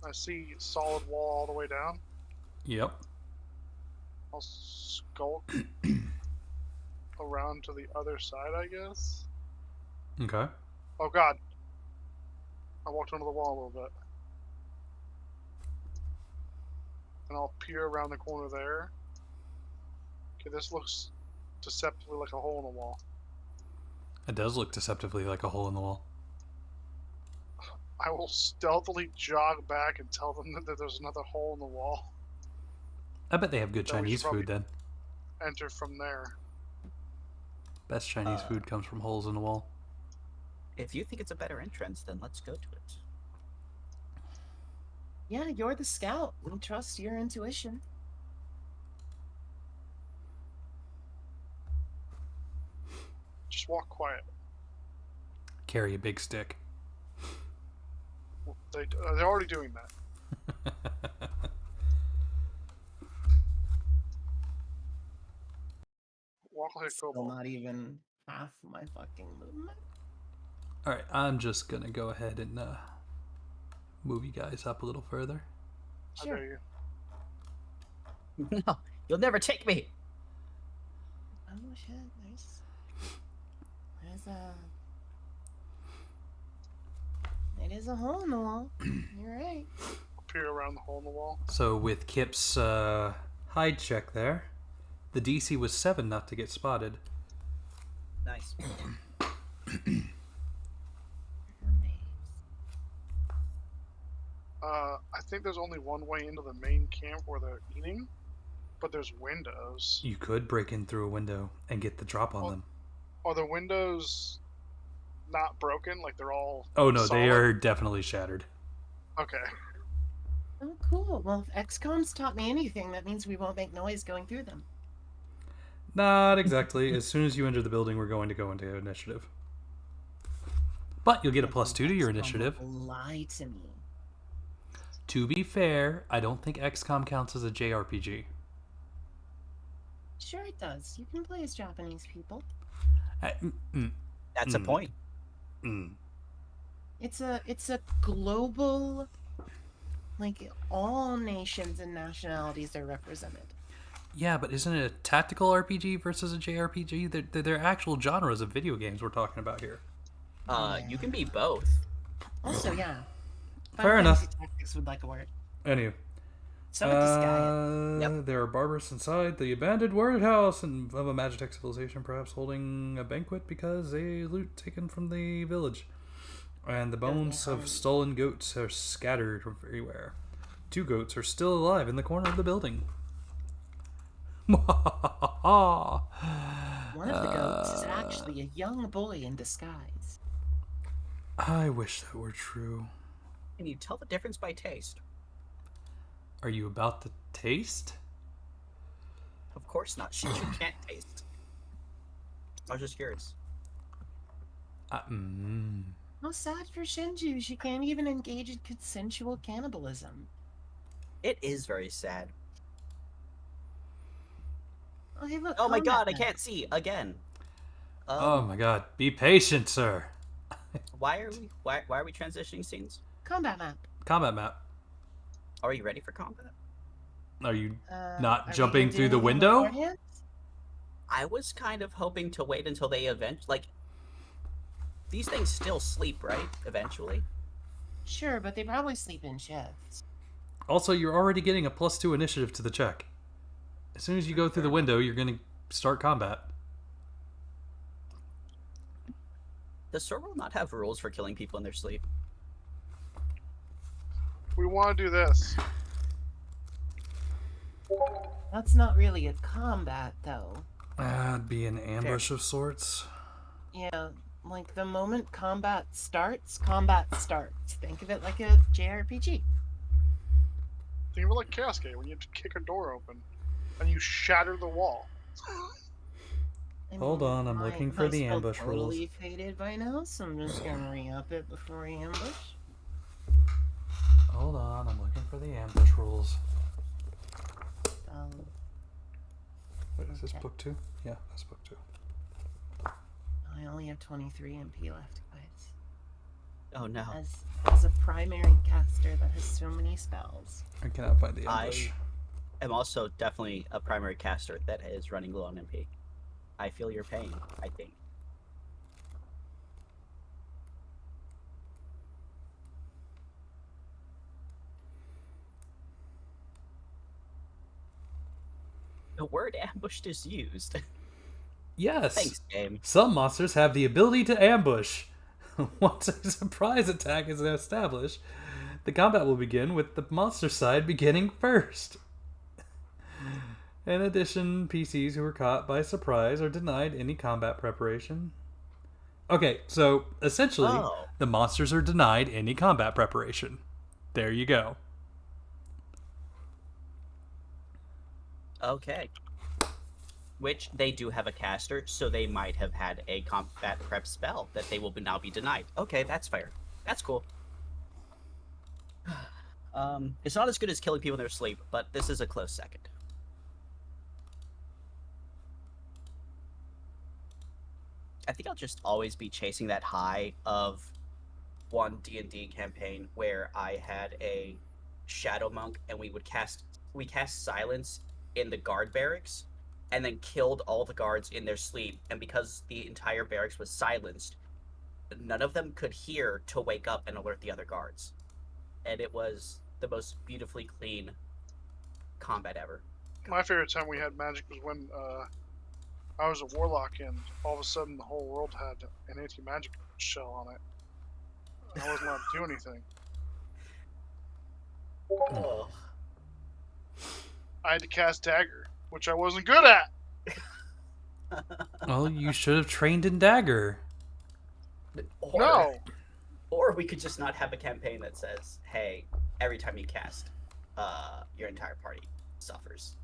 I see solid wall all the way down. Yep. I'll skulk around to the other side, I guess. Okay. Oh god. I walked under the wall a little bit. And I'll peer around the corner there. Okay, this looks deceptively like a hole in the wall. It does look deceptively like a hole in the wall. I will stealthily jog back and tell them that there's another hole in the wall. I bet they have good Then we Chinese should food then. Enter from there. Best Chinese food comes from holes in the wall. If you think it's a better entrance, then let's go to it. Yeah, you're the scout. We trust your intuition. Just walk quiet. Carry a big stick. They're already doing that. Walk like a Still kobold. not even half my fucking movement. Alright, I'm just gonna go ahead and move you guys up a little further. I Sure. dare you. No, you'll never take me. Oh shit, there's a... It is a hole in the wall. You're right. Peer around the hole in the wall. So with Kip's hide check there, the DC was 7 not to get spotted. Nice. I think there's only one way into the main camp where they're eating, but there's windows. You could break in through a window and get the drop on them. Are the windows not broken? Like they're all Oh no, they solid? are definitely shattered. Okay. Oh, cool. Well, if XCOM's taught me anything, that means we won't make noise going through them. Not exactly. As soon as you enter the building, we're going to go into initiative. But you'll get a +2 to your XCOM initiative. will lie to me. To be fair, I don't think XCOM counts as a JRPG. Sure it does. You can play as Japanese people. That's a point. It's a global, like, all nations and nationalities are represented. Yeah, but isn't it a tactical RPG versus a JRPG? They're actual genres of video games we're talking about here. You can be both. Also, yeah. Fair Final enough. Fantasy Tactics would like a word. Anyway. So would Disgaea. Yep. There are barbarous inside the abandoned word house and of a Magitech civilization, perhaps holding a banquet because a loot taken from the village. And the bones of stolen goats are scattered everywhere. 2 goats are still alive in the corner of the building. One of the goats is actually a young boy in disguise. I wish that were true. Can you tell the difference by taste? Are you about to taste? Of course not. Shit, you can't taste. I was just curious. How sad for Shinju. She can't even engage in consensual cannibalism. It is very sad. Oh, hey, look. Oh my god, I combat can't see again. Oh my god. Be patient, sir. Why are we transitioning scenes? combat map. Combat map. Are you ready for combat? Are you Are not we jumping gonna do through the anything window? beforehand? I was kind of hoping to wait until they these things still sleep, right? Eventually. Sure, but they probably sleep in shifts. Also, you're already getting a +2 initiative to the check. As soon as you go through the window, you're going to start combat. Does Sorrel not have rules for killing people in their sleep? We want to do this. That's not really a combat, though. It'd be an ambush of sorts. Yeah, like the moment combat starts. Think of it like a JRPG. Think of it like Cascade when you have to kick a door open and you shatter the wall. I Hold mean, on, I'm my looking for the spell ambush rules. totally faded by now, so I'm just gonna re-up it before we ambush. Hold on, I'm looking for the ambush rules. Wait, is this Okay. book 2? Yeah, that's book 2. I only have 23 MP left, guys. Oh no. As a primary caster that has so many spells. I cannot find the ambush. I am also definitely a primary caster that is running low on MP. I feel your pain, I think. The word ambushed is used. Yes. Thanks, game. Some monsters have the ability to ambush. Once a surprise attack is established, the combat will begin with the monster side beginning first. In addition, PCs who are caught by surprise are denied any combat preparation. Okay, so essentially, Oh. the monsters are denied any combat preparation. There you go. Okay. Which they do have a caster, so they might have had a combat prep spell that they will now be denied. Okay, that's fair. That's cool. It's not as good as killing people in their sleep, but this is a close second. I think I'll just always be chasing that high of one D&D campaign where I had a shadow monk and we cast silence in the guard barracks and then killed all the guards in their sleep, and because the entire barracks was silenced, none of them could hear to wake up and alert the other guards. And it was the most beautifully clean combat ever. My favorite time we had magic was when I was a warlock and all of a sudden the whole world had an anti-magic shell on it. I wasn't allowed to do anything. Oh. I had to cast dagger, which I wasn't good at. Well, you should have trained in dagger. Or, No. Or we could just not have a campaign that says, hey, every time you cast, your entire party suffers.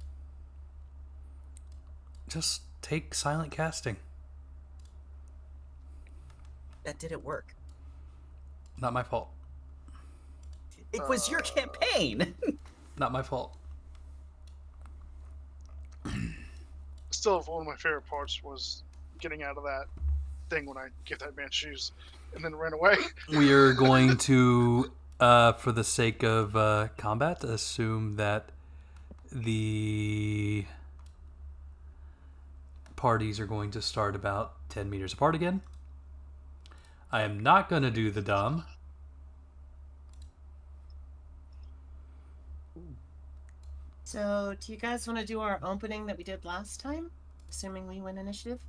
Just take silent casting. That didn't work. Not my fault. It was your campaign! Not my fault. Still, one of my favorite parts was getting out of that thing when I gave that man shoes and then ran away. We are going to, for the sake of combat, assume that the parties are going to start about 10 meters apart again. I am not going to do the dumb. So, do you guys want to do our opening that we did last time? Assuming we win initiative?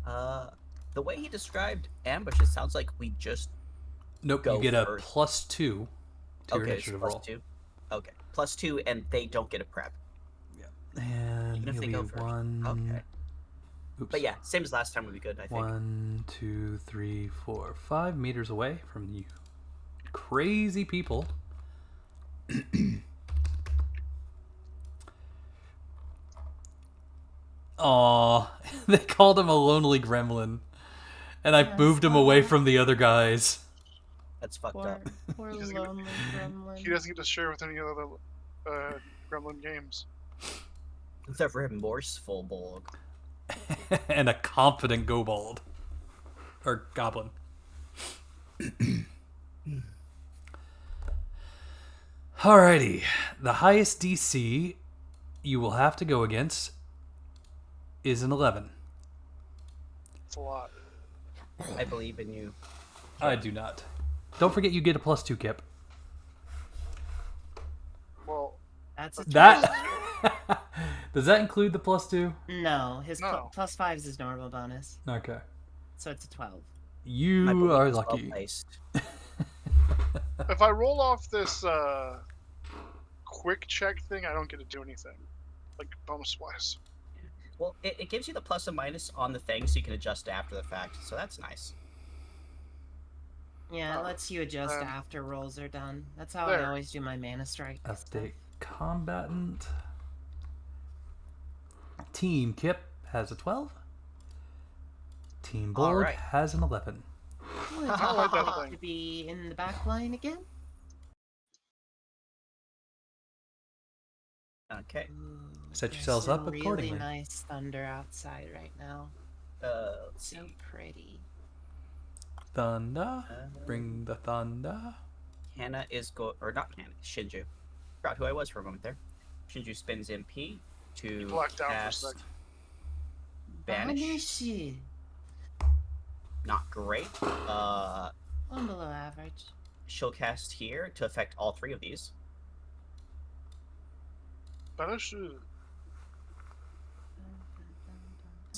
The way he described ambush, it sounds like we just Nope, Go you get a first. +2 to your okay, initiative plus roll. 2. Okay, +2, and they don't get a prep. And Even if you'll they be go first. one. Okay. Oops. But yeah, same as last time would be good, I think. 1, 2, 3, 4, 5 meters away from you crazy people. Aw, they called him a lonely gremlin, and I Yes, moved him away aw. from the other guys. That's fucked Poor, up. poor He's gonna- lonely gremlin. He doesn't get to share with any other Gremlin games. The remorseful Borg. And a confident kobold. Or goblin. Alrighty. The highest DC you will have to go against is an 11. It's a lot. I believe in you. I do not. Don't forget you get a +2, Kip. Well, That's a That does that include the +2? No, his No. +5 is his normal bonus, Okay. so it's a 12. My You belief are is well lucky. placed. if I roll off this quick check thing, I don't get to do anything, like bonus-wise. Well, it gives you the plus and minus on the thing, so you can adjust after the fact. So that's nice. Yeah, it Oh, lets you adjust um, after rolls are done. That's how I there. always do my mana strike. stuff. Update combatant. Team Kip has a 12. Team Bold Alright. has an 11. Would I like that you thing. like to be in the back line again? Okay. Ooh, Set there's yourselves some up really accordingly. nice thunder outside right now. Let's So see. pretty. Thunder. Uh, Bring the thunder. Hannah is or not Hannah, Shinju. Forgot who I was for a moment there. Shinju spins MP to blacked out for a cast sec. Banish. Banish. Not great. One below average. She'll cast here to affect all 3 of these. Banish.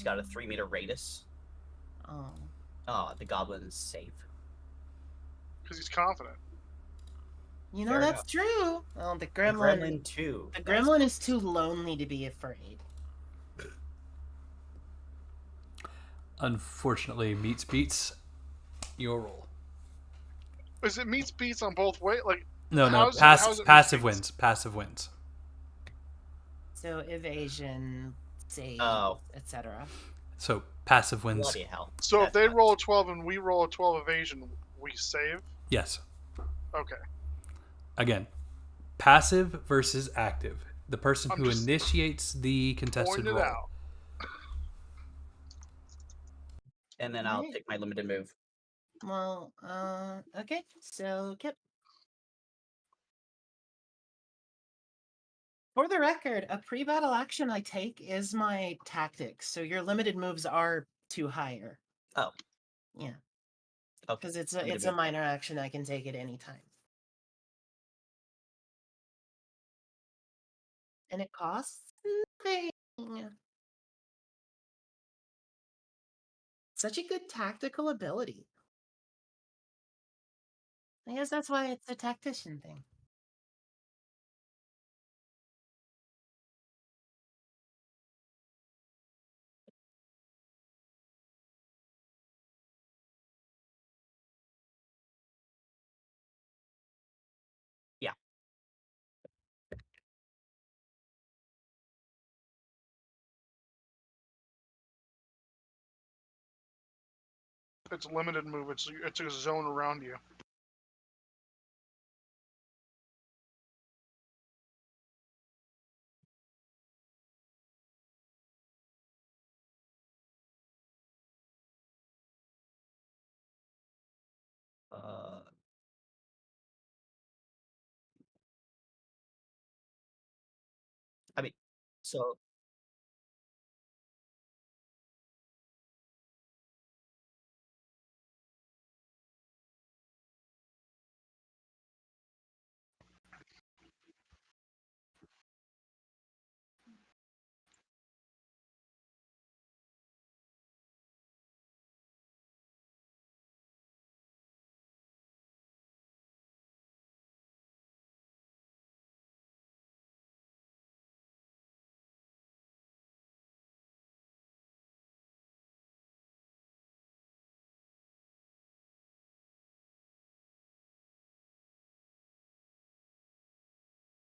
It's got a 3-meter radius. Oh. Oh, the goblin's safe. Because he's confident. You know, Fair that's enough. true. Oh, the The gremlin. gremlin too. The That's gremlin is too lonely to be afraid. Unfortunately, meets beats your roll. Is it meets beats on both ways? Like, No, how's it passive meets beats? wins. Passive wins. So evasion, save, Oh, etc. So passive wins. bloody hell. So if That they sucks. roll a 12 and we roll a 12 evasion, we save? Yes. Okay. Again, passive versus active. The person I'm who just initiates the contested Point it roll. out. And then I'll Right. take my limited move. Well, okay. So, Kip. For the record, a pre-battle action I take is my tactics. So your limited moves are too higher. Oh. Yeah. Okay. Because it's Limited a move. minor action I can take at any time. And it costs nothing. Such a good tactical ability. I guess that's why it's a tactician thing. Yeah. It's a limited move. It's a zone around you. I mean, so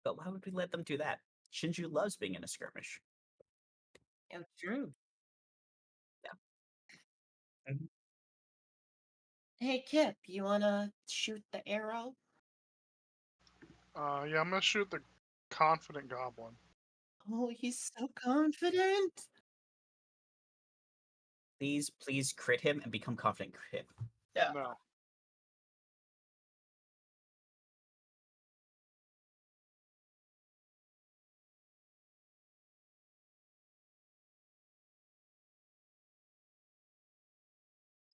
but why would we let them do that? Shinju loves being in a skirmish. Yeah, true. Mhm. Hey, Kip, you wanna shoot the arrow? Yeah, I'm gonna shoot the confident goblin. Oh, he's so confident. Please crit him and become confident crit him. Yeah. No.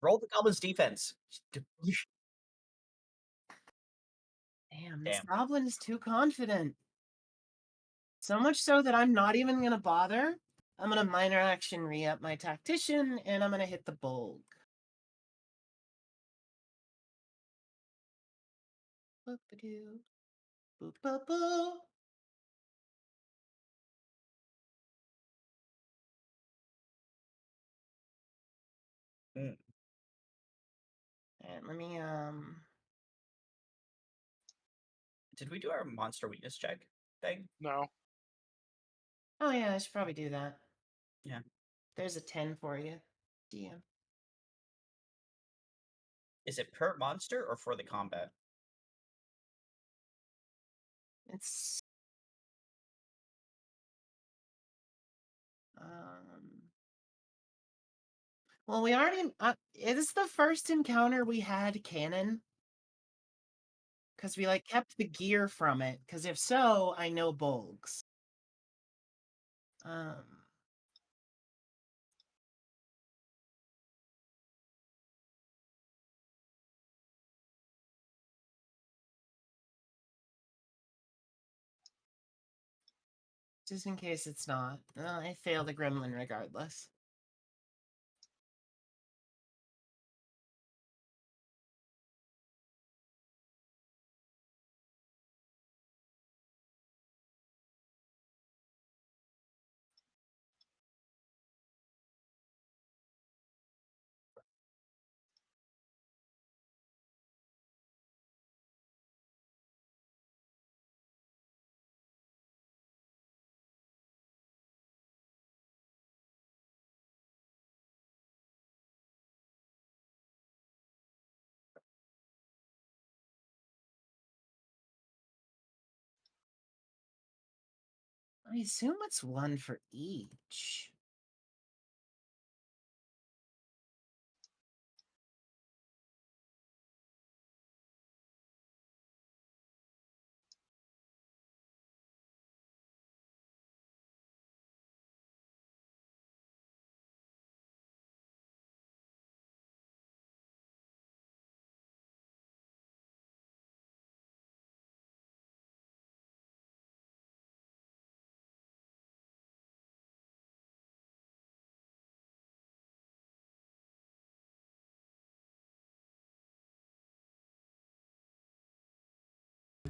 Roll the goblin's defense. Damn, this Damn. goblin is too confident. So much so that I'm not even gonna bother. I'm gonna minor action re-up my tactician, and I'm gonna hit the bulk. Boop-a-doo. Boop-a-boo. Mm. And let me Did we do our monster weakness check thing? No. oh yeah, I should probably do that. Yeah. There's a 10 for you, DM. Is it per monster or for the combat? It's well, we already it is the first encounter we had canon. Because we like kept the gear from it. Because if so, I know bulks. Just in case it's not. I fail the gremlin regardless. I assume it's one for each.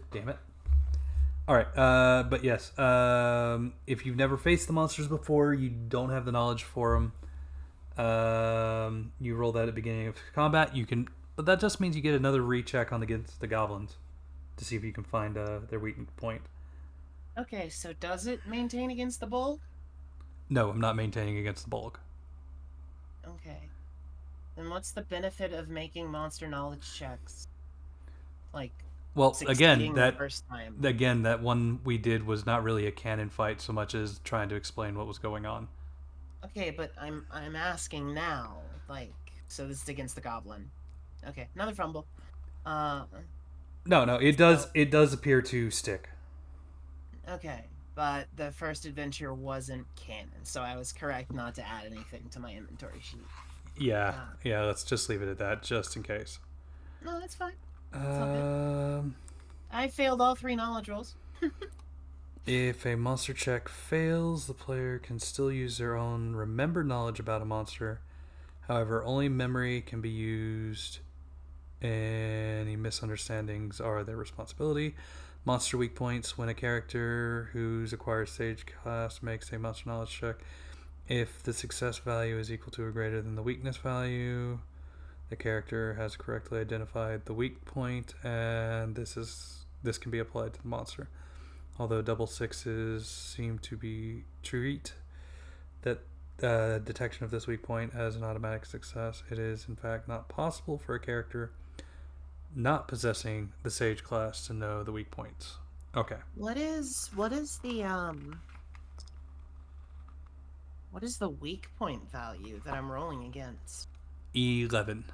Damn it. All right, but yes, if you've never faced the monsters before, you don't have the knowledge for them. You roll that at the beginning of combat. You can, but that just means you get another recheck on against the goblins to see if you can find their weak point. Okay, so does it maintain against the bull? No, I'm not maintaining against the bulk. Okay. Then what's the benefit of making monster knowledge checks? Like, Well, succeeding the first time. again, that one we did was not really a canon fight so much as trying to explain what was going on. Okay, but I'm asking now. Like, so this is against the goblin. Okay, another fumble. No, it does appear to stick. Okay, but the first adventure wasn't canon, so I was correct not to add anything to my inventory sheet. Yeah, let's just leave it at that, just in case. No, that's fine. I failed all 3 knowledge rolls. If a monster check fails, the player can still use their own remembered knowledge about a monster. However, only memory can be used. Any misunderstandings are their responsibility. Monster weak points: when a character whose acquired stage class makes a monster knowledge check, if the success value is equal to or greater than the weakness value, the character has correctly identified the weak point, and this can be applied to the monster. Although double sixes seem to be treat that detection of this weak point as an automatic success, it is in fact not possible for a character not possessing the sage class to know the weak points. Okay. What is the weak point value that I'm rolling against? 11.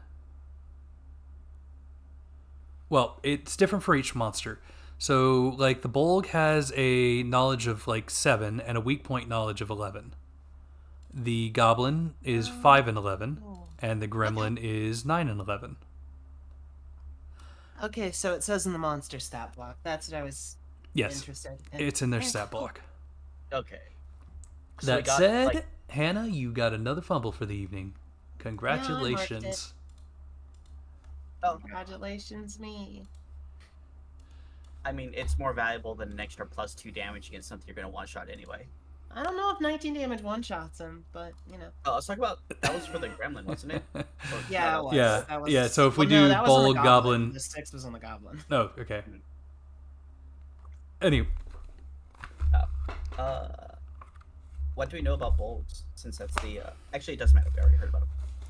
Well, it's different for each monster. So, like, the Bolg has a knowledge of, 7 and a weak point knowledge of 11. The Goblin is 5 and 11, and the Gremlin is 9 and 11. Okay, so it says in the monster stat block. That's what I was interested in. It's in their stat block. Okay. So That said, Hannah, you got another fumble for the evening. Congratulations. Oh, congratulations, me. I mean, it's more valuable than an extra +2 damage against something you're going to one-shot anyway. I don't know if 19 damage one-shots him, but, you know. Oh, let's talk about... That was for the gremlin, wasn't it? Yeah, it was. Yeah, That was... yeah, so if we no, do that was on the Bolg, Goblin... The 6 was on the Goblin. Oh, okay. Anyway. What do we know about bolgs? Since that's the... Actually, it doesn't matter. We already heard about them.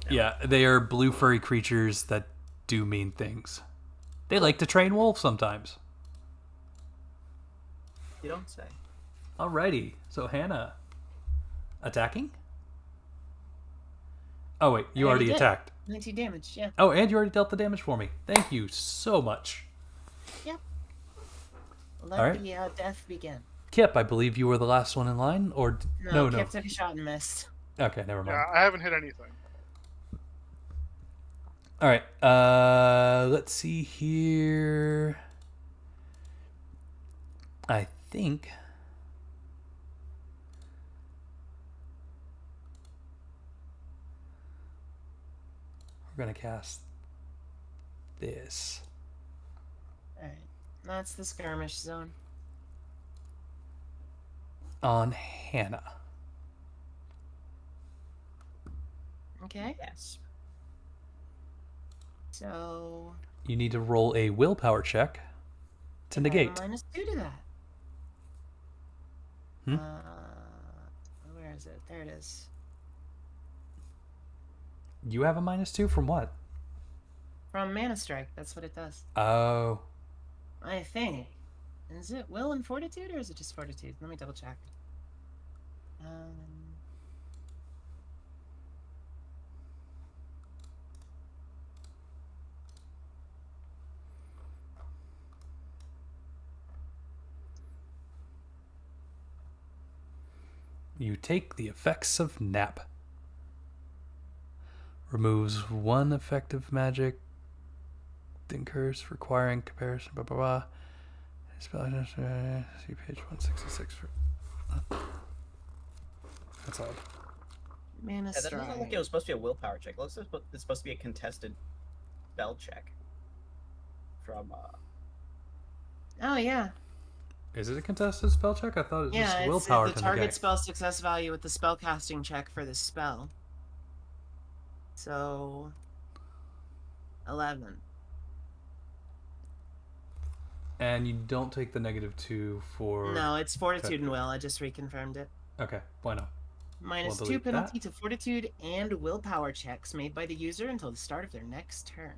Yeah, they are blue furry creatures that do mean things. They like to train wolves sometimes. You don't say. Alrighty, so Hannah. Attacking? Oh wait, you already attacked. 19 damage, yeah. Oh, and you already dealt the damage for me. Thank you so much. Yep. Let the death begin. Kip, I believe you were the last one in line, or... No. Kip took a shot and missed. Okay, never mind. Yeah, I haven't hit anything. Alright, let's see here. I think... we're going to cast this. Alright, that's the skirmish zone. On Hannah. Okay. Yes. So... you need to roll a willpower check to negate. -2 to that. Where is it? There it is. You have a -2 from what? From Mana Strike. That's what it does. Oh. I think. Is it will and fortitude, or is it just fortitude? Let me double check. Um, You take the effects of nap. Removes one effective magic. Curse requiring comparison. Blah blah blah. Spell. See page 166 for. That's odd. Mana Yeah, that doesn't look like Stride. it was supposed to be a willpower check. It looks like it's supposed to be a contested spell check. From Oh yeah, Is it a contested spell check? I thought it was yeah. just It's willpower the to target negate. spell success value with the spellcasting check for this spell. So 11. And you don't take the -2 for. No, it's Fortitude and Will. I just reconfirmed it. Okay, why not? Minus We'll 2 delete penalty that. to Fortitude and Willpower checks made by the user until the start of their next turn.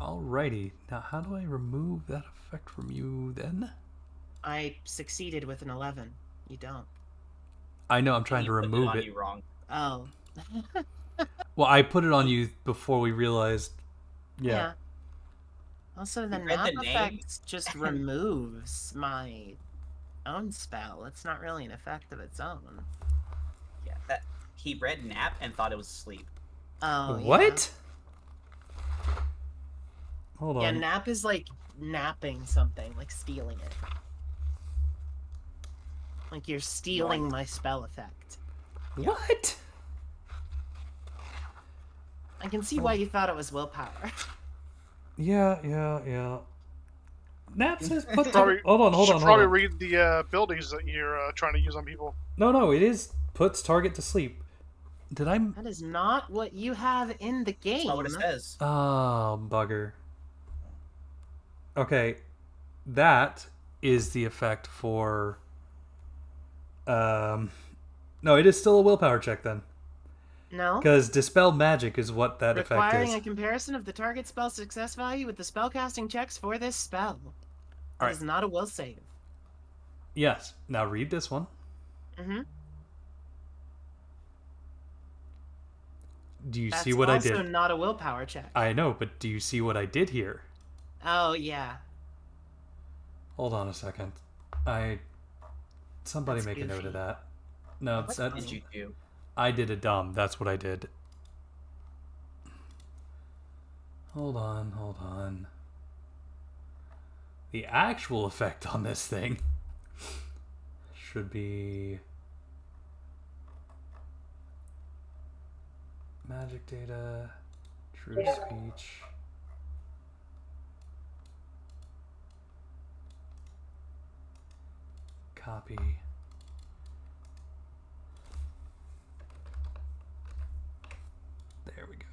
Alrighty. Now, how do I remove that effect from you then? I succeeded with an 11. You don't. I know I'm trying to you put remove on it. You wrong. Oh. Well, I put it on you before we realized. Yeah. Also, the You read nap the name? effect just removes my own spell. It's not really an effect of its own. Yeah, that he read nap and thought it was sleep. Oh, yeah. What? Hold Yeah, on. nap is like napping something, like stealing it. Like you're stealing my spell effect. What? I can see why you thought it was willpower. Yeah. Nap says put. Probably, Hold on. should Hold probably on. read the abilities that you're trying to use on people. No, it is puts target to sleep. Did I? That is not what you have in the game. That's not what it says. Oh, bugger. Okay, that is the effect for. No, it is still a willpower check then, No. because dispel magic is what that effect Requiring is. a comparison of the target spell success value with the spellcasting checks for this spell. That Alright. is not a will save. Yes. Now read this one. Mm-hmm. Do you That's see what I also did? not a willpower check. I know, but do you see what I did here? Oh, yeah. Hold on a second. Somebody That's make a note goofy. of that. No, That's that, funny. Did you do? I did a dumb. That's what I did. Hold on. The actual effect on this thing should be magic data, true speech. Copy. There we go.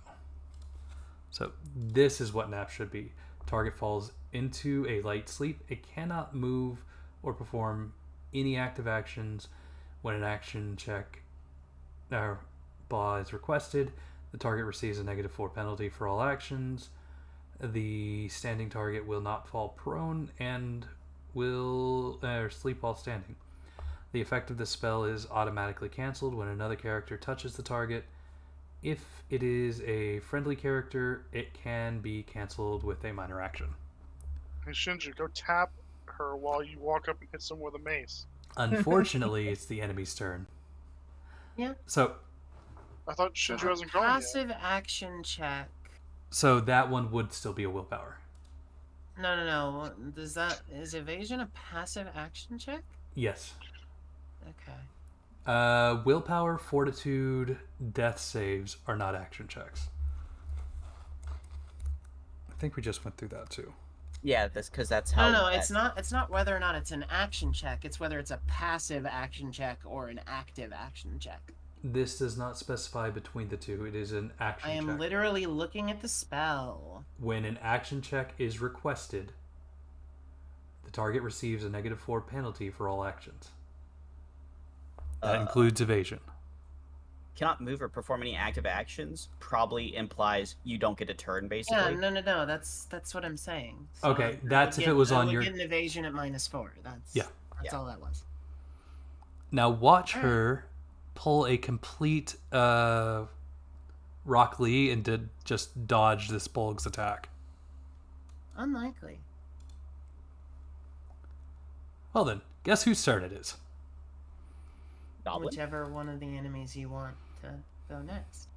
So this is what nap should be. Target falls into a light sleep. It cannot move or perform any active actions when an action check or blah is requested. The target receives a -4 penalty for all actions. The standing target will not fall prone and will sleep while standing. The effect of this spell is automatically cancelled when another character touches the target. If it is a friendly character, it can be cancelled with a minor action. Hey, Shinju, go tap her while you walk up and hit someone with a mace. Unfortunately, it's the enemy's turn. Yeah. So I thought Shinju hasn't gone Passive action check. that one would still be a willpower. No. Is evasion a passive action check? Yes. Okay. Willpower, fortitude, death saves are not action checks. I think we just went through that too. Yeah, because that's how. No, it's not. It's not whether or not it's an action check. It's whether it's a passive action check or an active action check. This does not specify between the two. It is an action I am check. literally looking at the spell. When an action check is requested, the target receives a -4 penalty for all actions. That includes evasion. Cannot move or perform any active actions probably implies you don't get a turn, basically. Yeah, no. That's what I'm saying. So Okay, I that's would if it was I on would your- get an evasion at -4. That's Yeah. That's all that was. Now watch her pull a complete Rock Lee and did just dodge this Bolg's attack. Unlikely. Well then, guess whose turn it is? Goblin? Whichever one of the enemies you want to go next.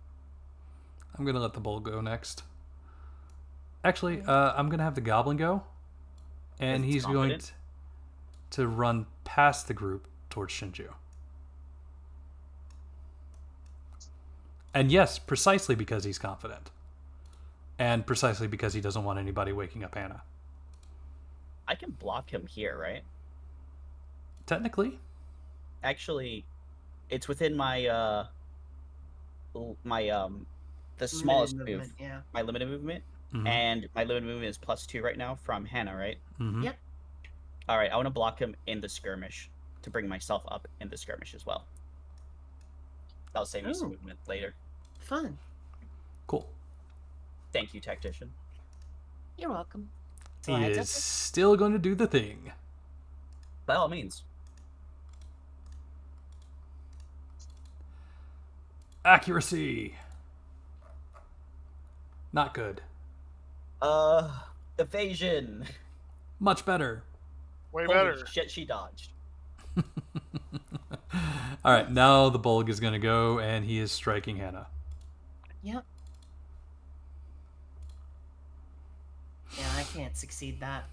I'm gonna let the Bolg go next. Actually, I'm gonna have the Goblin go, and Because he's it's going confident? to run past the group towards Shinju. And yes, precisely because he's confident. And precisely because he doesn't want anybody waking up Hannah. I can block him here, right? Technically. Actually, it's within my the Limited smallest movement, move, yeah. my limited movement, Mhm. and my limited movement is +2 right now from Hannah, right? Mhm. Yep. All right, I want to block him in the skirmish to bring myself up in the skirmish as well. That'll save me some Ooh. movement later. Fun. Cool. Thank you, tactician. You're welcome. He I is took it. still going to do the thing. By all means. Accuracy. Not good. Evasion. Much better. Way Holy better. shit, she dodged. All right, now the Bolg is going to go, and he is striking Hannah. Yep. Yeah, I can't succeed that.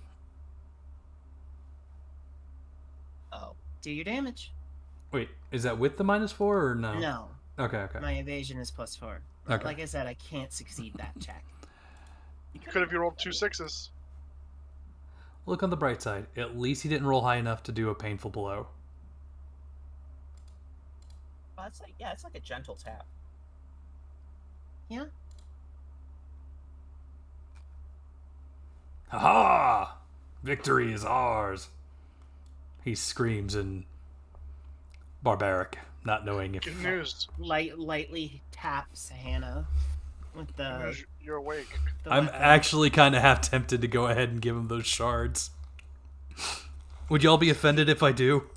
Oh. Do your damage. Wait, is that with the -4 or no? No. Okay, okay. My evasion is +4. Okay. Like I said, I can't succeed that check. You could have rolled 2 6s. Look on the bright side. At least he didn't roll high enough to do a painful blow. Well, it's like, yeah, it's like a gentle tap. Yeah. Ha! Victory is ours. He screams in barbaric, not knowing if Good news. Lightly taps Hannah with Good the. news. You're awake. the I'm weapon. actually kind of half tempted to go ahead and give him those shards. Would y'all be offended if I do?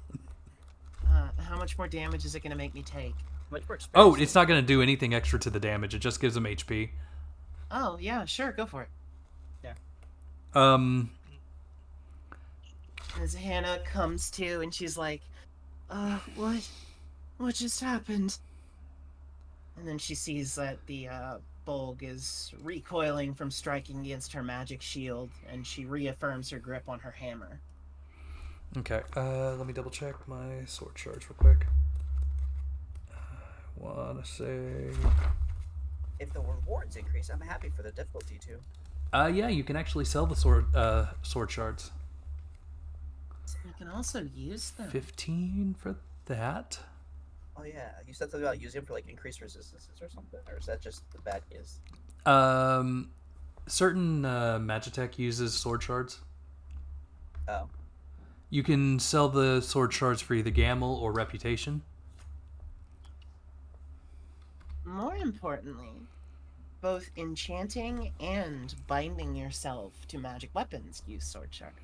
How much more damage is it going to make me take? Much more Oh, expensive. it's not going to do anything extra to the damage. It just gives him HP. Oh, yeah, sure, go for it. As Hannah comes to and she's like, what just happened? And then she sees that the Bolg is recoiling from striking against her magic shield, and she reaffirms her grip on her hammer. Okay, let me double check my sword shards real quick. I want to say... If the rewards increase, I'm happy for the difficulty too. yeah, you can actually sell the sword shards. You can also use them. 15 for that? Oh yeah, you said something about using them for like increased resistances or something, or is that just the bad guess? Certain Magitech uses sword shards. Oh, You can sell the sword shards for either Gaml or Reputation. More importantly, both enchanting and binding yourself to magic weapons use sword shard.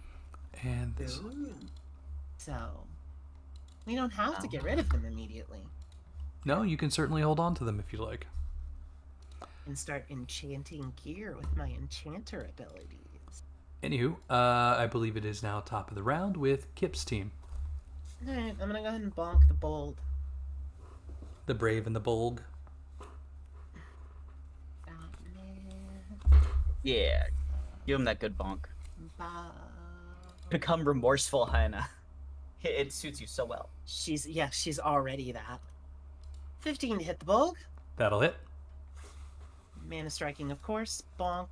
And this So, we don't have to get rid of them immediately. No, you can certainly hold on to them if you like. And start enchanting gear with my enchanter abilities. Anywho, I believe it is now top of the round with Kip's team. Alright, I'm gonna go ahead and bonk the bold. The Brave and the Bolg. Yeah. Give him that good bonk. Become remorseful, Hannah. It suits you so well. She's already that. 15 to hit the Bolg. That'll hit. Mana striking, of course. Bonk.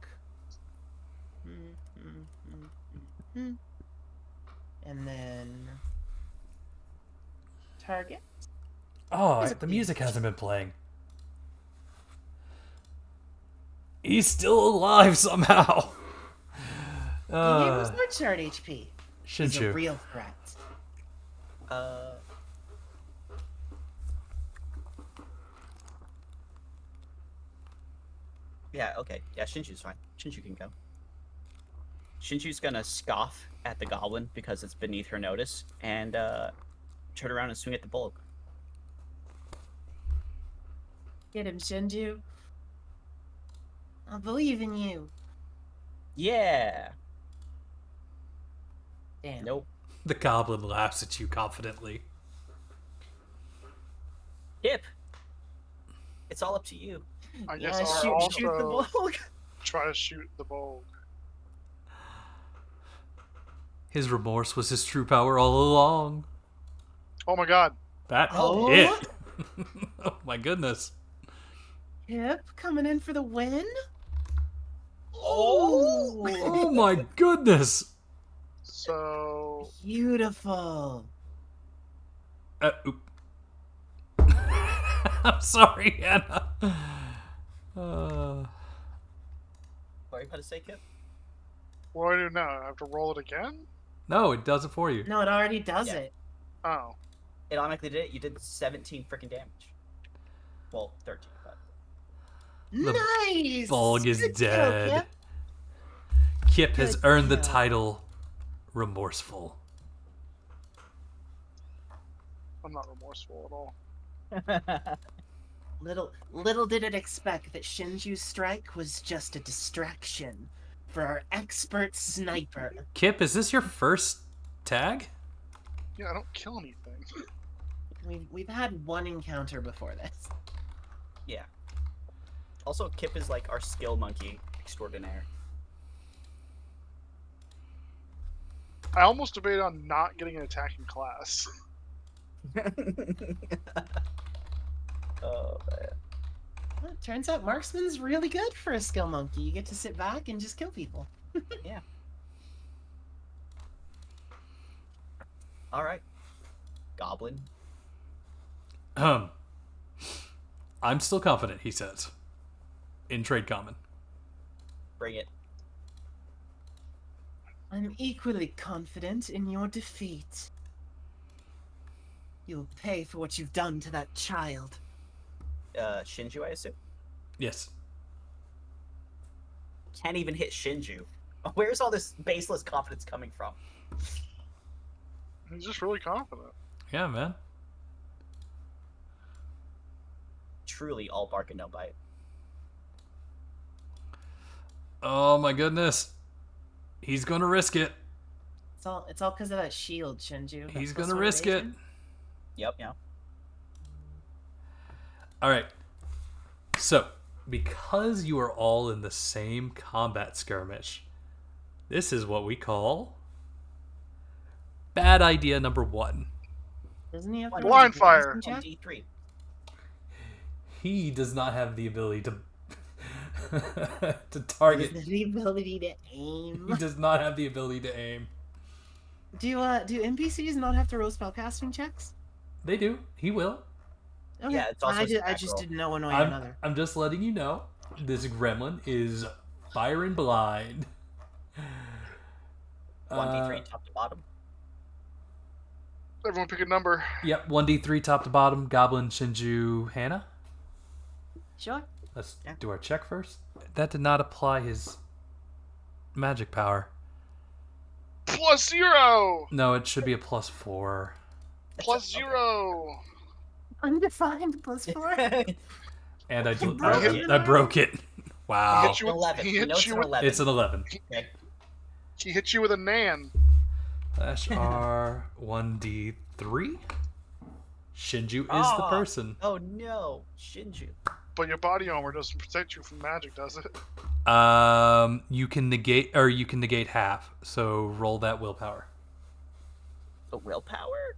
And then target. Oh, There's a the music hasn't been playing. He's still alive somehow. He gave us sword shard HP. He's a Shinshu. real threat. Yeah, okay. Yeah, Shinshu's fine. Shinshu can go. Shinshu's gonna scoff at the goblin because it's beneath her notice and turn around and swing at the Bolg. Get him, Shinju. I believe in you. Yeah. Damn. Nope. The goblin laughs at you confidently. Kip. It's all up to you. I guess Yeah, I'll shoot the also ball. try to shoot the bowl. His remorse was his true power all along. Oh my god. That Oh. hit. Oh my goodness. Kip coming in for the win. Oh my goodness. So Beautiful. Oop. I'm sorry, Anna. What are you about to say, Kip? what do I do now? I have to roll it again? No, it does it for you. No, it already does Yeah. it. Oh. It automatically did it. You did 17 freaking damage. Well, 13, but... The Nice. Bolg is Good kill, dead. Kip. Kip has Good earned the kill. title Remorseful. I'm not remorseful at all. Little did it expect that Shinju's strike was just a distraction for our expert sniper. Kip, is this your first tag? Yeah, I don't kill anything. We've had one encounter before this. Yeah. Also, Kip is like our skill monkey extraordinaire. I almost debated on not getting an attacking class. Oh, man. Well, it turns out marksman's really good for a skill monkey. You get to sit back and just kill people. Yeah. All right. Goblin. I'm still confident, he says. In trade common. Bring it. I'm equally confident in your defeat. You'll pay for what you've done to that child. Shinju, I assume? Yes. Can't even hit Shinju. Where's all this baseless confidence coming from? He's just really confident. Yeah, man. Truly all bark and no bite. Oh my goodness. He's gonna risk it. It's all because of that shield, Shinju. He's That gonna plus risk it. motivation. Yep, yeah. Alright. So, because you are all in the same combat skirmish, this is what we call bad idea number 1. Doesn't he have to Blind roll a fire. motivation check? D3. He does not have the ability to to target. The ability to aim. He does not have the ability to aim. Do NPCs not have to roll spellcasting checks? They do. He will. Okay. Yeah, it's also a I stack just roll. didn't know one way or another. I'm just letting you know. This gremlin is firing blind. 1d3 top to bottom. Everyone pick a number. Yep, 1d3 top to bottom. Goblin, Shinju, Hannah. Sure. Let's Yeah. do our check first. That did not apply his magic power. +0! No, it should be a +4. +0! Undefined +4. And I broke it. I broke it. Wow. He hit you with, 11. he You hit know it's you an with, 11. It's an 11. Okay. he hit you with a nan. Slash R 1d3. Shinju is the Ah. person. Oh no, Shinju. But your body armor doesn't protect you from magic, does it? You can negate half. So roll that willpower. The willpower?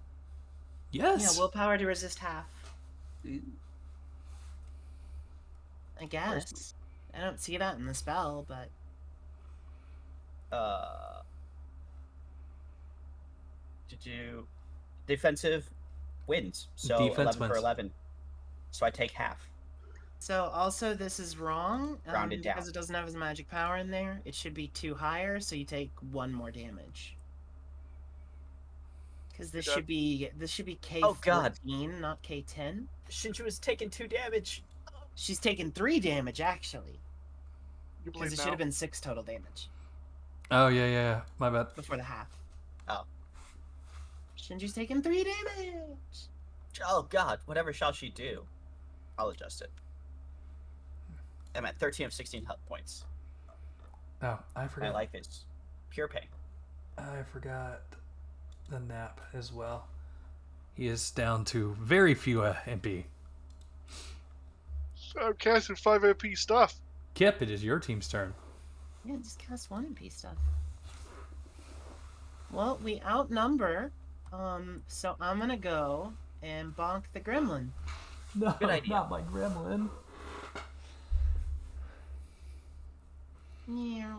Yes. Yeah, willpower to resist half. I guess. I don't see that in the spell, but Did you defensive wins? So Defense 11 for wins. 11. So I take half. so also this is wrong Rounded down. because it doesn't have his magic power in there. It should be 2 higher, so you take 1 more damage. Because this Okay. should be K14, Oh, God. not K10. Shinju is taking 2 damage. She's taken 3 damage actually, You because believe it now? should have been 6 total damage Oh yeah. My bad. before the half. Oh. Shinju's taken 3 damage. Oh god, whatever shall she do? I'll adjust it. I'm at 13 of 16 health points. Oh, I My forgot. life is pure pain. I forgot the nap as well. He is down to very few MP. So I'm casting 5 AP stuff. Kip, it is your team's turn. Yeah, just cast 1 MP stuff. Well, we outnumber, so I'm gonna go and bonk the gremlin. No, Good idea. not my gremlin. Yeah.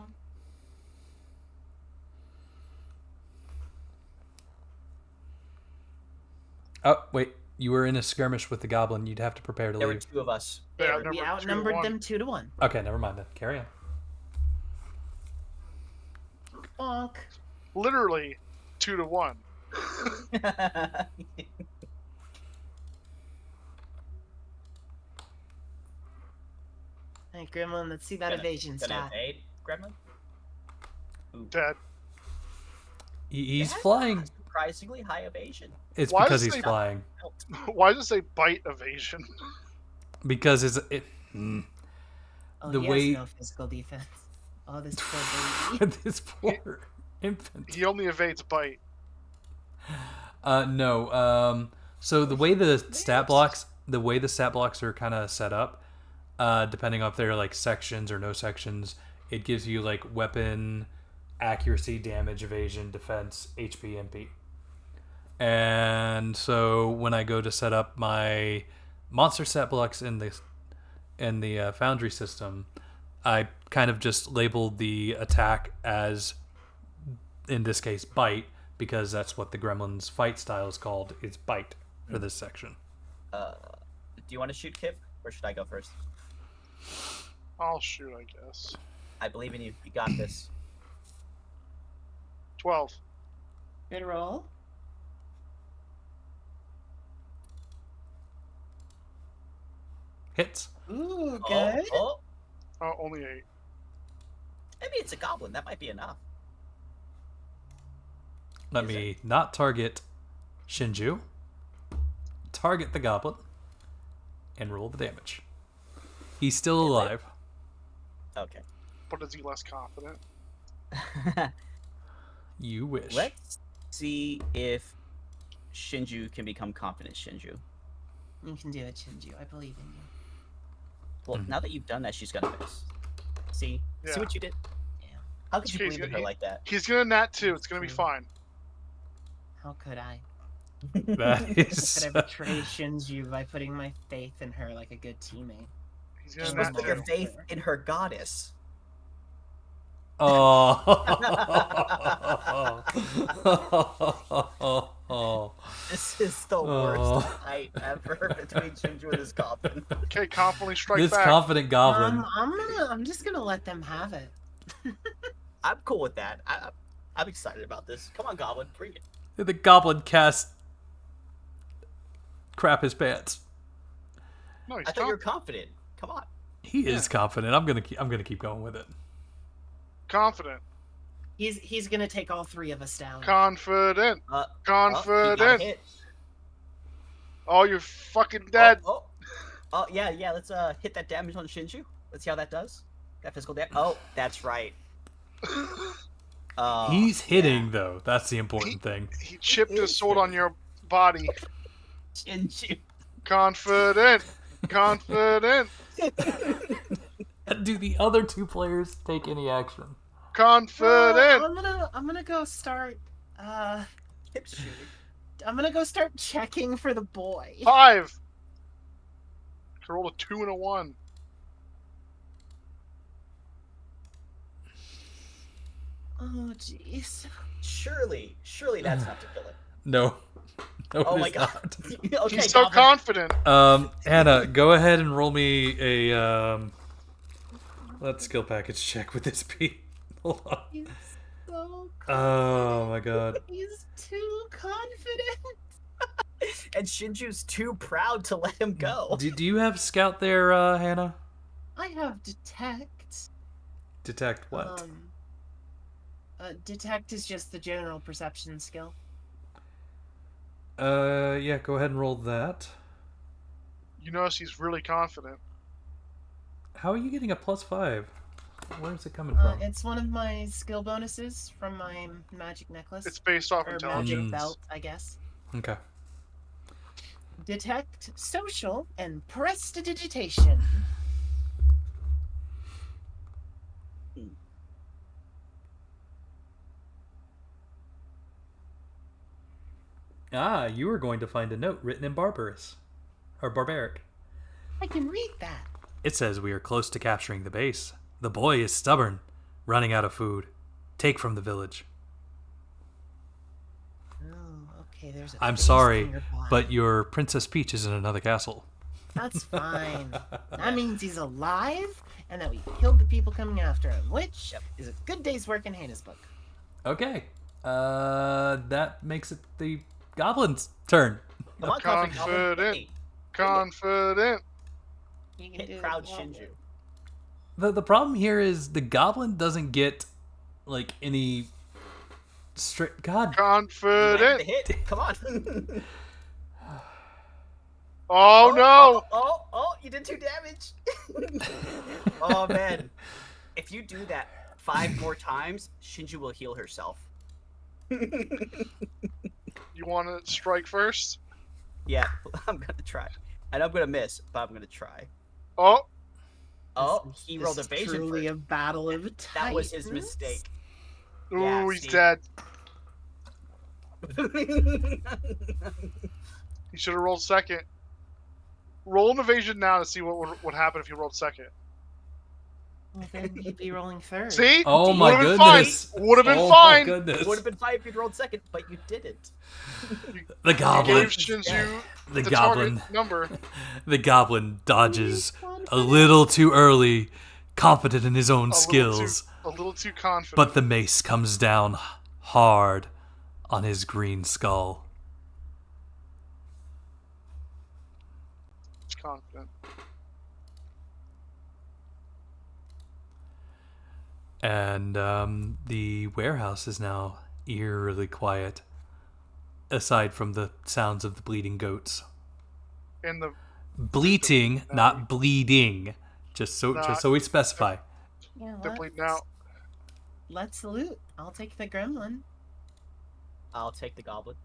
Oh, wait. You were in a skirmish with the goblin. You'd have to prepare to There were leave. 2 of us. Yeah, We outnumbered 2 to outnumbered 1. them 2 to 1. Okay, never mind then. Carry on. Bonk. Literally 2 to 1. Hey, gremlin, let's see that evasion Gonna stat. evade, gremlin? Dead. He's It has flying. Surprisingly high evasion. It's Why because does he's they- flying. Why does it say bite evasion? Because it's... Oh, The he way- has no physical defense. Oh, this poor baby. this poor infant. He only evades bite. No. So the way the stat blocks are kind of set up, depending on if they're like sections or no sections, it gives you like weapon, accuracy, damage, evasion, defense, HP, MP. And so when I go to set up my monster stat blocks in the Foundry system, I kind of just labeled the attack as, in this case, bite, because that's what the gremlin's fight style is called. It's bite for this section. Do you want to shoot, Kip? Or should I go first? I'll shoot, I guess. I believe in you. You got this. 12. Good roll. Hits. Ooh, Oh, good. oh. Oh, only 8. Maybe it's a goblin. That might be enough. Let Is me not target Shinju. Target the goblin. And roll the damage. He's still alive. Okay. But is he less confident? You wish. Let's see if Shinju can become confident Shinju. You can do it, Shinju. I believe in you. Well, now that you've done that, she's gonna miss. See? Yeah. See what you did? Yeah. How could you Okay, believe in her like that? He's gonna nat 2. It's gonna be fine. How could I? That How is... could I betray Shinju by putting my faith in her like a good teammate? He's You're gonna supposed nat to put your 2. faith in her goddess. Oh. This is the worst fight ever between Shinju and his goblin. Okay, confidently strike This back. confident goblin. I'm just gonna let them have it. I'm cool with that. I'm excited about this. Come on, goblin, bring it. The goblin cast crap his pants. No, he's I thought you were confident. Come on. He is confident. I'm gonna keep going with it. confident. He's gonna take all 3 of us down. Confident. Oh, he got Confident. hit. Oh, you're fucking dead. Oh, yeah. Let's hit that damage on Shinju. Let's see how that does. That physical damage. Oh, that's right. He's hitting though. That's the important thing. He chipped his sword on your body. Shinju. Confident. Confident. Do the other 2 players take any action? Confident. I'm gonna go start. Hip shooting. I'm gonna go start checking for the boy. 5. I rolled a 2 and a 1. Oh jeez. Surely that's not to kill it. No. No, Oh it my is god. not. Okay, He's so goblin. confident. Hannah, go ahead and roll me a let's skill package check with this P. Hold on. He's so Oh my god. He's too confident. And Shinju's too proud to let him go. Do you have scout there, Hannah? I have detect. Detect what? Detect is just the general perception skill. Yeah, go ahead and roll that. You notice he's really confident. How are you getting a +5? Where's it coming Uh, from? it's one of my skill bonuses from my magic necklace. It's based off or intelligence. magic belt, I guess. Okay. Detect social and prestidigitation. Ah, you are going to find a note written in Barbarous. Or Barbaric. I can read that. It says we are close to capturing the base. The boy is stubborn, running out of food. Take from the village. Oh, okay. There's a I'm face sorry, nearby. but your Princess Peach is in another castle. That's fine. That means he's alive, and that we killed the people coming after him, which is a good day's work in Hannah's book. Okay. That makes it the goblin's turn. Come on, Conflict Goblin. Confident. Hey, Confident. You can hit do Proud it. Shinju. The problem here is the goblin doesn't get like any straight. God, You landed Confident. the hit. Come on. Oh no! Oh, you did 2 damage. Oh man. If you do that 5 more times, Shinju will heal herself. You want to strike first? Yeah, I'm gonna try. And I'm gonna miss, but I'm gonna try. Oh, Oh, he This rolled is evasion truly first. a battle of titans. That was his mistake. ooh, Yeah, he's see? dead. He should have rolled second. Roll an evasion now to see what would happen if you rolled second. Well, then you'd be rolling third. See? oh my Would've been fine. goodness! Would've been oh fine. My goodness! Would have been 5 if you'd rolled second, but you didn't. The You goblin. gave Shinju The the goblin. target number. The goblin dodges a little too early, confident in his own A skills, little too confident. but the mace comes down hard on his green skull. It's confident. And the warehouse is now eerily quiet, aside from the sounds of the bleeding goats. And the Bleating, not bleeding. Just so we specify. Yeah, they're bleeding out. let's loot. I'll take the gremlin. I'll take the goblin.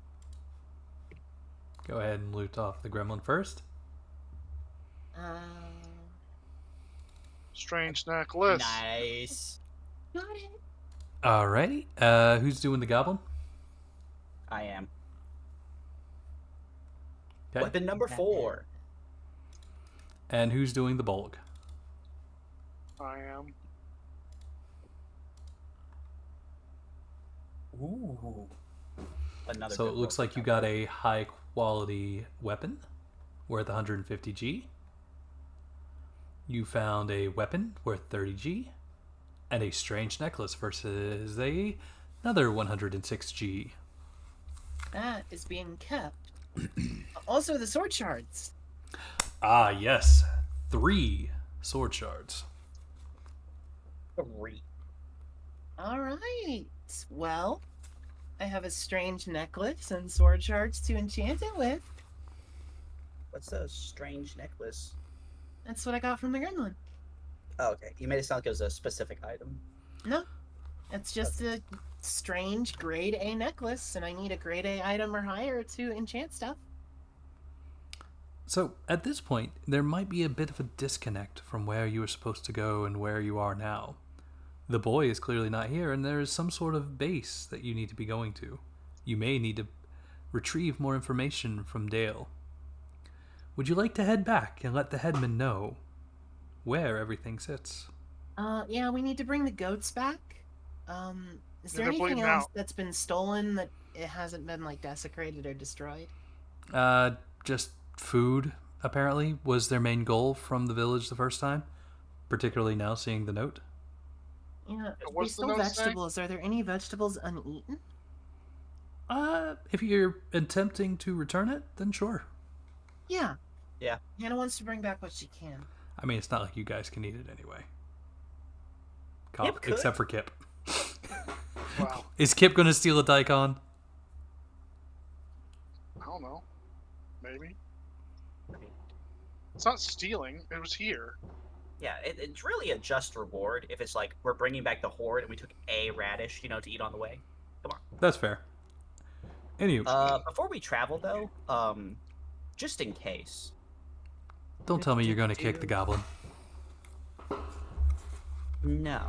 Go ahead and loot off the gremlin first. Strange necklace. Nice. Got it. Alrighty. Who's doing the goblin? I am. Okay. Weapon number 4. And who's doing the bulk? I am. Ooh. Another. So good it looks roll. like you got a high quality weapon worth 150G. You found a weapon worth 30G. And a strange necklace versus another 106G. That is being kept. Also, the sword shards. Ah, yes. 3 sword shards. 3. All right. Well, I have a strange necklace and sword shards to enchant it with. What's a strange necklace? That's what I got from the gremlin. Oh, okay. You made it sound like it was a specific item. No, it's just a strange grade A necklace, and I need a grade A item or higher to enchant stuff. So at this point, there might be a bit of a disconnect from where you were supposed to go and where you are now. The boy is clearly not here, and there is some sort of base that you need to be going to. You may need to retrieve more information from Dale. Would you like to head back and let the headman know where everything sits? Yeah, we need to bring the goats back. Is there They're anything bleeding else out. that's been stolen that it hasn't been like desecrated or destroyed? Just food, apparently, was their main goal from the village the first time. Particularly now seeing the note. Yeah, if they what's the stole note say? vegetables. Are there any vegetables uneaten? If you're attempting to return it, then sure. Yeah. Yeah. Hannah wants to bring back what she can. I mean, it's not like you guys can eat it anyway. Kip could. Except for Kip. Wow. Is Kip going to steal a daikon? I don't know. Maybe. It's not stealing. It was here. Yeah, it's really a just reward if it's like we're bringing back the horde and we took a radish, to eat on the way. Come on. That's fair. Anywho, Before we travel though, just in case. don't tell me you're going to kick the goblin. No.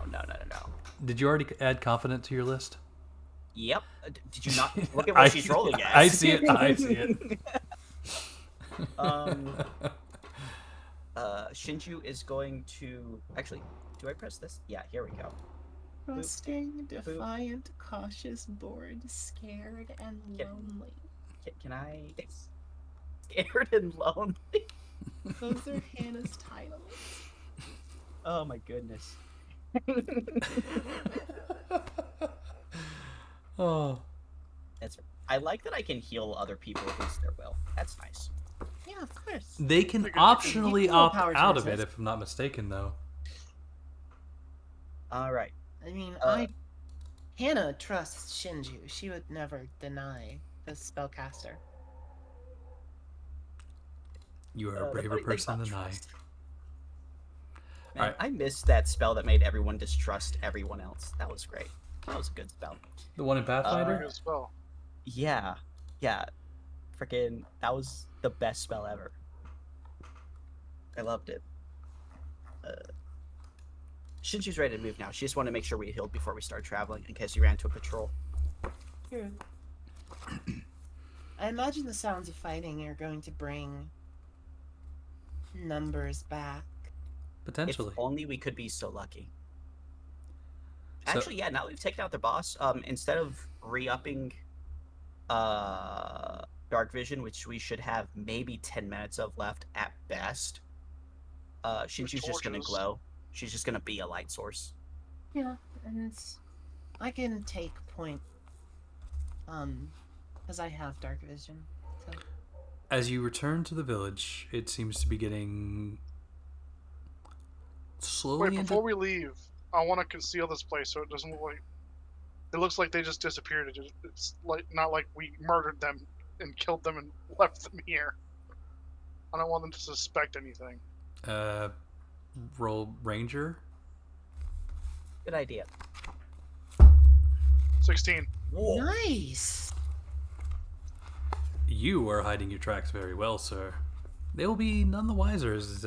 Did you already add confident to your list? Yep. Did you not look at what she's rolling at? I see it. I see it. Shinju is going to actually. Do I press this? Yeah, here we go. Trusting, defiant, cautious, bored, scared, and Yep. lonely. Can I? Scared and lonely. Those are Hannah's titles. Oh my goodness. Oh, I like that I can heal other people against their will. That's nice. Yeah, of course. they can Like, optionally equal opt power out of choices. it, if I'm not mistaken, though. All right. I mean, Uh, Hannah trusts Shinju. She would never deny the spellcaster. You are a the braver funny thing person about than I. trust- Man, Alright. I missed that spell that made everyone distrust everyone else. That was great. That was a good spell. The one in Pathfinder? Good spell. Yeah. Freaking, that was the best spell ever. I loved it. Shinju's ready to move now. She just wanted to make sure we healed before we started traveling in case we ran into a patrol. True. I imagine the sounds of fighting are going to bring numbers back. Potentially. If only we could be so lucky. So- Actually, yeah, now that we've taken out their boss, instead of re-upping dark vision, which we should have maybe 10 minutes of left at best, Shinju's just gonna torches. glow. She's just gonna be a light source. Yeah, and I can take point. Because I have dark vision. So. As you return to the village, it seems to be getting slowly Wait, into... before we leave, I want to conceal this place so it doesn't look like. It looks like they just disappeared. It's like not like we murdered them and killed them and left them here. I don't want them to suspect anything. Roll Ranger. Good idea. 16. Whoa. Nice! You are hiding your tracks very well, sir. They will be none the wiser as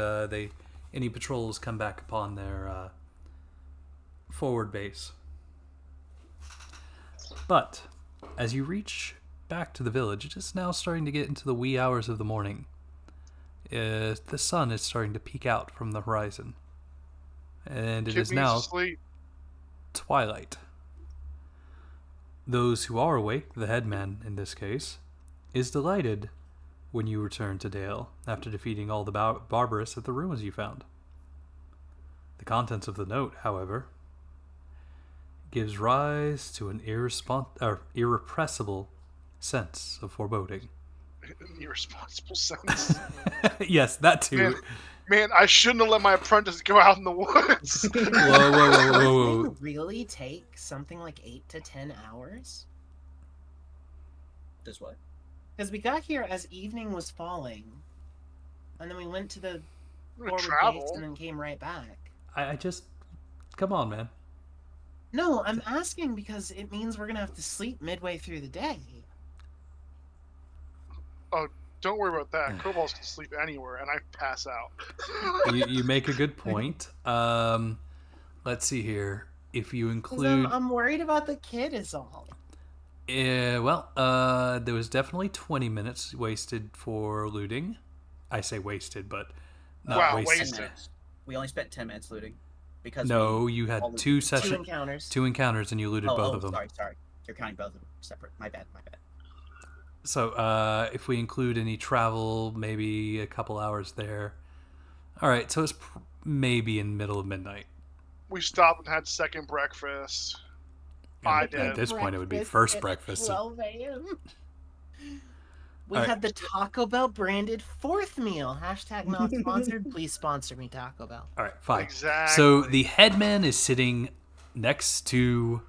any patrols come back upon their forward base. But as you reach back to the village, it is now starting to get into the wee hours of the morning. The sun is starting to peek out from the horizon, and it Kid is needs now to sleep. twilight. Those who are awake, the headman in this case, is delighted when you return to Dale after defeating all the barbarous at the ruins you found. The contents of the note, however, gives rise to an irrepressible sense of foreboding. Irresponsible sense. Yes, that too. Man, I shouldn't have let my apprentice go out in the woods. Whoa. Does it really take something like 8 to 10 hours? Does what? Because we got here as evening was falling, and then we went to the We're forward gonna travel. base and then came right back. I just... Come on, man. No, I'm asking because it means we're gonna have to sleep midway through the day. Don't worry about that. Kobolds can sleep anywhere, and I pass out. You make a good point. Let's see here. If you 'Cause include... I'm worried about the kid is all. there was definitely 20 minutes wasted for looting. I say wasted, but not Wow, wasted. 10 wasted. minutes. We only spent 10 minutes looting. Because No, you had all the- two Two encounters. encounters, and you looted both of them. Sorry. You're counting both of them separate. My bad. So, if we include any travel, maybe a couple hours there. All right, so it's maybe in middle of midnight. We stopped and had second breakfast. I At did. this point, it would be Breakfast first at breakfast. 12 a.m. We All right. had the Taco Bell branded fourth meal. Hashtag not sponsored. Please sponsor me, Taco Bell. All right, fine. Exactly. So the headman is sitting next to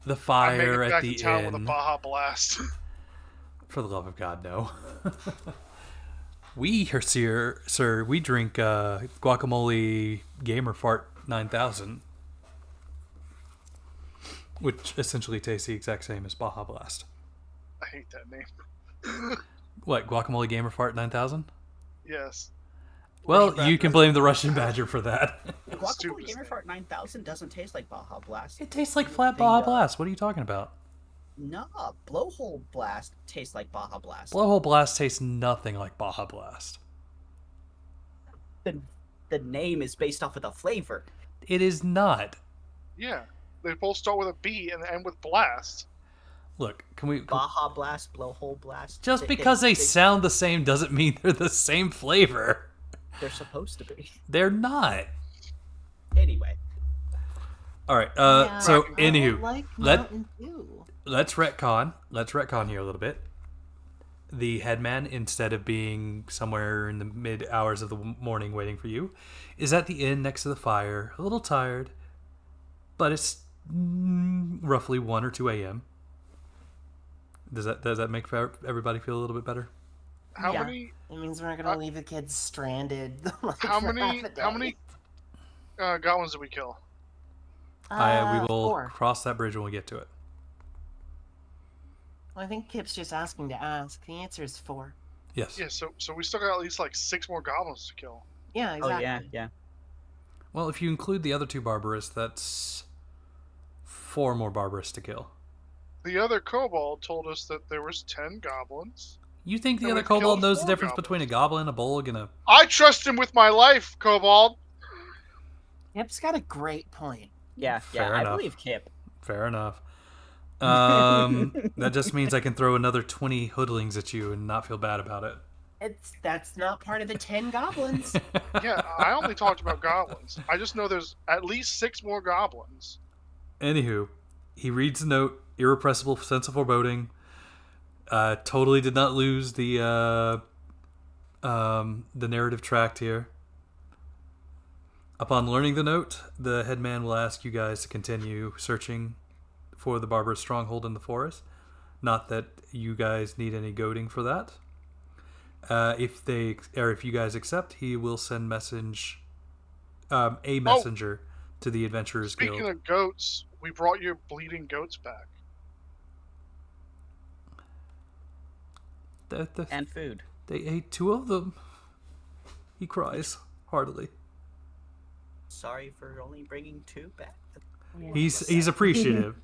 the I made it fire at back the to town with a inn. Baja Blast. For the love of God, no. We here, sir, we drink guacamole gamer fart 9000, which essentially tastes the exact same as Baja Blast. I hate that name. What, guacamole gamer fart 9000? Yes. Well, Russian you can Badger. blame the Russian Badger for that. The Guacamole Stupid Gamer Fart 9000 doesn't taste like Baja Blast. It tastes like flat The, Baja Blast. What are you talking about? Nah, Blowhole Blast tastes like Baja Blast. Blowhole Blast tastes nothing like Baja Blast. The name is based off of the flavor. It is not. Yeah. They both start with a B and end with blast. Look, can we... Baja Blast, Blowhole Blast. Just because they sound the same doesn't mean they're the same flavor. They're supposed to be. They're not. Anyway. All right. Yeah, So, I anywho, like let- Mountain Dew. let's retcon. Let's retcon here a little bit. The headman, instead of being somewhere in the mid hours of the morning waiting for you, is at the inn next to the fire, a little tired, but it's roughly 1 or 2 a.m. Does that make everybody feel a little bit better? How Yeah. many It means we're not gonna leave the kids stranded. like, how for many half a how day. many goblins did we kill? We will 4. cross that bridge when we get to it. Well, I think Kip's just asking to ask. The answer is 4. Yes. Yeah, so we still got at least like 6 more goblins to kill. Yeah, exactly. Oh, yeah, yeah. Well, if you include the other 2 barbarous, that's 4 more barbarous to kill. The other kobold told us that there was 10 goblins. You think the And other we've killed kobold knows the 4 difference between a goblin, a bolg, and a... I trust him with my life, kobold. Kip's got a great point. Yeah, Fair I enough. believe Kip. Fair enough. That just means I can throw another 20 hoodlings at you and not feel bad about it. That's not part of the 10 goblins. Yeah, I only talked about goblins. I just know there's at least 6 more goblins. Anywho, he reads the note, irrepressible sense of foreboding. Totally did not lose the narrative tract here. Upon learning the note, the headman will ask you guys to continue searching for the barbarous stronghold in the forest. Not that you guys need any goading for that. If you guys accept, he will send a messenger to the Adventurers Guild. Speaking of goats, we brought your bleeding goats back. And food. They ate 2 of them. He cries heartily. Sorry for only bringing 2 back. He's appreciative,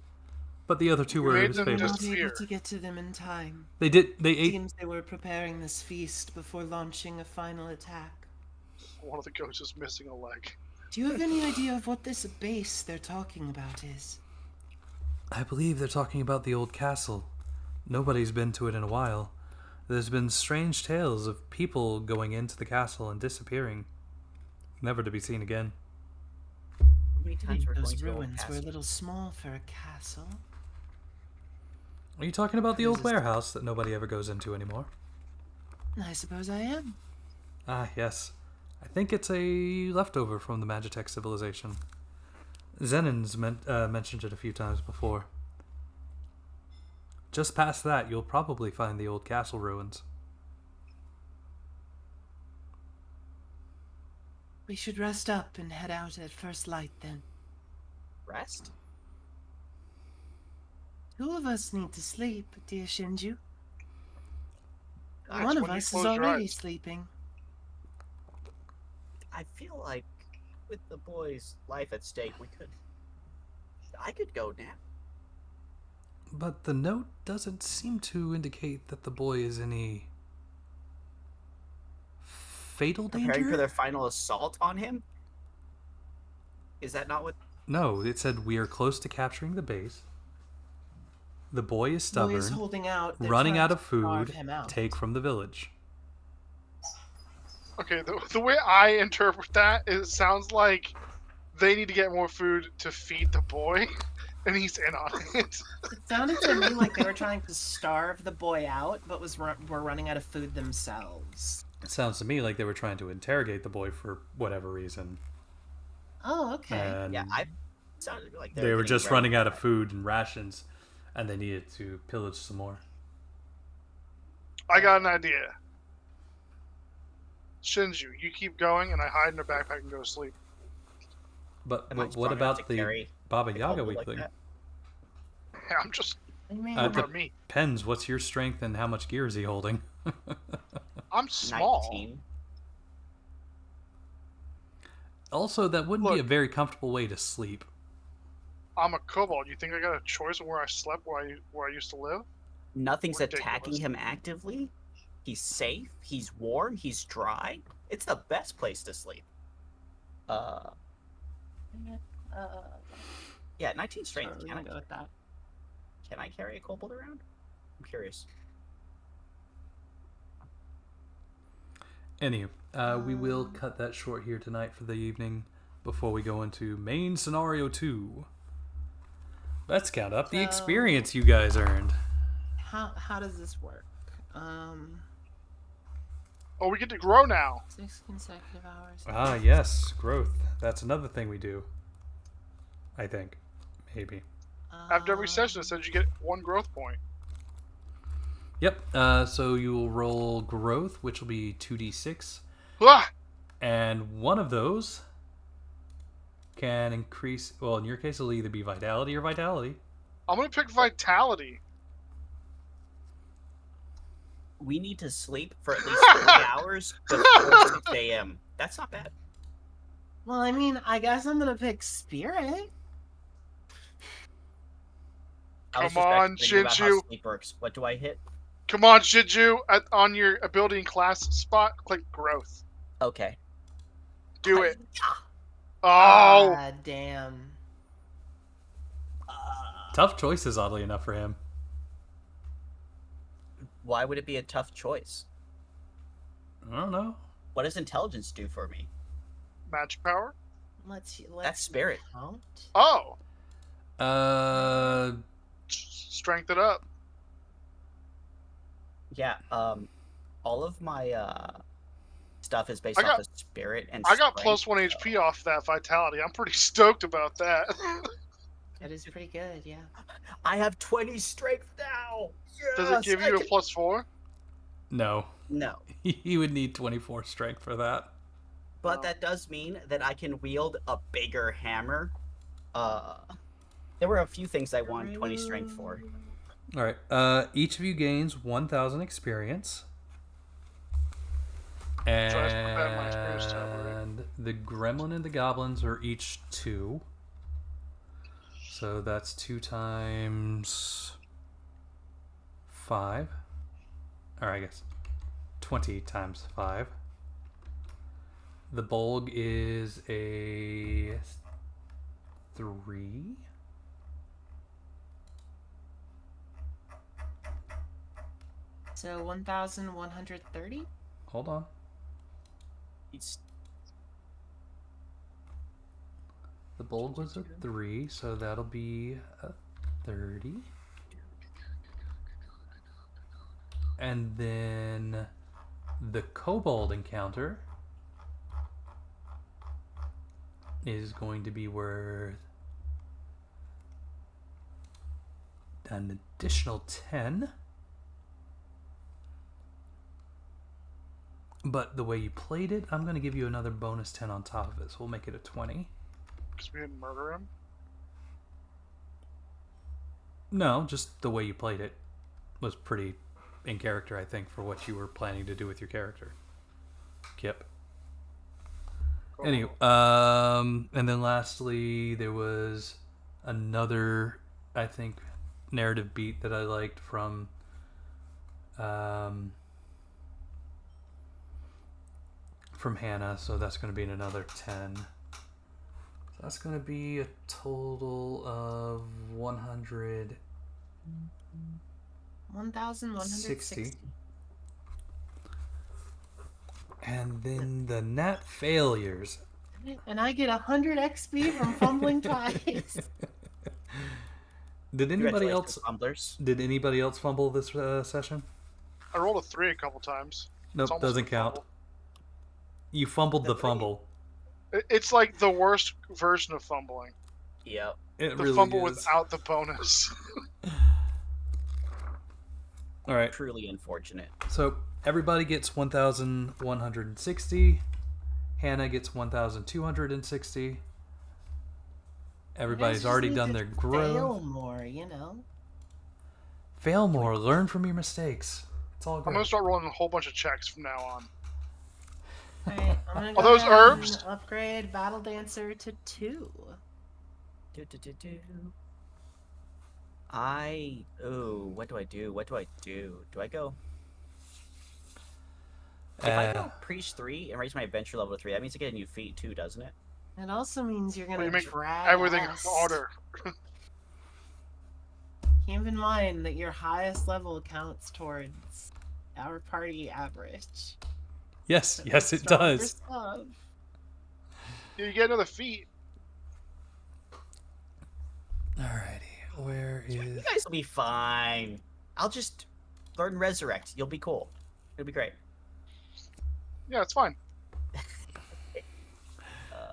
but the other 2 were made his them favorites. just- Not able fear. to get to them in time. They ate. Seems they were preparing this feast before launching a final attack. One of the goats is missing a leg. Do you have any idea of what this base they're talking about is? I believe they're talking about the old castle. Nobody's been to it in a while. There's been strange tales of people going into the castle and disappearing, never to be seen again. How many I times think we're going those to the old ruins were a castle? little small for a castle. Are you talking about the old warehouse that nobody ever goes into anymore? I suppose I am. Ah, yes. I think it's a leftover from the Magitech civilization. Zenon's mentioned it a few times before. Just past that, you'll probably find the old castle ruins. We should rest up and head out at first light then. Rest? 2 of us need to sleep, dear Shinju. That's One of when you us is close your already eyes. sleeping. I feel like with the boy's life at stake, I could go now. But the note doesn't seem to indicate that the boy is any fatal Preparing danger? for their final assault on him? Is that not what... No, it said we are close to capturing the base. The boy is Boy is stubborn, holding out. They're running trying out of to starve food, him out. take from the village. Okay, the way I interpret that, it sounds like they need to get more food to feed the boy, and he's in on it. It sounded to me like they were trying to starve the boy out, but were running out of food themselves. It sounds to me like they were trying to interrogate the boy for whatever reason. Oh, okay. And Yeah, it sounded like they were getting just ready running for out of that. food and rations, and they needed to pillage some more. I got an idea. Shinju, you keep going, and I hide in a backpack and go to sleep. But Am I what strong enough about to the carry Baba a Yaga kobold like weakling? that? I'm just I mean, about me. Depends. What's your strength and how much gear is he holding? I'm small. 19. Also, that wouldn't be Look. a very comfortable way to sleep. I'm a kobold. You think I got a choice of where I slept, where I used to live? Nothing's Ridiculous. attacking him actively. He's safe. He's warm. He's dry. It's the best place to sleep. Yeah, 19 strength. we're Can I gonna go with that. Can I carry a kobold around? I'm curious. Anywho, we will cut that short here tonight for the evening before we go into main scenario 2. Let's count up the So- experience you guys earned. How does this work? Oh, we get to grow now. 6 consecutive hours. Ah, yes, growth. That's another thing we do. I think. Maybe. After every session, it says you get 1 growth point. Yep, so you will roll growth, which will be 2d6. Ah! And one of those can increase... Well, in your case, it'll either be vitality or vitality. I'm gonna pick vitality. We need to sleep for at least 3 hours before 6 a.m. That's not bad. Well, I mean, I guess I'm gonna pick spirit. I was Come just on, actually thinking about how Shinju. sleep works. What do I hit? Come on, Shinju. On your ability and class spot, click growth. Okay. Do it. Ah, Oh! damn. Tough choices, oddly enough, for him. Why would it be a tough choice? I don't know. What does intelligence do for me? Magic power? Let's That's spirit. count. Oh! Strength it up. Yeah, all of my stuff is based I got- off of spirit and I got strength, plus 1 HP off that vitality. I'm pretty stoked about that. That is pretty good, yeah. I have 20 strength now. Does it give you a plus 4? No. No, He would need 24 strength for that. but Oh. that does mean that I can wield a bigger hammer. There were a few things I wanted 20 strength for. All right. Each of you gains 1,000 experience. So I just put that in my experience tab, right? And the gremlin and the goblins are each 2. So that's 2 times 5. Or I guess 20 times 5. The bulg is a 3. So 1,130? Hold on. It's The bulg was a 3, so that'll be a 30. And then the kobold encounter is going to be worth an additional 10. But the way you played it, I'm going to give you another bonus 10 on top of it, so we'll make it a 20. Because we didn't murder him. No, just the way you played it was pretty in character, I think, for what you were planning to do with your character. Kip. Cool. Anyway, and then lastly, there was another, I think, narrative beat that I liked from Hannah, so that's going to be another 10. So that's going to be a total of 1,160. And then the nat failures. And I get 100 XP from fumbling twice. Did anybody else? Fumblers. Did anybody else fumble this session? I rolled a 3 a couple times. Nope, almost doesn't a count. fumble. You fumbled the The fumble. It's like the worst version of fumbling. Yep. It The really fumble is. without the bonus. All right. Truly unfortunate. So everybody gets 1,160. Hannah gets 1,260. Everybody's already done their growth. Fail more, you know. Fail more. Learn from your mistakes. It's all I'm good. gonna start rolling a whole bunch of checks from now on. Alright, I'm gonna Are go those ahead herbs? and upgrade Battle Dancer to 2. What do I do? What do I do? Do I go? If I go Preach 3 and raise my adventure level to 3, that means I get a new feat too, doesn't it? It also means you're Well, gonna you make drag everything us. harder. Keep in mind that your highest level counts towards our party average. Yes, yes, it Stronger does. stuff. You get another feat. Alrighty, where You is... guys will be fine. I'll just learn Resurrect. You'll be cool. It'll be great. Yeah, it's fine.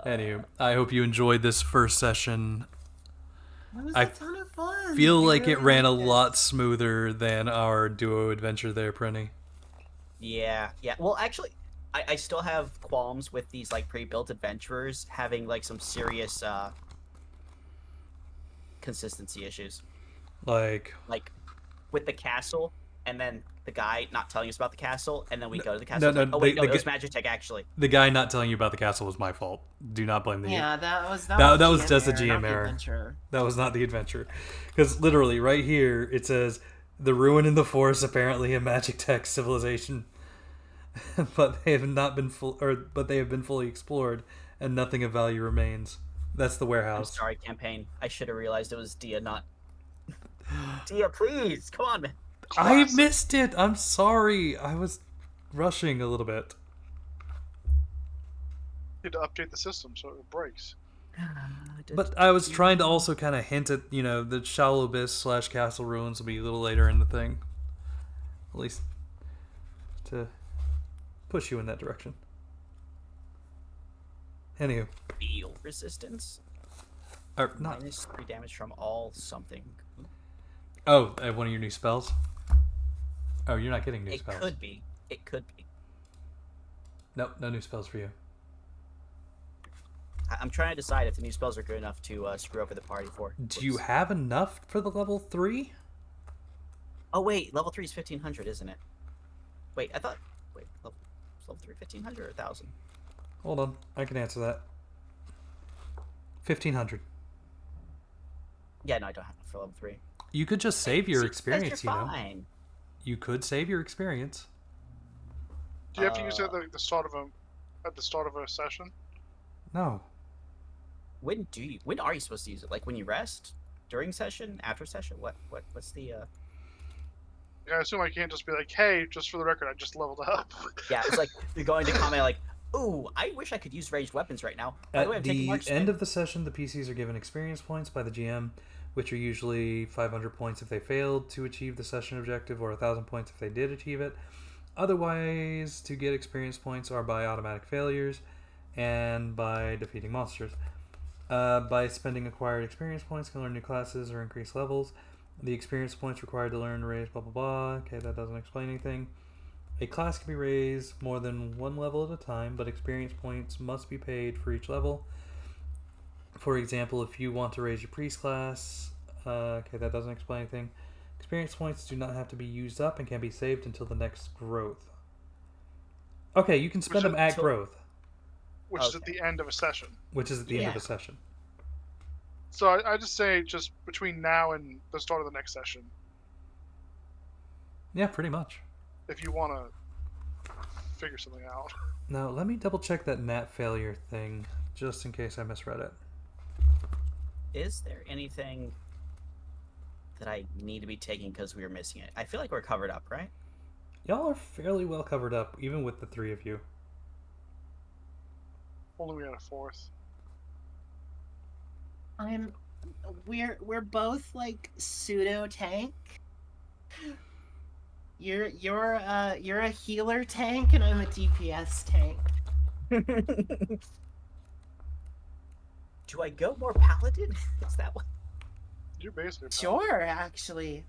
Anyway, I hope you enjoyed this first session. It was I a ton of fun. Feel I like it really ran a liked it. lot smoother than our duo adventure there, Prinny. Yeah. Well, actually, I still have qualms with these like pre-built adventurers having like some serious consistency issues. Like With the castle, and then the guy not telling us about the castle, and then we go to the castle. no, Like, oh wait, the no, it was g- Magitech actually. the guy not telling you about the castle was my fault. Do not blame the Yeah, that was That was GM just a error, GM not the error. adventurer. That was not the adventure. Because literally, right here, it says, the ruin in the forest apparently a magic tech civilization. but they have not been but they have been fully explored, and nothing of value remains. That's the I'm warehouse. sorry, campaign. I should have realized it was Dia, not Dia. Please, come on, man. I Classic. missed it! I'm sorry! I was rushing a little bit. You had to update the system so it breaks. But I was trying to also kind of hint at, the Shallow Abyss / Castle Ruins will be a little later in the thing. At least to push you in that direction. Anywho. Feel resistance. Or not. -3 damage from all something. Oh, one of your new spells? Oh, you're not getting new It spells. could be. It could be. Nope, no new spells for you. I'm trying to decide if the new spells are good enough to screw over the party for. Do you have enough for the level 3? Oh wait, level 3 is 1500, isn't it? Wait, I thought. Wait, level 3 1500 or 1000? Hold on, I can answer that. 1,500. Yeah, no, I don't have enough for level 3. You could just save your See, experience, you guys are fine. You could save your experience. Do you have to use it at the start of a session? No. When are you supposed to use it? Like when you rest? During session? After session? What's the Yeah, I assume I can't just be like, hey, just for the record, I just leveled up. Yeah, it's like you're going to comment like, ooh, I wish I could use ranged weapons right now. By the way, I'm At taking the March end of the session, the PCs are given experience points by the GM, which are usually 500 points if they failed to achieve the session objective, or 1,000 points if they did achieve it. Otherwise, to get experience points are by automatic failures and by defeating monsters. By spending acquired experience points, can learn new classes or increase levels. The experience points required to learn raise blah blah blah. Okay, that doesn't explain anything. A class can be raised more than one level at a time, but experience points must be paid for each level. For example, if you want to raise your priest class, okay, that doesn't explain anything. Experience points do not have to be used up and can be saved until the next growth. Okay, you can spend them at growth, Which is at the end of a session. which is at the end of Yeah. the session. So I just say just between now and the start of the next session, Yeah, pretty much. if you want to figure something out. Now, let me double check that nat failure thing, just in case I misread it. Is there anything that I need to be taking because we were missing it? I feel like we're covered up, right? Y'all are fairly well covered up, even with the three of you. Only we had a fourth. We're both like pseudo tank. You're a healer tank and I'm a DPS tank. Do I go more paladin? Is that what? You're basically Sure, actually.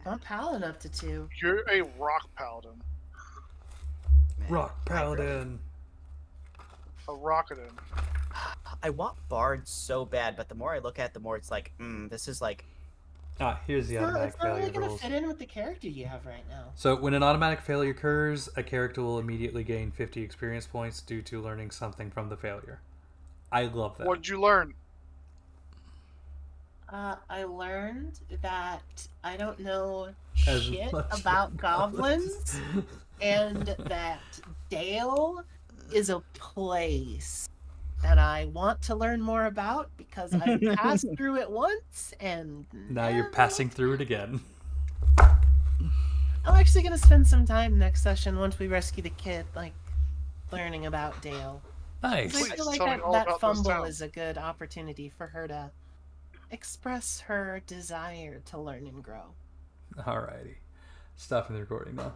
Want paladin up to 2. You're a rock paladin. Man, Rock I really- Paladin. A rocketin. I want bard so bad, but the more I look at it, the more it's like, this is like, Ah, here's the It's automatic not really failure gonna rules. fit in with the character you have right now. So when an automatic failure occurs, a character will immediately gain 50 experience points due to learning something from the failure. I love that. What'd you learn? I learned that I don't know As shit much about about goblins, and that Dale is a place that I want to learn more about because I passed through it once and Now you're never passing through it again. I'm actually gonna spend some time next session once we rescue the kid, like learning about Dale. 'Cause Nice. I Please feel like tell me that, all that about those fumble towns. is a good opportunity for her to express her desire to learn and grow. Alrighty. Stopping the recording now.